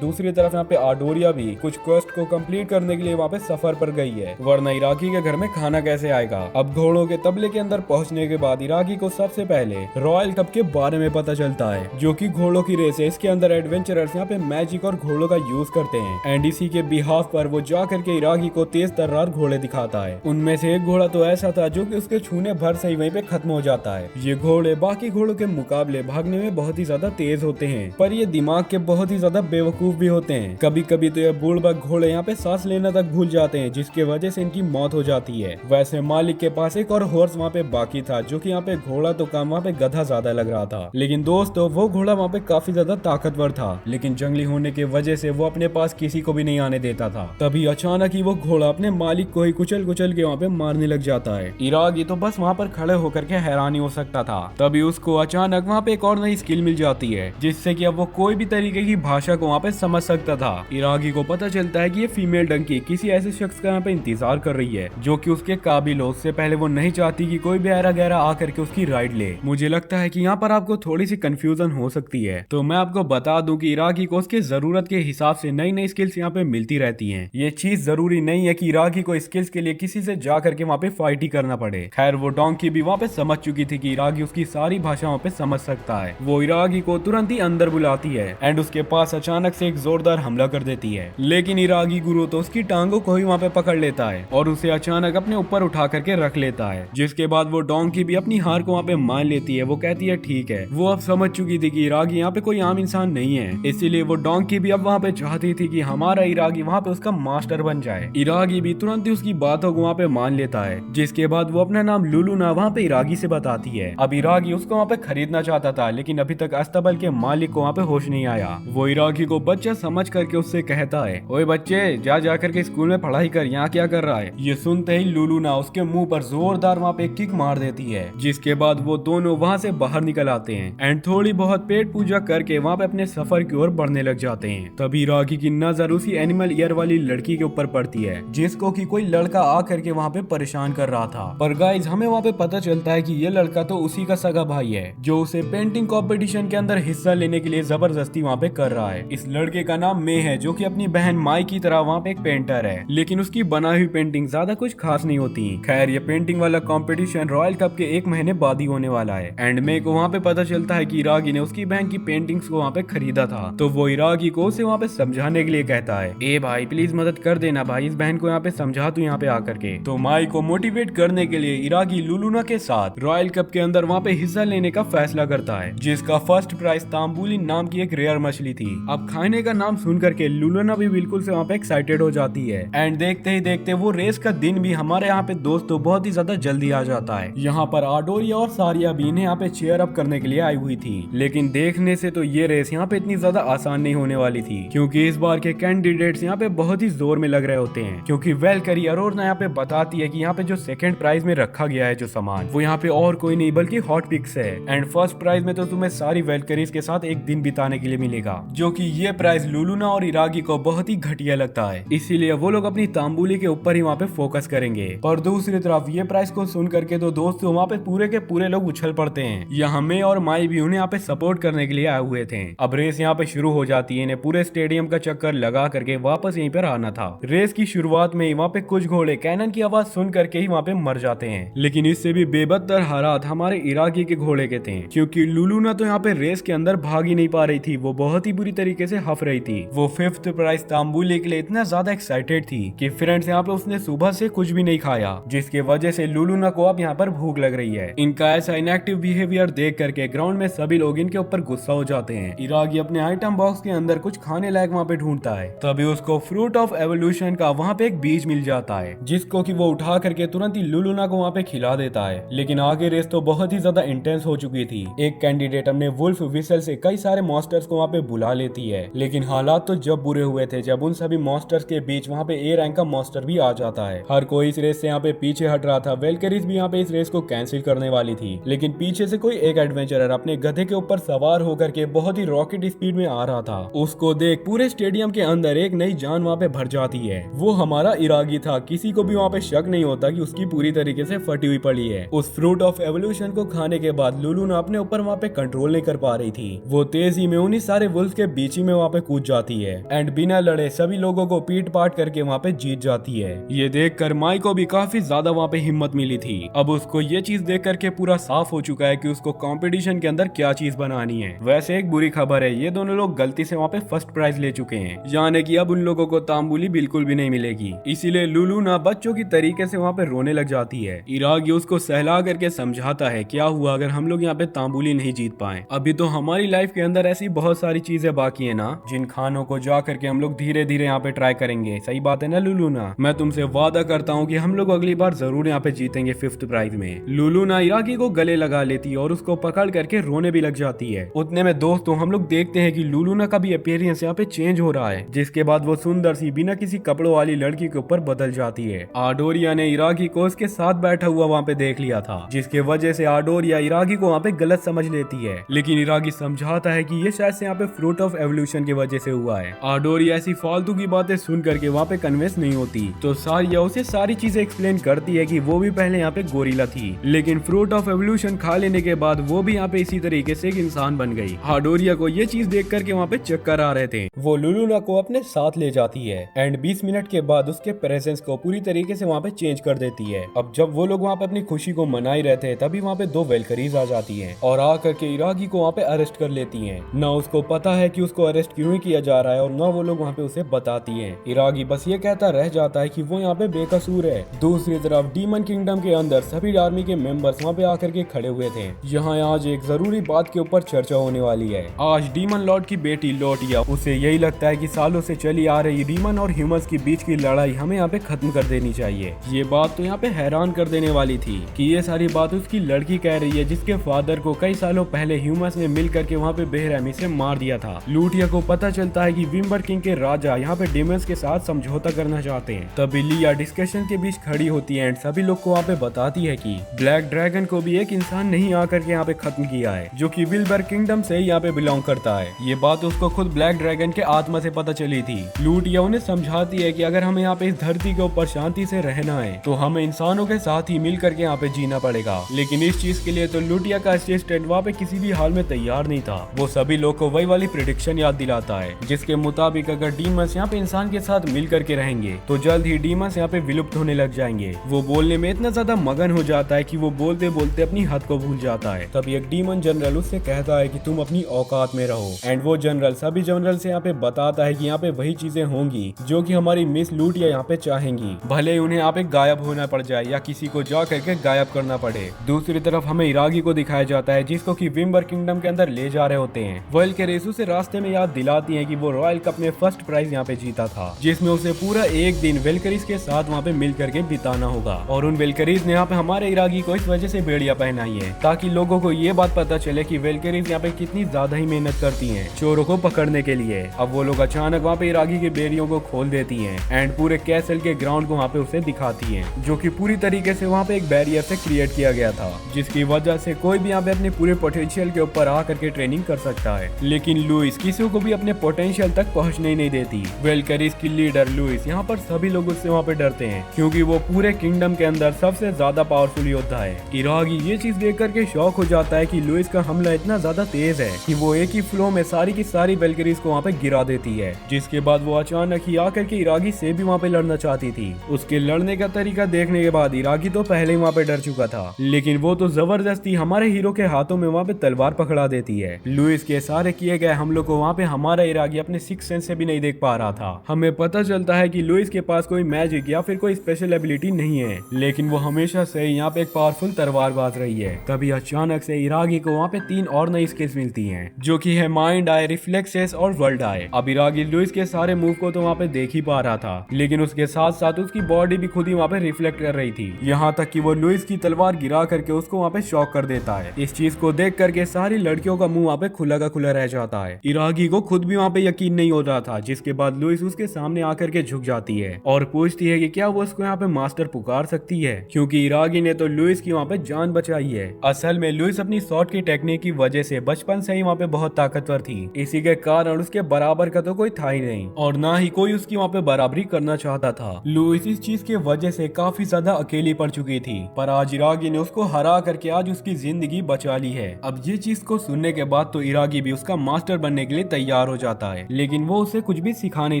S1: दूसरी तरफ यहाँ पे आडोरिया भी कुछ क्वेस्ट को कंप्लीट करने के लिए वहाँ पे सफर पर गई है, वरना इरागी के घर में खाना कैसे आएगा। अब घोड़ों के तबले के अंदर पहुँचने के बाद इरागी को सबसे पहले रॉयल कप के बारे में पता चलता है, जो कि घोड़ों की रेस है। इसके अंदर एडवेंचरर्स यहाँ पे मैजिक और घोड़ों का यूज करते हैं, एंड इसी के बिहाफ पर वो जा करके इरागी को तेज तर्रार घोड़े दिखाता है। उनमें से एक घोड़ा तो ऐसा था जो कि उसके छूने भर से ही वहीं पे खत्म हो जाता है। ये घोड़े बाकी घोड़ों के मुकाबले भागने में बहुत ही ज्यादा तेज होते हैं, पर ये दिमाग के बहुत ही ज्यादा बेवकूफ भी होते हैं। कभी कभी तो ये बूढ़ घोड़े यहाँ पे सांस लेना तक भूल जाते हैं, जिसकी वजह से इनकी मौत हो जाती है। वैसे मालिक के पास एक और हॉर्स वहाँ पे बाकी था, जो कि यहाँ पे घोड़ा तो कम, वहाँ पे गधा ज्यादा लग रहा था। लेकिन दोस्तों, वो घोड़ा वहाँ पे काफी ज्यादा ताकतवर था, लेकिन जंगली होने की वजह से वो अपने पास किसी को भी नहीं आने देता था। तभी अचानक ही वो घोड़ा अपने मालिक को ही कुचल कुचल के वहाँ पे मारने लग जाता है। इरागी तो बस वहाँ पर खड़े होकर के हैरान ही हो सकता था। तभी उसको अचानक वहाँ पे एक और नई स्किल मिल जाती है, जिससे कि अब वो कोई भी तरीके की भाषा को वहाँ पे समझ सकता था। इरागी को पता चलता है कि ये फीमेल डंकी किसी ऐसे शख्स का यहाँ पे इंतजार कर रही है जो कि उसके काबिल हो। उससे पहले वो नहीं चाहती कि कोई भी ऐरा गैरा आकर के उसकी राइड ले। मुझे लगता है कि यहाँ पर आपको थोड़ी सी कंफ्यूजन हो सकती है, तो मैं आपको बता दूं कि इरागी को उसके जरूरत के हिसाब से नई नई स्किल्स यहाँ पे मिलती रहती हैं। ये चीज जरूरी नहीं है कि इरागी को स्किल्स के लिए किसी से जा करके वहाँ पे फाइट ही करना पड़े। खैर, वो डोंकी भी वहाँ पे समझ चुकी थी कि इरागी उसकी सारी भाषाओं पे समझ सकता है। वो इरागी को तुरंत ही अंदर बुलाती है एंड उसके पास अचानक से एक जोरदार हमला कर देती है, लेकिन इरागी गुरु तो उसकी टांगों को ही वहाँ पे पकड़ लेता है और उसे अचानक अपने ऊपर उठा करके रख लेता है। जिसके बाद वो डोंकी भी अपनी हार को वहाँ पे मान लेती है। वो कहती है ठीक है। वो अब समझ चुकी थी कि इरागी यहाँ पे कोई आम इंसान नहीं है, इसीलिए वो डोंकी भी अब वहाँ पे चाहती थी कि हमारा इरागी वहाँ पे उसका मास्टर बन जाए। इरागी भी तुरंत ही उसकी बातों को वहाँ पे मान लेता है, जिसके बाद वो अपना नाम लुलूना वहाँ पे इरागी से बताती है। अब इरागी उसको वहाँ पे खरीदना चाहता था, लेकिन अभी तक अस्तबल के मालिक को वहाँ पे होश नहीं आया। वो इरागी को बच्चा समझ करके उससे कहता है, ओए बच्चे, जा करके स्कूल में पढ़ाई कर, यहाँ क्या कर रहा है। ये सुनते ही लुलूना उसके मुंह पर जोरदार वहाँ पे किक मार देती है, जिसके बाद वो दोनों वहाँ से बाहर निकल आते हैं एंड थोड़ी बहुत पेट पूजा करके वहाँ पे अपने सफर की ओर बढ़ने लग जाते हैं। तभी इरागी की नजर उसी एनिमल ईयर वाली लड़की के ऊपर पड़ती है, जिसको कि कोई लड़का आकर के वहाँ पे परेशान कर रहा था। पर गाइज हमें वहाँ पे पता चलता है कि ये लड़का तो उसी का सगा भाई है जो उसे पेंटिंग कंपटीशन के अंदर हिस्सा लेने के लिए जबरदस्ती वहाँ पे कर रहा है। इस लड़के का नाम मे है जो कि अपनी बहन माई की तरह वहाँ पे एक पेंटर है, लेकिन उसकी बनाई हुई पेंटिंग ज्यादा कुछ खास नहीं होती। खैर ये पेंटिंग वाला कंपटीशन रॉयल कप के 1 महीने बाद ही होने वाला है एंड मे को वहाँ पे पता चलता है कि इरागी ने उसकी बहन की पेंटिंग्स को वहाँ पे खरीदा था, तो वो इरागी को उसे वहाँ पे समझाने के लिए कहता है, ए भाई प्लीज मदद कर देना भाई, इस बहन को यहाँ पे समझा तू यहाँ पे आकर के। तो माई को मोटिवेट करने के लिए इरागी लुलुना के साथ रॉयल कप के अंदर वहाँ पे हिस्सा लेने का फैसला करता है, जिसका फर्स्ट प्राइज तांबुली नाम की एक रेयर मछली थी। अब खाने का नाम सुन करके लुलुना भी बिल्कुल से वहाँ पे एक्साइटेड हो जाती है एंड देखते ही देखते वो रेस का दिन भी हमारे यहाँ पे दोस्तों बहुत ही ज्यादा जल्दी आ जाता है। यहाँ पर आडोरिया और सारिया भी इन्हें यहाँ पे चेयर अप करने के लिए आई हुई थी, लेकिन देखने से तो ये रेस यहाँ पे इतनी ज्यादा आसान नहीं होने वाली थी, क्योंकि इस बार के कैंडिडेट्स यहाँ पे बहुत ही जोर में लग रहे होते हैं। क्योंकि वेलकरी अरोरा यहाँ पे बताती है कि यहाँ पे जो सेकंड प्राइज में रखा गया है जो सामान, वो यहाँ पे और कोई नहीं बल्कि हॉट पिक्स है एंड फर्स्ट प्राइज में तो तुम्हें सारी वेलकरीज के साथ एक दिन बिताने के लिए मिलेगा, जो कि ये प्राइज लुलुना और इरागी को बहुत ही घटिया लगता है, इसीलिए वो लोग अपनी तांबुली के ऊपर ही वहाँ पे फोकस करेंगे। पर दूसरी तरफ ये प्राइज को सुन करके तो दोस्तों वहाँ पे पूरे के पूरे लोग उछल पड़ते हैं। यहाँ मे और माई भी उन्हें यहाँ पे सपोर्ट करने के लिए आए हुए थे। अब रेस यहाँ पे शुरू हो जाती है, इन्हें पूरे स्टेडियम का चक्कर लगा करके वापस यहीं पर आना था। रेस की शुरुआत में ही वहाँ पे कुछ घोड़े कैनन की आवाज सुन करके ही वहाँ पे मर जाते हैं, लेकिन इससे भी बेबदतर हालात हमारे इराकी के घोड़े के थे, क्योंकि लुलुना तो यहाँ पे रेस के अंदर भाग ही नहीं पा रही थी, वो बहुत ही बुरी तरीके से हफ रही थी। वो 5th प्राइज तांबुली के लिए इतना ज्यादा एक्साइटेड थी कि फ्रेंड्स यहाँ पे उसने सुबह से कुछ भी नहीं खाया, जिसके वजह से लुलुना को अब यहाँ पर भूख लग रही है। इनका ऐसा इनएक्टिव बिहेवियर देख करके ग्राउंड में सभी लोग इनके ऊपर गुस्सा हो जाते हैं। इरागी अपने आइटम बॉक्स के अंदर कुछ खाने लायक वहाँ पे ढूंढता है, तभी उसको फ्रूट ऑफ एवोल्यूशन का वहाँ पे एक बीज मिल जाता है, जिसको कि वो उठा करके तुरंत ही लुलुना को वहाँ पे खिला देता है। लेकिन आगे रेस तो बहुत ही ज्यादा इंटेंस हो चुकी थी। एक कैंडिडेट अपने वुल्फ विसल से कई सारे मॉन्स्टर्स को वहाँ पे बुला लेती है, लेकिन हालात तो जब बुरे हुए थे जब उन सभी मॉन्स्टर्स के बीच वहाँ पे ए रैंक का मॉन्स्टर भी आ जाता है। हर कोई इस रेस से यहाँ पे पीछे हट रहा था। वेलकरीज भी यहाँ पे इस रेस को कैंसिल करने वाली थी, लेकिन पीछे से कोई एक एडवेंचरर अपने गधे के ऊपर सवार होकर के बहुत ही रॉकेट स्पीड में आ रहा था। उसको देख पूरे स्टेडियम के अंदर एक नई जान वहाँ पे भर जाती है। वो हमारा इरागी था, किसी को भी वहाँ पे शक नहीं होता कि उसकी पूरी तरीके से फटी हुई पड़ी है। उस फ्रूट ऑफ एवोल्यूशन को खाने के बाद लुलुना अपने ऊपर वहाँ पे कंट्रोल नहीं कर पा रही थी। वो तेजी में उन्हीं सारे वुल्फ के बीच ही में वहाँ पे कूद जाती है एंड बिना लड़े सभी लोगों को पीट पाट करके वहाँ पे जीत जाती है। ये देख कर माई को भी काफी ज्यादा वहाँ पे हिम्मत मिली थी। अब उसको ये चीज देख करके पूरा साफ हो चुका है कि उसको कंपटीशन के अंदर क्या चीज बनानी है। वैसे एक बुरी खबर है, ये दोनों लोग गलती से वहाँ पे फर्स्ट प्राइज ले चुके हैं, यानी कि अब उन लोगों को तांबुली बिल्कुल भी नहीं मिलेगी। इसीलिए लुलुना बच्चों की तरीके से वहाँ पे रोने लग जाती है। इरागी उसको सहला करके समझाता है क्या हुआ अगर हम लोग यहाँ पे तांबुली नहीं जीत पाए, अभी तो हमारी लाइफ के अंदर ऐसी बहुत सारी चीजें बाकी है ना, जिन खानों को जा करके हम लोग धीरे धीरे यहाँ पे ट्राई करेंगे। सही बात है ना लुलुना, मैं तुमसे वादा करता हूँ कि हम लोग अगली बार जरूर यहाँ पे जीतेंगे 5th प्राइज में। लुलुना इरागी को गले लगा लेती है और उसको पकड़ करके रोने भी लग जाती है। उतने में दोस्तों हम लोग देखते हैं कि लुलुना का भी अपीयरेंस यहाँ पे चेंज हो रहा है, जिसके बाद वो सुंदर सी बिना किसी कपड़ों वाली लड़की के ऊपर बदल जाती है। आडोरिया ने इरागी को उसके साथ बैठा हुआ वहाँ पे देख लिया था, जिसके वजह से आडोरिया इरागी को वहाँ पे गलत समझ लेती है, लेकिन इरागी समझाता है कि ये शायद से यहाँ पे फ्रूट ऑफ एवोल्यूशन की वजह से हुआ है। आडोरिया ऐसी फालतू की बातें सुन करके वहाँ पे कन्विंस नहीं होती, तो सारिया उसे सारी चीजें एक्सप्लेन करती है कि वो भी पहले यहाँ पे गोरिल्ला थी, लेकिन फ्रूट ऑफ एवोल्यूशन खा लेने के बाद वो भी यहाँ पे इसी तरीके से एक इंसान बन गई। आडोरिया को ये चीज देख करके वहाँ पे चक्कर आ रहे थे। वो लुलुना को अपने साथ ले जाती है एंड 20 मिनट के बाद उसके प्रेजेंस को पूरी तरीके से वहाँ पे चेंज कर देती है। अब जब वो लोग वहाँ पे अपनी खुशी को मना ही रहे थे, तभी वहाँ पे 2 वेलकरीज आ जाती हैं और आकर के इरागी को वहाँ पे अरेस्ट कर लेती हैं। ना उसको पता है कि उसको अरेस्ट क्यों किया जा रहा है और ना वो लोग वहाँ पे उसे बताती हैं। इरागी बस ये कहता रह जाता है कि वो यहाँ पे बेकसूर है। दूसरी तरफ डीमन किंगडम के अंदर सभी आर्मी के मेंबर्स वहाँ पे आकर के खड़े हुए थे। यहाँ आज एक जरूरी बात के ऊपर चर्चा होने वाली है। आज डीमन लॉर्ड की बेटी लोटिया, उसे यही लगता है कि सालों से चली आ रही डीमन और ह्यूमंस के बीच की लड़ाई हमें यहाँ पे खत्म कर देनी चाहिए। ये बात तो यहाँ पे हैरान कर देने वाली थी कि ये सारी बात उसकी लड़की कह रही है, जिसके फादर को कई सालों पहले ह्यूमंस ने मिल करके वहाँ पे बेरहमी से मार दिया था। लूटिया को पता चलता है कि विम्बर किंग के राजा यहाँ पे डेमन्स के साथ समझौता करना चाहते हैं। तभी लिया डिस्कशन के बीच खड़ी होती है एंड सभी लोग को वहाँ पे बताती है कि ब्लैक ड्रैगन को भी एक इंसान नहीं आकर के यहाँ पे खत्म किया है, जो कि विल्बर किंगडम से यहाँ पे बिलोंग करता है। ये बात उसको खुद ब्लैक ड्रैगन के आत्मा से पता चली थी। लूटिया उन्हें समझाती है कि अगर हमें यहाँ पे इस धरती के ऊपर शांति से रहना है तो हमें इंसानों के साथ ही मिल करके यहाँ पे जीना पड़ेगा। लेकिन इस चीज के लिए तो लुटिया का असिस्टेंट वहाँ पे किसी भी हाल में तैयार नहीं था। वो सभी लोग को वही वाली प्रेडिक्शन याद दिलाता है जिसके मुताबिक अगर डीमंस यहाँ पे इंसान के साथ मिल करके रहेंगे तो जल्द ही डीमंस यहाँ पे विलुप्त होने लग जाएंगे। वो बोलने में इतना ज्यादा मगन हो जाता है कि वो बोलते बोलते अपनी हद को भूल जाता है। तब एक डीमन जनरल उससे कहता है कि तुम अपनी औकात में रहो। एंड वो जनरल सभी जनरल से यहाँ पे बताता है कि यहाँ पे वही चीजें होंगी जो कि हमारी मिस लुटिया यहाँ पे चाहेंगी, भले उन्हें यहाँ पे गायब होना पड़ जाए या किसी को जा करके गायब करना पड़े। दूसरी तरफ हमें इरागी को दिखाया जाता है जिसको कि विम्बर किंगडम के अंदर ले जा रहे होते हैं। वर्ल्ड के रेसू से रास्ते में याद दिलाती है कि वो रॉयल कप में फर्स्ट प्राइज यहाँ पे जीता था जिसमें उसे पूरा एक दिन वेलकरीज के साथ वहाँ पे मिल करके बिताना होगा। और उन वेलकरीज ने यहाँ पे हमारे इरागी को इस वजह से बेड़िया पहनाई है ताकि लोगों को ये बात पता चले कि वेलकरीज यहाँ पे कितनी ज्यादा ही मेहनत करती हैं चोरों को पकड़ने के लिए। अब वो लोग अचानक वहाँ पे इरागी के बेड़ियों को खोल देती हैं एंड पूरे कैसल के ग्राउंड को वहाँ पे उसे दिखाती हैं जो कि पूरी तरीके से वहाँ पे एक बैरियर से क्रिएट किया गया था जिसकी वजह से कोई भी यहाँ पे अपने पूरे पोटेंशियल के ऊपर आ करके ट्रेनिंग कर सकता है। लेकिन लुइस किसी को भी अपने पोटेंशियल तक पहुँचने ही नहीं देती। वेलकरीज की लीडर लुइस यहाँ पर सभी लोग उससे वहाँ पे डरते हैं क्योंकि वो पूरे किंगडम के अंदर सबसे ज्यादा पावरफुल योद्धा है। इरागी ये चीज देख करके शॉक हो जाता है कि लुइस का हमला इतना ज्यादा तेज है कि वो एक ही फ्लो में सारी की सारी वेलकरीज को वहाँ पे गिरा देती है। जिसके बाद वो अचानक ही आकर के इरागी से भी वहाँ पे लड़ना चाहती थी। उसके लड़ने का तरीका देखने के बाद इरागी तो पहले ही वहाँ पे डर चुका था, लेकिन वो तो जबरदस्ती हमारे हीरो के हाथों में वहाँ पे तलवार पकड़ा देती है। लुइस के सारे किए गए हमलों को वहाँ पे हमारा इरागी अपने सिक्स सेंस से भी नहीं देख पा रहा था। हमें पता चलता है कि लुइस के पास कोई मैजिक या फिर कोई स्पेशल एबिलिटी नहीं है, लेकिन वो हमेशा से यहाँ पे एक पावरफुल तलवार बाज रही है। तभी अचानक से इरागी को वहाँ पे 3 और नई स्किल्स मिलती हैं जो कि है माइंड आई, रिफ्लेक्सेस और वर्ल्ड आई। अब इरागी लुइस के सारे मूव को तो वहाँ पे देख ही पा रहा था, लेकिन उसके साथ साथ उसकी बॉडी भी खुद ही वहाँ पे रिफ्लेक्ट कर रही थी, यहाँ तक कि वो लुइस की तलवार गिरा करके उसको वहाँ पे शॉक कर देता है। इस चीज को देख करके सारी लड़कियों का मुंह वहाँ पे खुला का खुला रह जाता है। इरागी को खुद भी वहाँ पे यकीन नहीं हो रहा था, जिसके बाद लुइस उसके सामने आकर के झुक जाती है और पूछती है कि क्या वो उसको यहाँ पे मास्टर पुकार सकती है, क्योंकि इरागी ने तो लुइस की वहाँ पे जान बचाई है। असल में लुइस अपनी शॉट की टेक्निक की वजह से बचपन से ही वहाँ पे बहुत ताकतवर थी, इसी के कारण उसके बराबर का तो कोई था ही नहीं और ना ही कोई उसकी वहाँ पे बराबरी करना चाहता था। लुइस इस चीज की वजह से काफी ज्यादा अकेली पड़ चुकी थी, पर आज इरागी ने उसको हरा करके आज उसकी जिंदगी बचा ली है। अब ये चीज को सुनने के बाद तो इरागी भी उसका मास्टर बनने के लिए तैयार हो जाता है, लेकिन वो उसे कुछ भी सिखा नहीं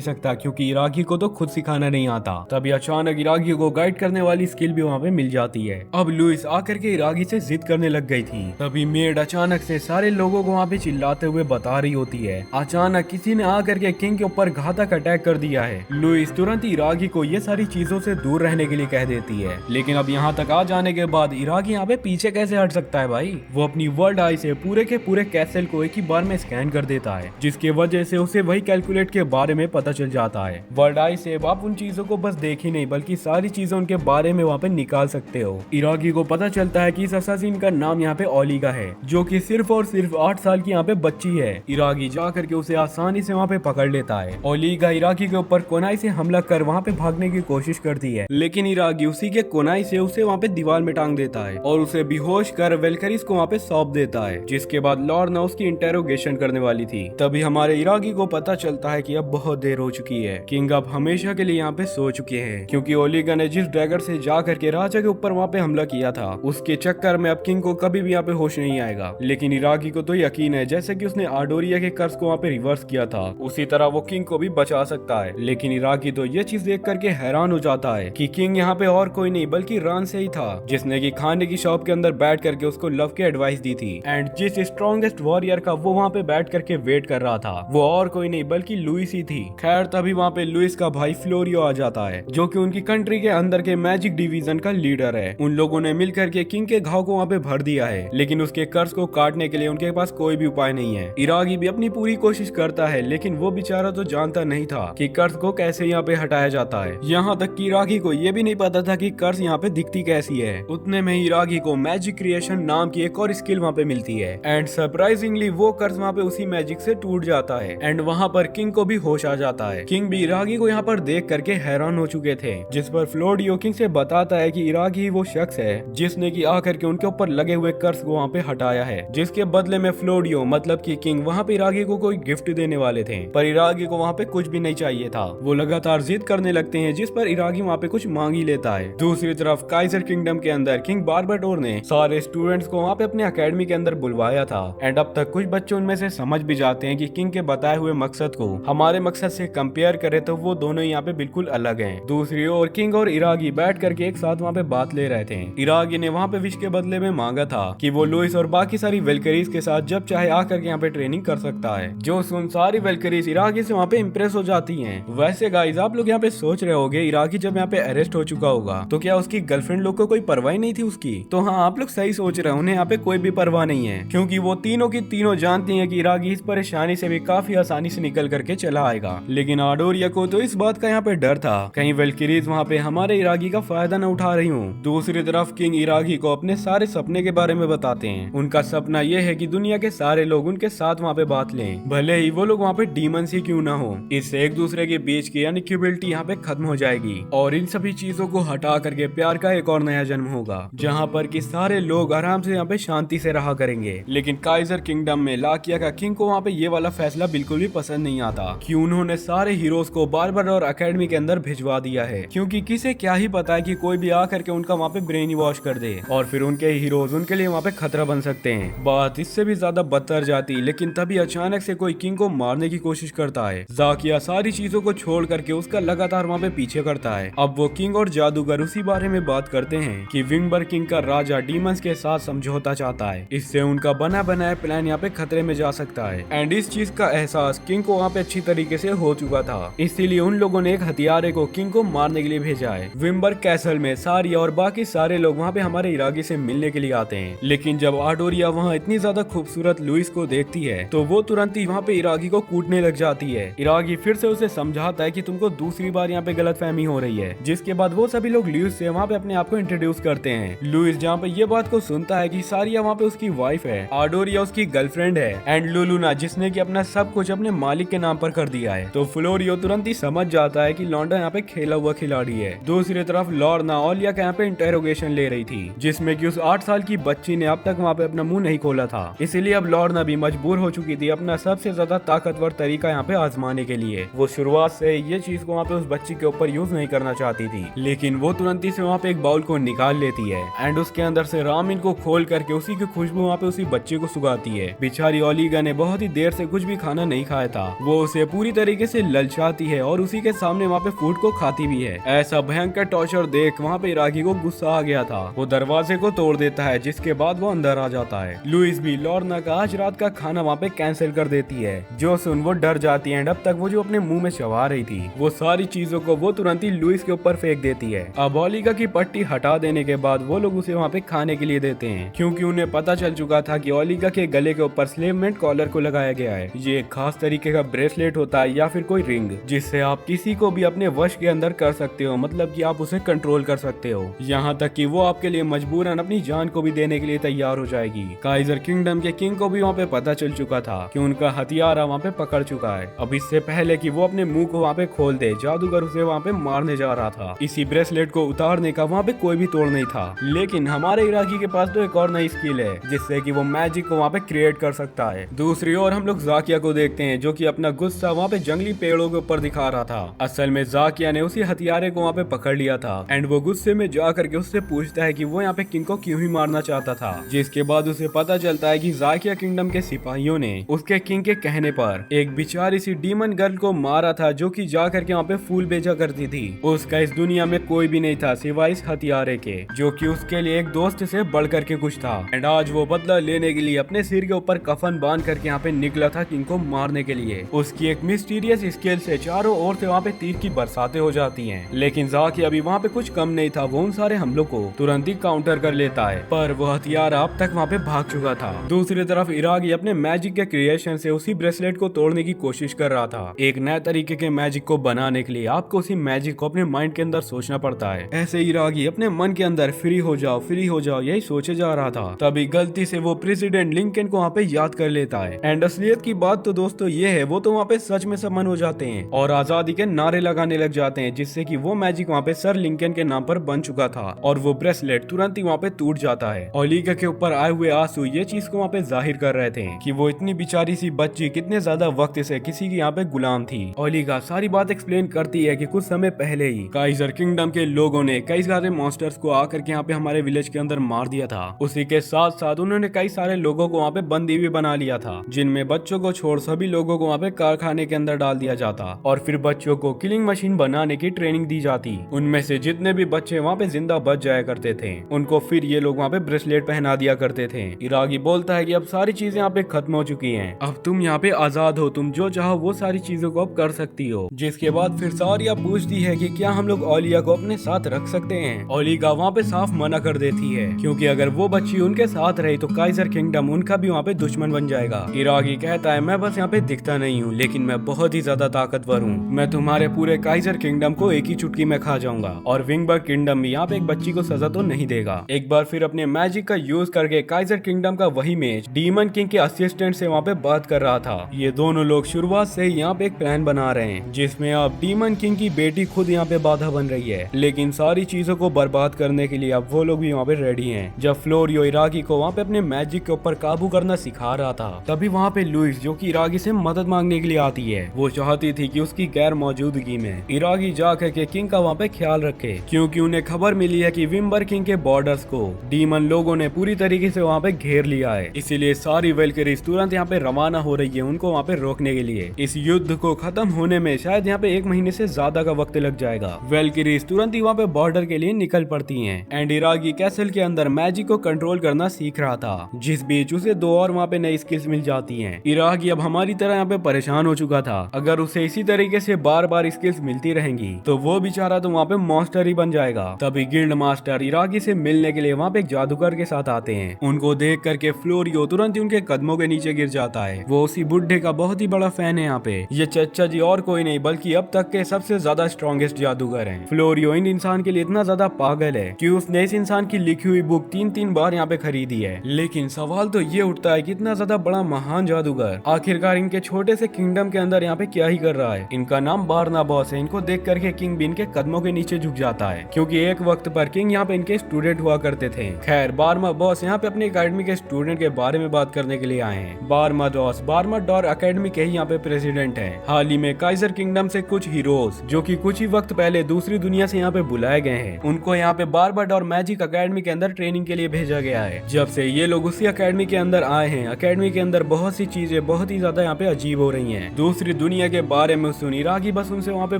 S1: सकता क्योंकि इरागी को तो खुद सिखाना नहीं आता। तभी अचानक इरागी को गाइड करने वाली स्किल भी वहाँ पे मिल जाती है। अब लुइस आकर के इरागी से जिद करने लग गई थी। तभी मेड अचानक से सारे लोगों को वहाँ पे चिल्लाते हुए बता रही होती है अचानक किसी ने आकर के किंग के ऊपर घातक अटैक कर दिया है। लुइस तुरंत इरागी को ये सारी चीजों से दूर रहने के लिए कह देती है, लेकिन अब यहाँ तक आ जाने के बाद इरागी यहाँ पे पीछे कैसे हट सकता है भाई। वो अपनी वर्ल्ड आई से पूरे के पूरे कैसल को एक ही बार में स्कैन कर देता है, जिसके वजह से उसे वही कैलकुलेट के बारे में पता चल जाता है। वर्ल्ड आई से आप उन चीजों को बस देख ही नहीं बल्कि सारी चीजें उनके बारे में वहाँ पे निकाल सकते हो। इरागी को पता चलता है कि इस असासिन का नाम यहाँ पे ओलिगा है, जो कि सिर्फ और सिर्फ 8 साल की यहाँ पे बच्ची है। इरागी जाकर के उसे आसानी से वहाँ पे पकड़ लेता है। ओलिगा इरागी के ऊपर कोनाई से हमला कर वहाँ पे भागने की कोशिश करती है, लेकिन इरागी उसी के कोनाई से उसे वहाँ पे दीवार में टांग देता है और उसे बेहोश कर वेलकरीज को वहाँ पे सौंप देता है, जिसके बाद लॉर्ना उसकी इंटेरोगेशन करने वाली थी। तभी हमारे इरागी को पता चलता है कि अब बहुत देर हो चुकी है, किंग अब हमेशा के लिए यहाँ पे सो चुके हैं, क्योंकि ओलिगा ने जिस ड्रैगर से जा करके राजा के ऊपर वहाँ पे हमला किया था उसके चक्कर में अब किंग को कभी भी यहाँ पे होश नहीं आएगा। लेकिन इरागी को तो यकीन है जैसे कि उसने आडोरिया के कर्ज को वहाँ पे रिवर्स किया था उसी तरह वो किंग को भी बचा सकता है। लेकिन इरागी तो ये चीज देख करके हैरान हो जाता है कि किंग यहाँ पे और कोई नहीं बल्कि रान से ही था, जिसने की खाने की शॉप के अंदर बैठ करके उसको लव की एडवाइस दी थी। एंड जिस स्ट्रॉन्गेस्ट वॉरियर का वो वहाँ पे बैठ करके वेट कर रहा था वो और कोई नहीं बल्कि लुइस ही थी। खैर तभी वहाँ पे लुइस का भाई फ्लोरियो आ जाता है, जो कि उनकी कंट्री के अंदर के मैजिक डिवीजन का लीडर है। उन लोगों ने मिलकर के किंग के घाव को वहाँ पे भर दिया है, लेकिन उसके कर्ज को काटने के लिए उनके पास कोई भी उपाय नहीं है। इरागी भी अपनी पूरी कोशिश करता है, लेकिन वो बेचारा तो जानता नहीं था कि कर्ज को कैसे यहाँ पे हटाया जाता है। यहाँ तक कि इरागी को ये भी नहीं पता था कि कर्ज यहाँ पे दिखती कैसी है। उतने में इरागी को मैजिक क्रिएशन नाम की एक और स्किल वहाँ पे मिलती है एंड सरप्राइजिंगली वो कर्ज वहाँ पे उसी मैजिक से टूट जाता है एंड वहाँ पर किंग को भी होश आ जाता है। किंग भी इरागी को यहाँ पर देख करके हैरान हो चुके थे, जिस पर फ्लोरियो किंग से बताता है कि इरागी वो शख्स है जिसने की आकर के उनके ऊपर लगे हुए कर्ज को वहाँ पे हटाया है, जिसके बदले में फ्लोरियो मतलब कि किंग वहाँ पे इरागी को कोई गिफ्ट देने वाले थे, पर इरागी को वहाँ पे कुछ भी नहीं चाहिए था। वो लगातार जिद करने लगते हैं, जिस पर इरागी वहाँ पे कुछ मांग ही लेता है। दूसरी तरफ काइजर किंगडम के अंदर किंग बार्बाडोर ने सारे स्टूडेंट्स को वहाँ पे अपने अकेडमी के अंदर बुलवाया था। एंड अब तक कुछ बच्चे उनमें से समझ भी जाते हैं कि किंग के बताए हुए मकसद को हमारे मकसद से कंपेयर करें तो वो दोनों यहाँ पे बिल्कुल अलग हैं। दूसरी ओर किंग और इरागी बैठ करके एक साथ वहाँ पे बात ले रहे थे। इरागी ने वहाँ पे विश के बदले में मांगा था कि वो लुइस और बाकी सारी वेलकरीज के साथ जब चाहे आकर के यहाँ पे ट्रेनिंग कर सकता है, जो सुन सारी वेलकरीज इरागी से वहाँ पे इम्प्रेस हो जाती हैं। वैसे गाइस आप लोग यहाँ पे सोच रहे होगे इरागी जब यहाँ पे अरेस्ट हो चुका होगा तो क्या उसकी गर्लफ्रेंड लोग को कोई परवाह नहीं थी उसकी? तो हाँ, आप लोग सही सोच रहे हैं, उन्हें यहाँ पे कोई भी परवाह नहीं है, क्योंकि वो तीनों की तीनों जानती हैं कि इरागी इस परेशानी से भी काफी आसानी से निकल करके चला आएगा। लेकिन आडोरिया को तो इस बात का यहाँ पे डर था कहीं वेलकरीज वहाँ पे हमारे इरागी का फायदा न उठा रही हूँ। दूसरी तरफ किंग इरागी को अपने सारे सपने के बारे में बताते हैं। उनका सपना ये है कि दुनिया के सारे लोग उनके साथ वहाँ पे बात लें, भले ही वो लोग वहाँ पे डीमंस ही क्यों ना हो। इससे एक दूसरे के बीच की अनइक्विलिटी यहाँ पे खत्म हो जाएगी और इन सभी चीजों को हटा करके प्यार का एक और नया जन्म होगा, जहाँ पर कि सारे लोग आराम से यहाँ पे शांति से रहा करेंगे। लेकिन काइजर किंगडम में लाकिया का किंग को वहाँ पे ये वाला फैसला बिल्कुल भी पसंद नहीं आता कि उन्होंने सारे हीरोज को बार्बाडोर अकेडमी के अंदर भिजवा दिया है, क्योंकि किसे क्या ही पता है कि कोई भी आकर के उनका वहाँ पे ब्रेन वॉश कर दे और फिर उनके हीरोज उनके लिए वहाँ पे खतरा बन सकते हैं। बात इससे भी ज्यादा बदतर जाती, लेकिन तभी अचानक से कोई किंग को मारने की कोशिश करता है। जाकिया सारी चीजों को छोड़ करके उसका लगातार वहाँ पे पीछे करता है। अब वो किंग और जादूगर उसी बारे में बात करते हैं कि विंगबर किंग का राजा डीमंस के साथ समझौता चाहता है, इससे उनका बना बनाया प्लान यहाँ पे खतरे में जा सकता है। एंड इस चीज का एहसास किंग को वहाँ पे अच्छी तरीके से हो चुका था, इसीलिए उन लोगों ने एक हथियारे को किंग को मारने के लिए भेजा है। विंबर कैसल में सारिया और बाकी सारे लोग वहाँ पे हमारे इरागी से मिलने के लिए आते हैं, लेकिन जब आडोरिया वहाँ इतनी ज्यादा खूबसूरत लुइस को देखती है तो वो तुरंत ही वहाँ पे इरागी को कूटने लग जाती है। इरागी फिर से उसे समझाता है कि तुमको दूसरी बार यहाँ पे गलतफहमी हो रही है, जिसके बाद वो सभी लोग लुइस से वहाँ पे अपने आप को इंट्रोड्यूस करते हैं। लुइस जहाँ पे ये बात को सुनता है कि सारिया वहाँ पे उसकी वाइफ है, आडोरिया उसकी गर्लफ्रेंड है, एंड लुलुना जिसने की अपना सब कुछ अपने मालिक के नाम पर कर दिया है, तो फ्लोरियो तुरंत ही समझ जाता है कि लौंडा यहाँ पे खेला हुआ खिलाड़ी है। दूसरी तरफ लॉर्ना ओलिया का यहाँ पे इंटेरोगेशन ले रही थी, जिसमें कि उस 8 साल की बच्ची ने अब तक वहाँ पे अपना मुंह नहीं खोला था, इसीलिए अब लॉर्ना भी मजबूर हो चुकी थी अपना सबसे ज्यादा ताकतवर तरीका यहाँ पे आजमाने के लिए। वो शुरुआत से ये चीज को वहाँ पे उस बच्ची के ऊपर यूज नहीं करना चाहती थी, लेकिन वो तुरंत ही से वहाँ पे एक बाउल को निकाल लेती है एंड उसके अंदर से रामिन को खोल करके उसी की खुशबू वहाँ पे उसी बच्चे को सुगाती है। बेचारी ओलिगा ने बहुत ही देर से कुछ भी खाना नहीं खाया था, वो उसे पूरी तरीके से ललचाती है और उसी के सामने वहाँ पे फूड को खाती भी है। ऐसा भयंकर टॉर्चर देख वहाँ पे इरागी को गुस्सा आ गया था, वो दरवाजे को तोड़ देता है, जिसके बाद वो अंदर आ जाता है। लुइस भी लॉर्ना का आज रात का खाना वहाँ पे कैंसिल कर देती है, जो सुन वो डर जाती है। अब तक वो जो अपने मुंह में चबा रही थी वो सारी चीजों को वो तुरंत ही लुइस के ऊपर फेंक देती है। अब ओलिगा की पट्टी हटा देने के बाद वो लोग उसे वहाँ पे खाने के लिए देते हैं, क्योंकि उन्हें पता चल चुका था कि ओलिगा के गले के ऊपर स्लेवमेंट कॉलर को लगाया गया है। ये एक खास तरीके का ब्रेसलेट होता है या फिर कोई रिंग, जिससे आप किसी को भी अपने वश के अंदर कर सकते हो, मतलब कि आप उसे कंट्रोल कर सकते हो, यहाँ तक कि वो आपके लिए मजबूरन अपनी जान को भी देने के लिए तैयार हो जाएगी। काइजर किंगडम के किंग को भी वहाँ पे पता चल चुका था कि उनका हथियारा वहाँ पे पकड़ चुका है। अब इससे पहले कि वो अपने मुंह को वहाँ पे खोल दे, जादूगर उसे वहाँ पे मारने जा रहा था। इसी ब्रेसलेट को उतारने का वहाँ पे कोई भी तोड़ नहीं था, लेकिन हमारे इराकी के पास तो एक और नई स्किल है जिससे कि वो मैजिक को वहाँ पे क्रिएट कर सकता है। दूसरी ओर हम लोग जाकिया को देखते हैं जो कि अपना गुस्सा वहाँ पे जंगली पेड़ों के ऊपर दिखा रहा था। असल में जाकिया ने उसी हथियारे को वहाँ पे पकड़ लिया था एंड वो गुस्से में जा करके उससे पूछता है कि वो यहाँ पे किंग को क्यों ही मारना चाहता था, जिसके बाद उसे पता चलता है कि जाकिया किंगडम के सिपाहियों ने उसके किंग के कहने पर एक बेचारी सी डीमन गर्ल को मारा था, जो कि जा करके वहाँ पे फूल बेचा करती थी। उसका इस दुनिया में कोई भी नहीं था सिवाय इस हथियारे के, जो कि उसके लिए एक दोस्त से बढ़ करके कुछ था। एंड आज वो बदला लेने के लिए अपने सिर के ऊपर कफन बांध करके यहाँ पे निकला था किंग को मारने के लिए। उसकी एक मिस्टीरियस स्किल से चारों ओर से वहाँ पे तीर की बरसातें हो जाती हैं, लेकिन जाकिया अभी वहाँ पे कुछ कम नहीं था, वो उन सारे हमलों को तुरंत ही काउंटर कर लेता है, पर वो हथियार अब तक वहाँ पे भाग चुका था। दूसरी तरफ इरागी अपने मैजिक के क्रिएशन से उसी ब्रेसलेट को तोड़ने की कोशिश कर रहा था। एक नए तरीके के मैजिक को बनाने के लिए आपको उसी मैजिक को अपने माइंड के अंदर सोचना पड़ता है। ऐसे इरागी अपने मन के अंदर फ्री हो जाओ यही सोचे जा रहा था, तभी गलती से वो प्रेसिडेंट लिंकन को वहाँ पे याद कर लेता है। एंड असलियत की बात तो दोस्तों ये है, वो तो वहाँ पे सच में समन हो जाते हैं और आजादी के नारे लगाने लग जाते हैं, जिससे कि वो मैजिक वहाँ पे सर लिंकन के नाम पर बन चुका था और वो ब्रेसलेट तुरंत ही वहाँ पे टूट जाता है। ओलिगा के ऊपर आए हुए आंसू ये चीज को वहाँ पे जाहिर कर रहे थे कि वो इतनी बेचारी सी बच्ची कितने ज्यादा वक्त से किसी की यहाँ पे गुलाम थी। ओलिगा सारी बात एक्सप्लेन करती है कि कुछ समय पहले ही काइजर किंगडम के लोगों ने कई सारे मॉन्स्टर्स को आकर के यहाँ पे हमारे विलेज के अंदर मार दिया था। उसी के साथ साथ उन्होंने कई सारे लोगों को वहाँ पे बंदी भी बना लिया था, जिनमें बच्चों को छोड़ सभी लोगों को वहाँ पे कारखाने के अंदर डाल दिया जाता और फिर बच्चों को किलिंग मशीन बनाने की ट्रेनिंग दी जाती। उनमें से जितने भी बच्चे वहाँ पे जिंदा बच जाया करते थे उनको फिर ये लोग वहाँ पे ब्रेसलेट पहना दिया करते थे। इरागी बोलता है कि अब सारी चीजें यहाँ पे खत्म हो चुकी हैं, अब तुम यहाँ पे आजाद हो, तुम जो चाहो वो सारी चीजों को अब कर सकती हो। जिसके बाद फिर सारिया पूछती है कि क्या हम लोग ओलिया को अपने साथ रख सकते हैं। ओलिया वहाँ पे साफ मना कर देती है, क्योंकि अगर वो बच्ची उनके साथ रही तो काइजर किंगडम उनका भी वहाँ पे दुश्मन बन जाएगा। इरागी कहता है मैं बस यहाँ पे दिखता नहीं हूँ, लेकिन मैं बहुत ही ज्यादा ताकतवर हूँ, मैं तुम्हारे पूरे काइजर किंगडम को एक ही चुटकी में खा जाऊंगा और विंगबर्ग किंगडम भी यहाँ पे एक बच्ची को सजा तो नहीं देगा। एक बार फिर अपने मैजिक का यूज करके काइजर किंगडम का वही मेज डीमन किंग के असिस्टेंट से वहाँ पे बात कर रहा था। ये दोनों लोग शुरुआत से ही यहाँ पे एक प्लान बना रहे हैं, जिसमें अब डीमन किंग की बेटी खुद यहाँ पे बाधा बन रही है, लेकिन सारी चीजों को बर्बाद करने के लिए अब वो लोग भी वहाँ पे रेडी हैं। जब फ्लोरियो इरागी को वहाँ पे अपने मैजिक के ऊपर काबू करना सिखा रहा था, तभी वहाँ पे लुइस जो कि इरागी से मदद मांगने के लिए आती है। वो चाहती थी कि उसकी गैर मौजूदगी में इरागी जाकर के किंग का वहाँ पे ख्याल रखे, क्योंकि उन्हें खबर मिली है कि विम्बर किंग के बॉर्डर्स को डीमन लोगों ने पूरी तरीके से वहाँ पे घेर लिया है। इसीलिए सारी वेल्किरीज तुरंत यहाँ पे रवाना हो रही है उनको वहाँ पे रोकने के लिए। इस युद्ध को खत्म होने में शायद यहाँ पे 1 महीने से ज्यादा का वक्त लग जाएगा। वेल्किरीज तुरंत ही वहाँ पे बॉर्डर के लिए निकल पड़ती हैं एंड इरागी कैसल के अंदर मैजिक को कंट्रोल करना सीख रहा था, जिस बीच उसे 2 और वहाँ पे नई स्किल्स मिल जाती हैं। इरागी अब हमारी तरह यहाँ पे परेशान हो चुका था, अगर उसे इसी तरीके से बार बार स्किल्स मिलती रहेंगी तो वो बेचारा तो वहाँ पे मॉन्स्टर ही बन जाएगा। तभी गिल्ड मास्टर इरागी से मिलने के लिए वहाँ पे एक जादूगर के साथ आते हैं। उनको देख करके फ्लोरियो तुरंत ही उनके कदमों के नीचे गिर जाता है। वो उसी बुढ़े का बहुत ही बड़ा फैन है। यहाँ पे ये चच्चा जी और कोई नहीं बल्कि अब तक के सबसे ज्यादा स्ट्रॉन्गेस्ट जादूगर हैं। फ्लोरियो इन इंसान के लिए इतना ज्यादा पागल है कि उसने इस इंसान की लिखी हुई बुक 3-3 बार यहाँ पे खरीदी है। लेकिन सवाल तो ये उठता है कि इतना ज्यादा बड़ा महान जादूगर आखिरकार इनके छोटे से किंगडम के अंदर यहाँ पे क्या ही कर रहा है। इनका नाम बारनाबॉस है। इनको देख करके किंग भी इनके कदमों के नीचे झुक जाता है, क्योंकि एक वक्त पर किंग यहाँ पे इनके स्टूडेंट हुआ करते थे। खैर बारनाबॉस यहाँ पे अपने अकेडमी के स्टूडेंट के बारे में बात करने के लिए आए हैं। बारमाडोर अकेडमी के ही यहाँ पे प्रेसिडेंट है। हाल ही में काइजर किंगडम से कुछ हीरोज जो कि कुछ ही वक्त पहले दूसरी दुनिया से यहाँ पे बुलाए गए हैं, उनको यहाँ पे बारबाडोर मैजिक अकेडमी के अंदर ट्रेनिंग के लिए भेजा गया है। जब से ये लोग उसी अकेडमी के अंदर आए हैं, अकेडमी के अंदर बहुत सी चीजें बहुत ही ज्यादा यहाँ पे अजीब हो रही हैं। दूसरी दुनिया के बारे में सुन इरागी बस उनसे वहाँ पे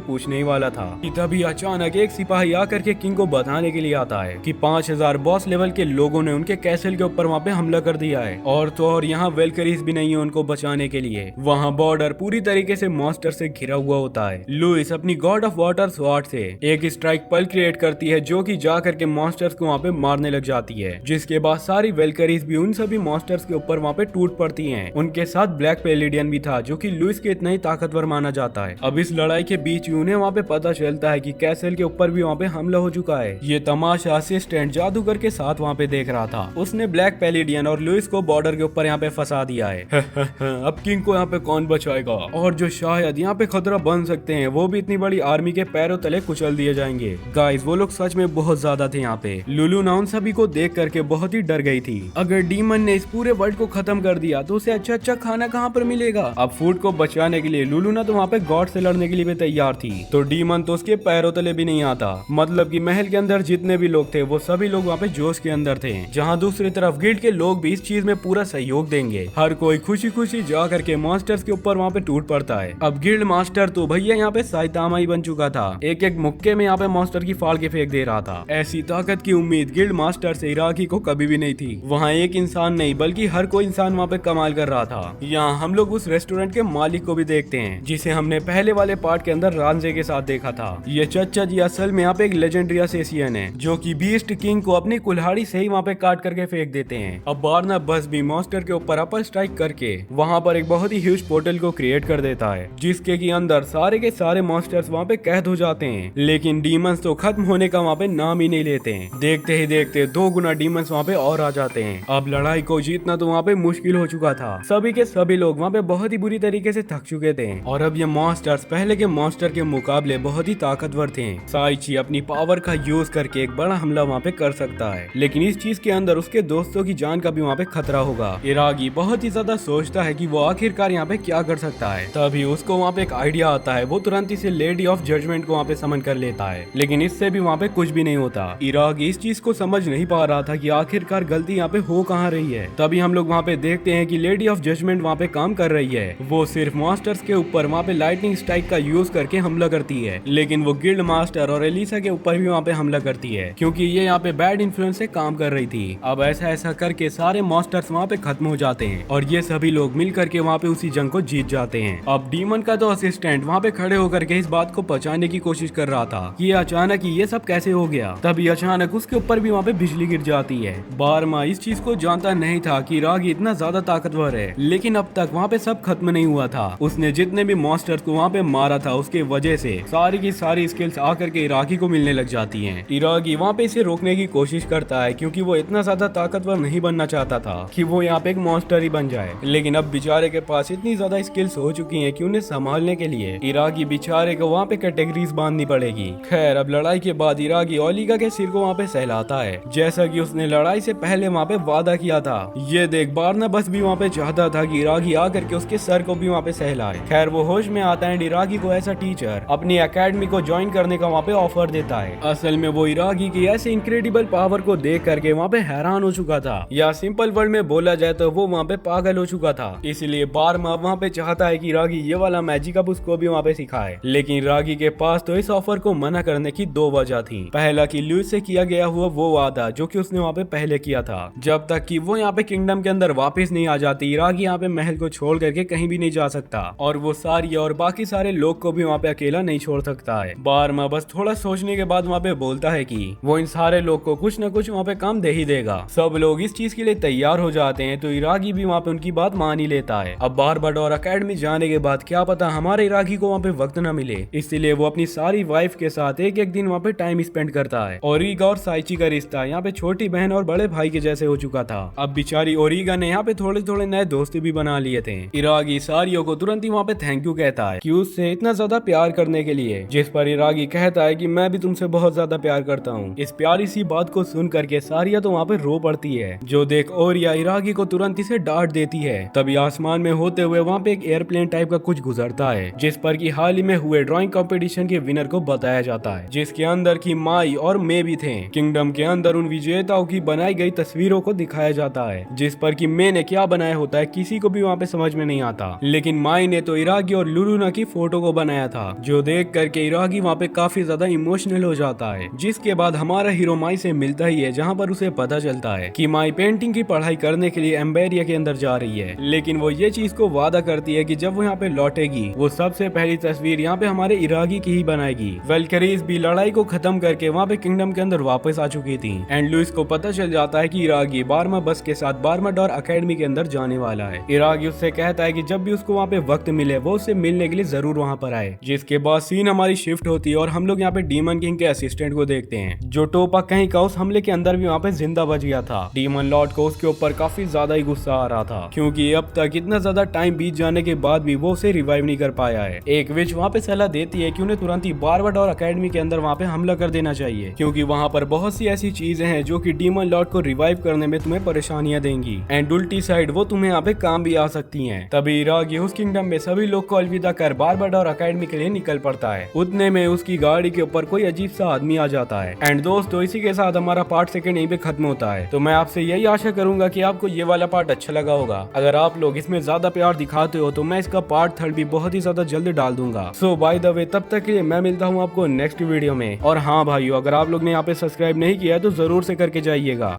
S1: पूछने ही वाला था कि तभी अचानक एक सिपाही आकर के किंग को बताने के लिए आता है कि 5000 बॉस लेवल के लोगों ने उनके कैसल के ऊपर वहाँ पे हमला कर दिया है, और तो और यहाँ वेल्करीज भी नहीं है उनको बचाने के लिए। वहाँ बॉर्डर पूरी तरीके से मॉन्स्टर से घिरा हुआ होता है। लुइस अपनी गॉड ऑफ वाटर स्वॉर्ड से एक स्ट्राइक पल क्रिएट करती है, जो कि जा करके मॉन्स्टर्स को वहाँ पे मारने लग जाती है, जिसके बाद सारी वेल्करीज भी उन सभी मॉन्स्टर्स के ऊपर वहाँ पे टूट पड़ती हैं। उनके साथ ब्लैक पेलिडियन भी था, जो कि लुइस के इतना ही ताकतवर माना जाता है। अब इस लड़ाई के बीच उन्हें वहाँ पे पता चलता है कि कैसल के ऊपर भी वहाँ पे हमला हो चुका है। ये तमाशा असिस्टेंट जादूगर के साथ वहाँ पे देख रहा था। उसने ब्लैक पेलिडियन और लुइस को बॉर्डर के ऊपर यहाँ पे फंसा दिया है। अब किंग को यहाँ पे कौन बचाएगा, और जो शायद यहाँ पे खतरा बन सकते हैं वो भी इतनी बड़ी आर्मी के पैरों तले कुचल दिए जाएंगे। गाइस वो लोग सच में बहुत ज्यादा थे यहाँ पे। लुलू ना उन सभी को देख करके बहुत ही डर गई थी। अगर डीमन ने इस पूरे वर्ल्ड को खत्म कर दिया तो उसे अच्छा अच्छा खाना कहाँ पर मिलेगा। अब फूड को बचाने के लिए लुलू ना तो वहाँ पे गॉड से लड़ने के लिए भी तैयार थी, तो डीमन तो उसके पैरों तले भी नहीं आता। मतलब कि महल के अंदर जितने भी लोग थे वो सभी लोग वहाँ पे जोश के अंदर थे, जहाँ दूसरी तरफ गिल्ड के लोग भी इस चीज में पूरा सहयोग देंगे। हर कोई खुशी खुशी जा करके मॉन्स्टर्स के ऊपर वहाँ पे टूट पड़ता है। अब गिल्ड मास्टर तो भैया यहाँ पे साइतामा ही बन चुका था, एक एक मुक्के में यहाँ पे मॉन्स्टर की फाड़ के फेंक दे रहा था। ऐसी ताकत की उम्मीद गिल्ड मास्टर से इराकी को कभी भी नहीं थी। वहाँ एक इंसान नहीं बल्कि हर कोई इंसान वहाँ पे कमाल कर रहा था। यहाँ हम लोग उस रेस्टोरेंट के मालिक को भी देखते हैं, जिसे हमने पहले वाले पार्ट के अंदर रांझे के साथ देखा था। ये चच्चा जी असल में यहाँ पे एक लेजेंडरी असेसियन है, जो कि बीस्ट किंग को अपनी कुल्हाड़ी से ही वहाँ पे काट करके फेंक देते हैं। अब बारनाबॉस भी मॉन्स्टर के ऊपर अपर स्ट्राइक करके वहाँ पर एक बहुत ही ह्यूज पोर्टल को क्रिएट कर देता है, जिसके की अंदर सारे के सारे मॉन्स्टर्स वहाँ पे कैद हो जाते हैं। लेकिन डीमंस तो खत्म होने का वहाँ पे नाम ही नहीं लेते हैं। देखते ही देखते 2 गुना डीमंस वहाँ पे और आ जाते हैं। अब लड़ाई को जीतना तो वहाँ पे मुश्किल हो चुका था। सभी के सभी लोग वहाँ पे बहुत ही बुरी तरीके से थक चुके थे, और अब ये मॉन्स्टर्स पहले के मॉन्स्टर के मुकाबले बहुत ही ताकतवर थे। साइची अपनी पावर का यूज करके एक बड़ा हमला वहाँ पे कर सकता है, लेकिन इस चीज के अंदर उसके दोस्तों की जान का भी वहाँ पे खतरा होगा। इरागी बहुत ही ज्यादा सोचता है कि वो आखिरकार यहाँ पे क्या कर सकता है। तभी उसको वहाँ पे एक आइडिया आता है। वो तुरंत ही से लेडी ऑफ जजमेंट को वहाँ पे समन कर लेता है, लेकिन इससे भी भी वहाँ पे कुछ भी नहीं होता। इरागी इस चीज को समझ नहीं पा रहा था कि आखिरकार गलती यहाँ पे हो कहाँ रही है। तभी हम लोग वहाँ पे देखते हैं कि लेडी ऑफ जजमेंट वहाँ पे काम कर रही है। वो सिर्फ मास्टर्स के ऊपर वहाँ पे लाइटनिंग स्ट्राइक का यूज करके हमला करती है, लेकिन वो गिल्ड मास्टर और एलिसा के ऊपर भी वहाँ पे हमला करती है, क्योंकि ये यहाँ पे बैड इन्फ्लुएंस से काम कर रही थी। अब ऐसा करके सारे मास्टर्स वहाँ पे खत्म हो जाते हैं और ये सभी लोग मिल करके वहाँ पे उसी जंग को जीत जाते हैं। अब डीमन का तो असिस्टेंट वहाँ पे खड़े होकर के इस बात को पहचानने की कोशिश कर रहा था कि अचानक ये सब कैसे हो गया। तभी अचानक उसके ऊपर भी वहाँ पे बिजली गिर जाती है। बारमा इस चीज को जानता नहीं था कि इरागी इतना ज्यादा ताकतवर है, लेकिन अब तक वहाँ पे सब खत्म नहीं हुआ था। उसने जितने भी मॉन्स्टर्स को वहाँ पे मारा था उसके वजह से सारी की सारी स्किल्स आकर के इरागी को मिलने लग जाती हैं। इरागी वहाँ पे इसे रोकने की कोशिश करता है, क्योंकि वो इतना ज्यादा ताकतवर नहीं बनना चाहता था कि वो यहाँ पे एक मॉन्स्टर ही बन जाए। लेकिन अब बेचारे के पास इतनी ज्यादा स्किल्स हो चुकी हैं कि उन्हें संभालने के लिए इरागी बेचारे को वहाँ पे कैटेगरीज बांधनी पड़ेगी। खैर, अब लड़ाई के बाद इरागी ओलिगा के सिर को वहाँ पे सहलाता है, जैसा कि उसने लड़ाई से पहले वहाँ पे वादा किया था। ये देख बारनाबस भी वहाँ पे चाहता था कि इरागी आकर के उसके सर को भी वहाँ पे सहलाए। खैर, वो होश में आता है, इरागी को ऐसा टीचर अपनी एकेडमी को ज्वाइन करने का वहाँ पे ऑफर देता है। असल में वो इरागी की ऐसे इनक्रेडिबल पावर को देख करके वहाँ पे हैरान हो चुका था, या सिंपल वर्ड में बोला जाए तो वो वहाँ पे पागल हो चुका था। इसलिए बारमा वहाँ पे चाहता है कि इरागी ये वाला मैजिक अब उसको भी वहाँ पे सिखाए। लेकिन इरागी के पास तो इस ऑफर को मना करने की दो वजह थी। पहला कि लुइस से किया गया हुआ वो वादा जो कि उसने वहाँ पे पहले किया था, जब तक कि वो यहाँ पे किंगडम के अंदर वापस नहीं आ जाती इरागी यहाँ पे महल को छोड़ करके कहीं भी नहीं जा सकता, और वो सारी और बाकी सारे लोग को भी वहाँ पे अकेला नहीं छोड़ सकता है। बारमा बस थोड़ा सोचने के बाद वहाँ पे बोलता है कि वो इन सारे लोग को कुछ न कुछ वहाँ पे काम दे ही देगा। सब लोग इस चीज के लिए तैयार हो जाते हैं, तो इरागी भी वहाँ पे उनकी बात मान ही लेता है। अब बारबाडोर अकेडमी जाने के बाद क्या पता हमारे इरागी को वहाँ पे वक्त न मिले, इसलिए वो अपनी सारी वाइफ के साथ एक एक दिन वहाँ पे टाइम स्पेंड करता है। ओरिगा और साइची का रिश्ता यहाँ पे छोटी बहन और बड़े भाई के जैसे हो चुका था। अब बेचारी ओरिगा ने यहाँ पे थोड़े थोड़े नए दोस्त भी बना लिए थे। इरागी सारियों को तुरंत ही वहाँ पे थैंक यू कहता है कि उससे इतना ज्यादा प्यार करने के लिए, जिस पर इरागी कहता है कि मैं भी तुमसे बहुत ज्यादा प्यार करता हूँ। इस प्यारी सी बात को सुन करके सारिया तो वहाँ पे रो पड़ती है, जो देख ओरिया इरागी को तुरंत इसे डांट देती है। तभी आसमान में होते हुए वहाँ पे एक एयरप्लेन टाइप का कुछ गुजरता है, जिस पर कि हाल ही में हुए ड्राइंग कंपटीशन के विनर को बताया जाता है, जिसके अंदर की माई और मे भी थे। किंगडम के अंदर उन विजेताओं की बनाई गई तस्वीरों को दिखाया जाता है, जिस पर कि मे ने क्या बनाया होता है किसी को भी वहाँ पे समझ में नहीं आता, लेकिन माई ने तो इरागी और लुलुना की फोटो को बनाया था, जो देख करके इरागी वहाँ पे काफी ज्यादा इमोशनल हो जाता है। जिसके बाद हमारा हीरो माई से मिलता ही है, जहाँ पर उसे पता चलता है कि माई पेंटिंग की पढ़ाई करने के लिए एम्बेरिया के अंदर जा रही है, लेकिन वो ये चीज को वादा करती है कि जब वो यहाँ पे लौटेगी वो सबसे पहली तस्वीर यहाँ पे हमारे इरागी की ही बनाएगी। वेलकरीज भी लड़ाई को खत्म करके वहाँ पे किंगडम के अंदर वापस आ चुकी थी, एंड लुइस को पता चल जाता है कि इरागी बारमाबस के साथ बारबाडोर अकेडमी के अंदर जाने वाला है। इरागी उससे कहता है कि जब भी उसको वहाँ पे वक्त मिले वो उससे मिलने के लिए जरूर वहाँ पर आए। जिसके बाद सीन हमारी शिफ्ट होती है और हम लोग यहाँ पे डीमन किंग के असिस्टेंट को देखते हैं, जो टोपा कहीं का उस हमले के अंदर भी वहाँ पे जिंदा बच गया था। डीमन लॉर्ड को उसके ऊपर काफी ज्यादा ही गुस्सा आ रहा था, क्योंकि अब तक इतना ज्यादा टाइम बीत जाने के बाद भी वो उसे रिवाइव नहीं कर पाया है। एक विच वहाँ पे सलाह देती है कि उन्हें तुरंत ही बारबाडोर अकेडमी के अंदर वहाँ पे हमला कर देना चाहिए, क्योंकि वहाँ पर बहुत सी ऐसी चीजें हैं जो कि डीमन लॉर्ड को रिवाइव करने में तुम्हें परेशानियां देंगी, एंड उल्टी साइड वो तुम्हें यहाँ पे काम भी आ सकती हैं। तभी इरागी उस किंगडम में सभी लोग को अलविदा कर बारबाडोर अकेडमी के लिए निकल पड़ता है। उतने में उसकी गाड़ी के ऊपर कोई अजीब सा आदमी आ जाता है। एंड दोस्तों, इसी के साथ हमारा पार्ट 2 यहीं पे खत्म होता है। तो मैं आपसे यही आशा करूंगा कि आपको ये वाला पार्ट अच्छा लगा होगा। अगर आप लोग इसमें ज्यादा प्यार दिखाते हो तो मैं इसका पार्ट 3 भी बहुत ही ज्यादा जल्द डाल दूंगा। सो बाय द वे, तब तक के लिए मैं मिलता हूँ आपको नेक्स्ट वीडियो में। और हाँ भाइयों, अगर आप लोग ने यहाँ पे सब्सक्राइब नहीं किया है तो जरूर से करके जाइएगा।